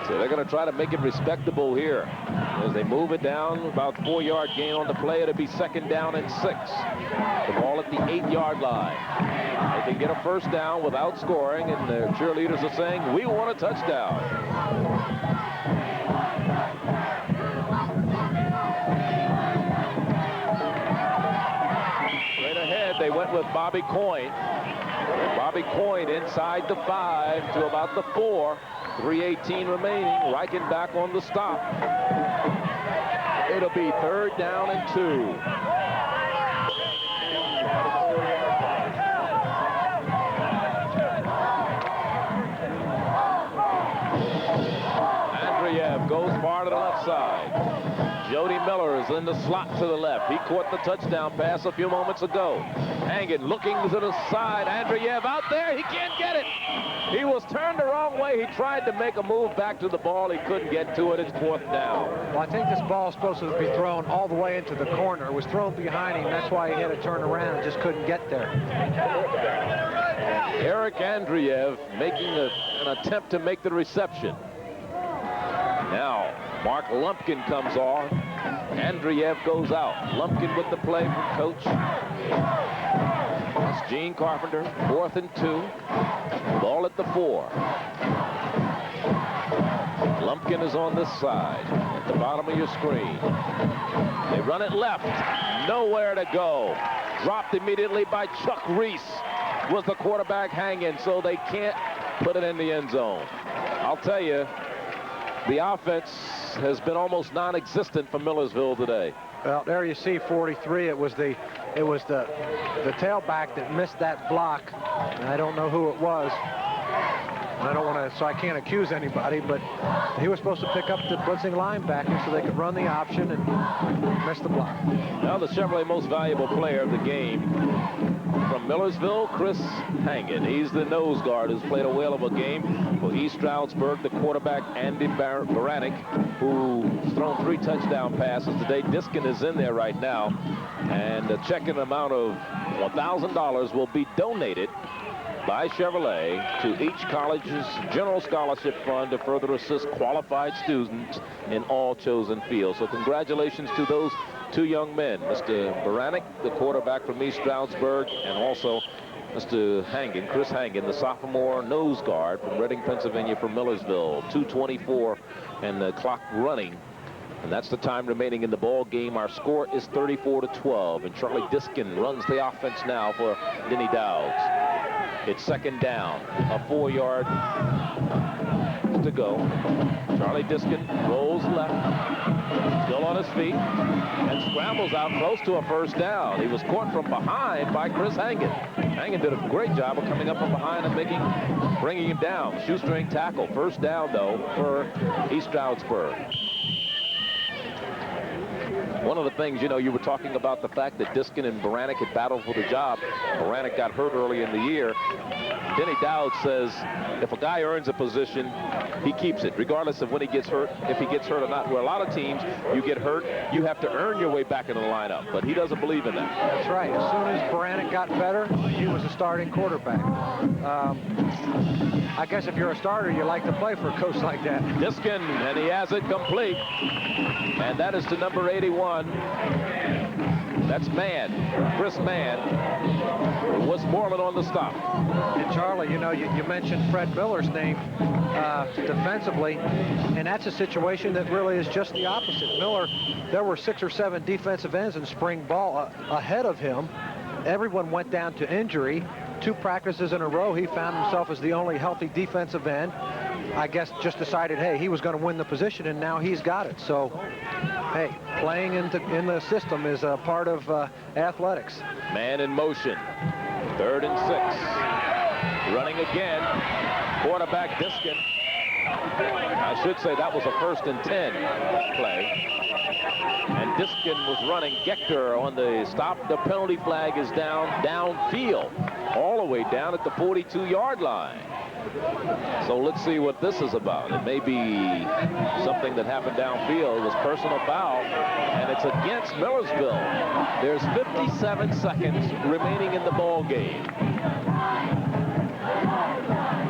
C: So they're going to try to make it respectable here. As they move it down, about 4-yard gain on the play. It'll be 2nd down and 6. The ball at the 8-yard line. They can get a first down without scoring, and their cheerleaders are saying, we want a touchdown. Right ahead, they went with Bobby Coyne. Bobby Coyne inside the 5 to about the 4. 3:18 remaining. Reichenbach on the stop. It'll be 3rd down and 2. Andreev goes far to the left side. Jody Miller is in the slot to the left. He caught the touchdown pass a few moments ago. Hanging, looking to the side. Andreev out there. He can't get it. He was turned the wrong way. He tried to make a move back to the ball. He couldn't get to it. It's 4th down.
F: Well, I think this ball is supposed to be thrown all the way into the corner. It was thrown behind him. That's why he had to turn around and just couldn't get there.
C: Eric Andreev making an attempt to make the reception. Now, Mark Lumpkin comes on. Andreev goes out. Lumpkin with the play from coach. That's Gene Carpenter. 4th and 2. Ball at the 4. Lumpkin is on this side at the bottom of your screen. They run it left. Nowhere to go. Dropped immediately by Chuck Reese. Was the quarterback hanging, so they can't put it in the end zone. I'll tell you, the offense has been almost non-existent for Millersville today.
F: Well, there you see 43. It was the tailback that missed that block. And I don't know who it was. I don't want to, so I can't accuse anybody, but he was supposed to pick up the blitzing linebacker so they could run the option and miss the block.
C: Now the Chevrolet most valuable player of the game from Millersville, Chris Hangen. He's the nose guard who's played a whale of a game for East Stroudsburg. The quarterback, Andy Baranek, who's thrown 3 touchdown passes today. Diskin is in there right now, and a checking amount of $1,000 will be donated by Chevrolet to each college's general scholarship fund to further assist qualified students in all chosen fields. So congratulations to those 2 young men, Mr. Baranek, the quarterback from East Stroudsburg, and also Mr. Hangen, Chris Hangen, the sophomore nose guard from Reading, Pennsylvania, from Millersville. 2:24 and the clock running. And that's the time remaining in the ball game. Our score is 34-12, and Charlie Diskin runs the offense now for Denny Dowds. It's 2nd down, a 4-yard to go. Charlie Diskin rolls left, still on his feet, and scrambles out close to a 1st down. He was caught from behind by Chris Hangen. Hangen did a great job of coming up from behind and bringing him down. Shoestring tackle. 1st down, though, for East Stroudsburg. One of the things, you were talking about the fact that Diskin and Baranek had battled for the job. Baranek got hurt early in the year. Denny Dowd says if a guy earns a position, he keeps it, regardless of when he gets hurt, if he gets hurt or not. Where a lot of teams, you get hurt, you have to earn your way back in the lineup. But he doesn't believe in that.
F: That's right. As soon as Baranek got better, he was a starting quarterback. I guess if you're a starter, you like to play for a coach like that.
C: Diskin, and he has it complete. And that is to number 81. That's Mann, Chris Mann. Westmoreland on the stop.
F: And Charlie, you mentioned Fred Miller's name defensively, and that's a situation that really is just the opposite. Miller, there were 6 or 7 defensive ends in spring ball ahead of him. Everyone went down to injury. 2 practices in a row, he found himself as the only healthy defensive end. I guess just decided, hey, he was going to win the position, and now he's got it. So, hey, playing in the system is a part of athletics.
C: Man in motion. 3rd and 6. Running again. Quarterback Diskin. I should say that was a 1st and 10 play. And Diskin was running. Gechter on the stop. The penalty flag is downfield, all the way down at the 42-yard line. So let's see what this is about. It may be something that happened downfield. It was personal foul, and it's against Millersville. There's 57 seconds remaining in the ball game.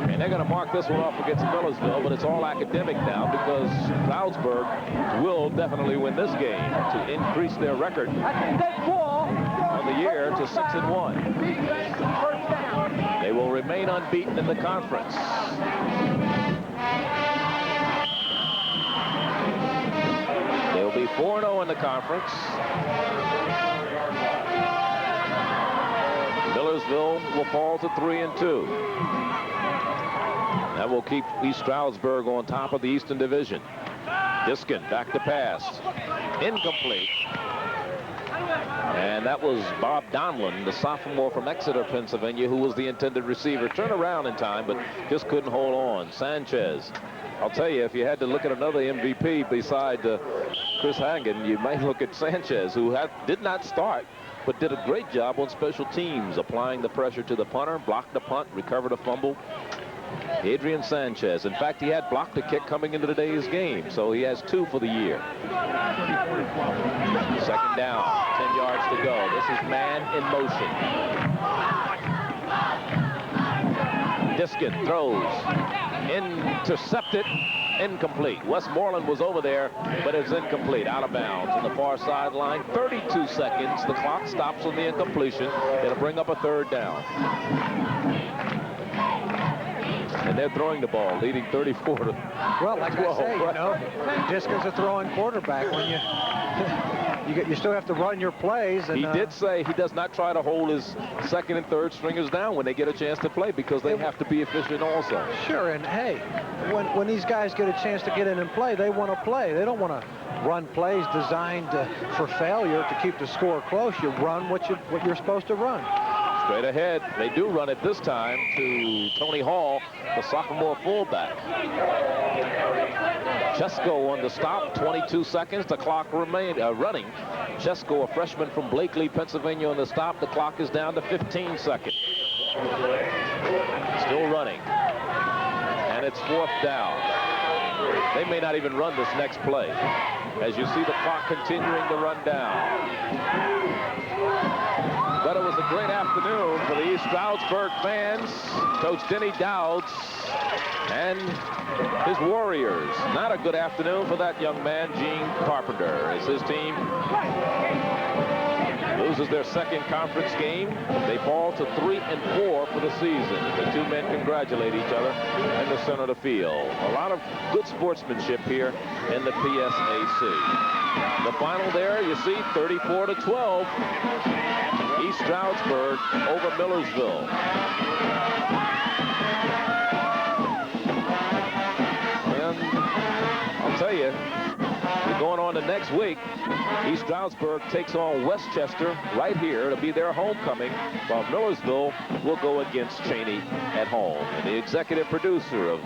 C: And they're going to mark this one off against Millersville, but it's all academic now because Stroudsburg will definitely win this game to increase their record on the year to 6-1. They will remain unbeaten in the conference. They'll be 4-0 in the conference. Millersville will fall to 3-2. That will keep East Stroudsburg on top of the Eastern Division. Diskin back to pass. Incomplete. And that was Bob Donlin, the sophomore from Exeter, Pennsylvania, who was the intended receiver. Turned around in time, but just couldn't hold on. Sanchez. I'll tell you, if you had to look at another MVP beside Chris Hagen, you might look at Sanchez, who did not start, but did a great job on special teams, applying the pressure to the punter, blocked the punt, recovered a fumble. Adrian Sanchez. In fact, he had blocked a kick coming into today's game, so he has 2 for the year. Second down, 10 yards to go. This is man in motion. Diskin throws, intercepted, incomplete. Westmoreland was over there, but it's incomplete, out of bounds on the far sideline. 32 seconds. The clock stops on the incompletion. It'll bring up a 3rd down. And they're throwing the ball, leading 34 to 12.
F: Well, like I say, you know, Diskin's a throwing quarterback. When you still have to run your plays. And,
C: he did say he does not try to hold his 2nd and 3rd stringers down when they get a chance to play, because they have to be efficient also.
F: Sure, and hey, when these guys get a chance to get in and play, they want to play. They don't want to run plays designed for failure to keep the score close. You run what you're supposed to run.
C: Straight ahead, they do run it this time to Tony Hall, the sophomore fullback. Chesko on the stop, 22 seconds. The clock remained running. Chesko, a freshman from Blakely, Pennsylvania, on the stop. The clock is down to 15 seconds. Still running. And it's 4th down. They may not even run this next play, as you see the clock continuing to run down. But it was a great afternoon for the East Stroudsburg fans. Coach Denny Dowds and his Warriors. Not a good afternoon for that young man, Gene Carpenter, as his team loses their 2nd conference game. They fall to 3-4 for the season. The 2 men congratulate each other in the center of the field. A lot of good sportsmanship here in the PSAC. The final there, you see, 34 to 12. East Stroudsburg over Millersville. And I'll tell you, we're going on to next week. East Stroudsburg takes on Westchester right here to be their homecoming, while Millersville will go against Cheney at home. And the executive producer of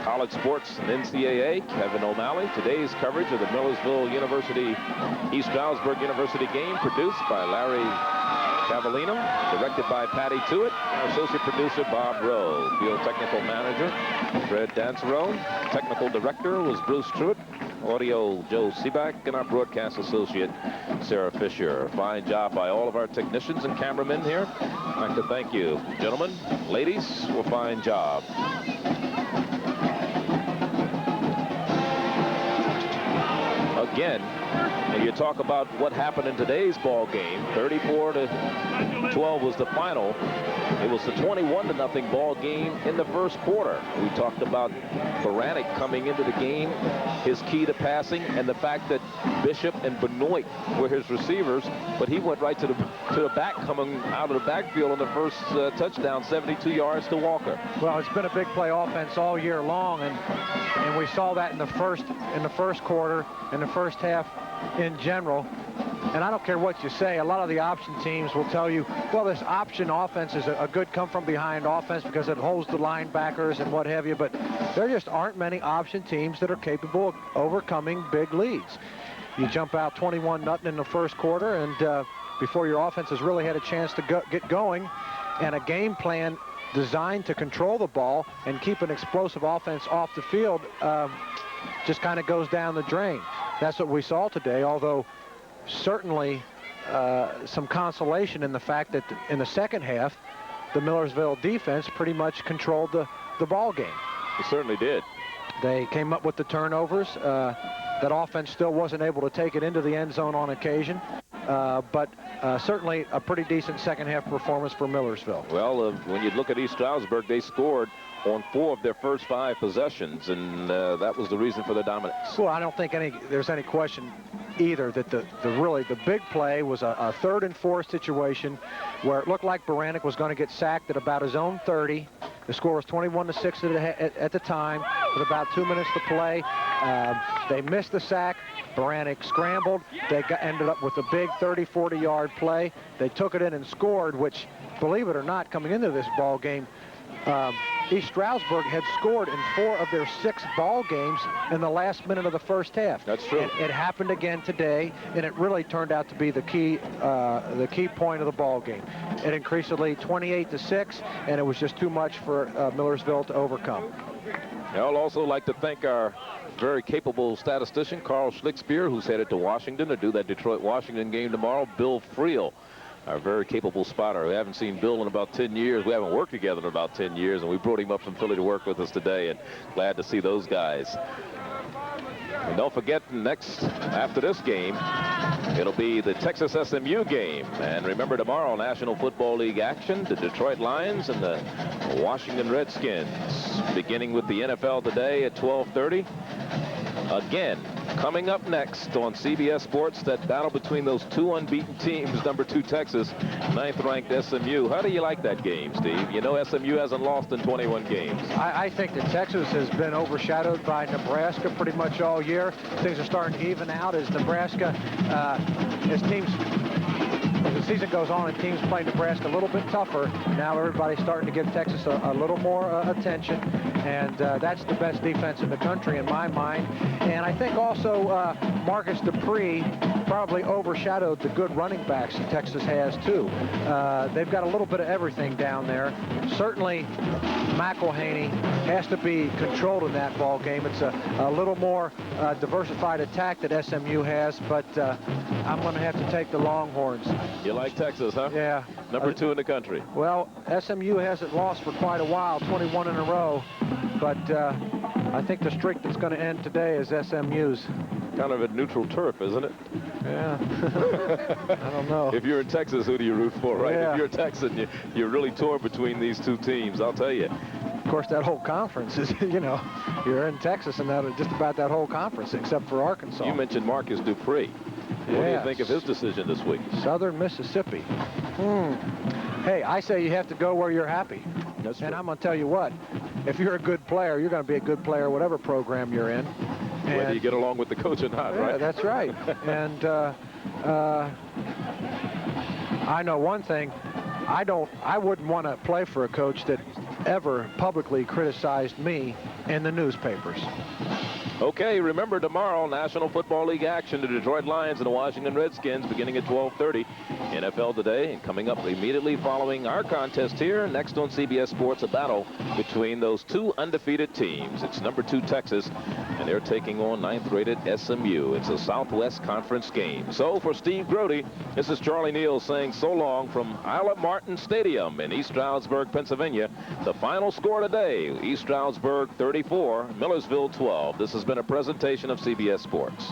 C: College Sports and NCAA, Kevin O'Malley. Today's coverage of the Millersville University, East Stroudsburg University game, produced by Larry Cavallino, directed by Patty Tewitt, our associate producer Bob Rowe, field technical manager Fred Dancerone, technical director was Bruce Truitt, audio Joe Seaback, and our broadcast associate Sarah Fisher. Fine job by all of our technicians and cameramen here. I'd like to thank you, gentlemen, ladies, for a fine job. Again, and you talk about what happened in today's ball game. 34 to 12 was the final. It was the 21-0 ball game in the 1st quarter. We talked about Baranek coming into the game, his key to passing, and the fact that Bishop and Benoit were his receivers, but he went right to the back, coming out of the backfield on the first touchdown, 72 yards to Walker.
F: Well, it's been a big play offense all year long, and we saw that in the first quarter, in the first half in general. And I don't care what you say, a lot of the option teams will tell you, well, this option offense is a good come-from-behind offense because it holds the linebackers and what have you, but there just aren't many option teams that are capable of overcoming big leads. You jump out 21-0 in the 1st quarter, and before your offense has really had a chance to get going, and a game plan designed to control the ball and keep an explosive offense off the field just kind of goes down the drain. That's what we saw today, although certainly some consolation in the fact that in the second half, the Millersville defense pretty much controlled the ball game.
C: It certainly did.
F: They came up with the turnovers. That offense still wasn't able to take it into the end zone on occasion, but certainly a pretty decent second half performance for Millersville.
C: Well, when you look at East Stroudsburg, they scored on 4 of their first 5 possessions, and that was the reason for the dominance.
F: Well, I don't think there's any question either that the big play was a 3rd and 4 situation where it looked like Baranek was going to get sacked at about his own 30. The score was 21-6 at the time with about 2 minutes to play. They missed the sack. Baranek scrambled. They ended up with a big 30-40 yard play. They took it in and scored, which, believe it or not, coming into this ball game, East Stroudsburg had scored in 4 of their 6 ball games in the last minute of the first half.
C: That's true.
F: It happened again today, and it really turned out to be the key point of the ball game. It increased the lead 28-6, and it was just too much for Millersville to overcome.
C: I'd also like to thank our very capable statistician, Carl Schlickspear, who's headed to Washington to do that Detroit-Washington game tomorrow. Bill Friel, our very capable spotter. We haven't seen Bill in about 10 years. We haven't worked together in about 10 years, and we brought him up from Philly to work with us today, and glad to see those guys. And don't forget, next, after this game, it'll be the Texas SMU game. And remember, tomorrow, National Football League action, the Detroit Lions and the Washington Redskins, beginning with the NFL today at 12:30. Again, coming up next on CBS Sports, that battle between those 2 unbeaten teams, number 2 Texas, 9th-ranked SMU. How do you like that game, Steve? You know SMU hasn't lost in 21 games.
F: I think that Texas has been overshadowed by Nebraska pretty much all year. Things are starting to even out as Nebraska, as the season goes on and teams play Nebraska a little bit tougher. Now everybody's starting to give Texas a little more attention, and that's the best defense in the country in my mind. And I think also Marcus Dupree probably overshadowed the good running backs that Texas has too. They've got a little bit of everything down there. Certainly McElhaney has to be controlled in that ball game. It's a little more diversified attack that SMU has, but I'm going to have to take the Longhorns.
C: You like Texas, huh?
F: Yeah.
C: Number 2 in the country.
F: Well, SMU hasn't lost for quite a while, 21 in a row, but I think the streak that's going to end today is SMU's.
C: Kind of a neutral turf, isn't it?
F: Yeah. I don't know.
C: If you're in Texas, who do you root for, right?
F: Yeah.
C: If you're a Texan, you're really torn between these 2 teams, I'll tell you.
F: Of course, that whole conference is, you know, you're in Texas and just about that whole conference except for Arkansas.
C: You mentioned Marcus Dupree. What do you think of his decision this week?
F: Southern Mississippi. Hey, I say you have to go where you're happy.
C: That's
F: and
C: true.
F: I'm going to tell you what, if you're a good player, you're going to be a good player whatever program you're in.
C: Whether you get along with the coach or not, right?
F: Yeah, that's right. And I know one thing. I wouldn't want to play for a coach that ever publicly criticized me in the newspapers.
C: Okay, remember tomorrow, National Football League action, the Detroit Lions and the Washington Redskins beginning at 12:30. NFL Today, and coming up immediately following our contest here, next on CBS Sports, a battle between those 2 undefeated teams. It's number 2 Texas, and they're taking on 9th-rated SMU. It's a Southwest Conference game. So for Steve Grody, this is Charlie Neal saying so long from Isle of Martin Stadium in East Stroudsburg, Pennsylvania. The final score today, East Stroudsburg 34, Millersville 12. This has been a presentation of CBS Sports.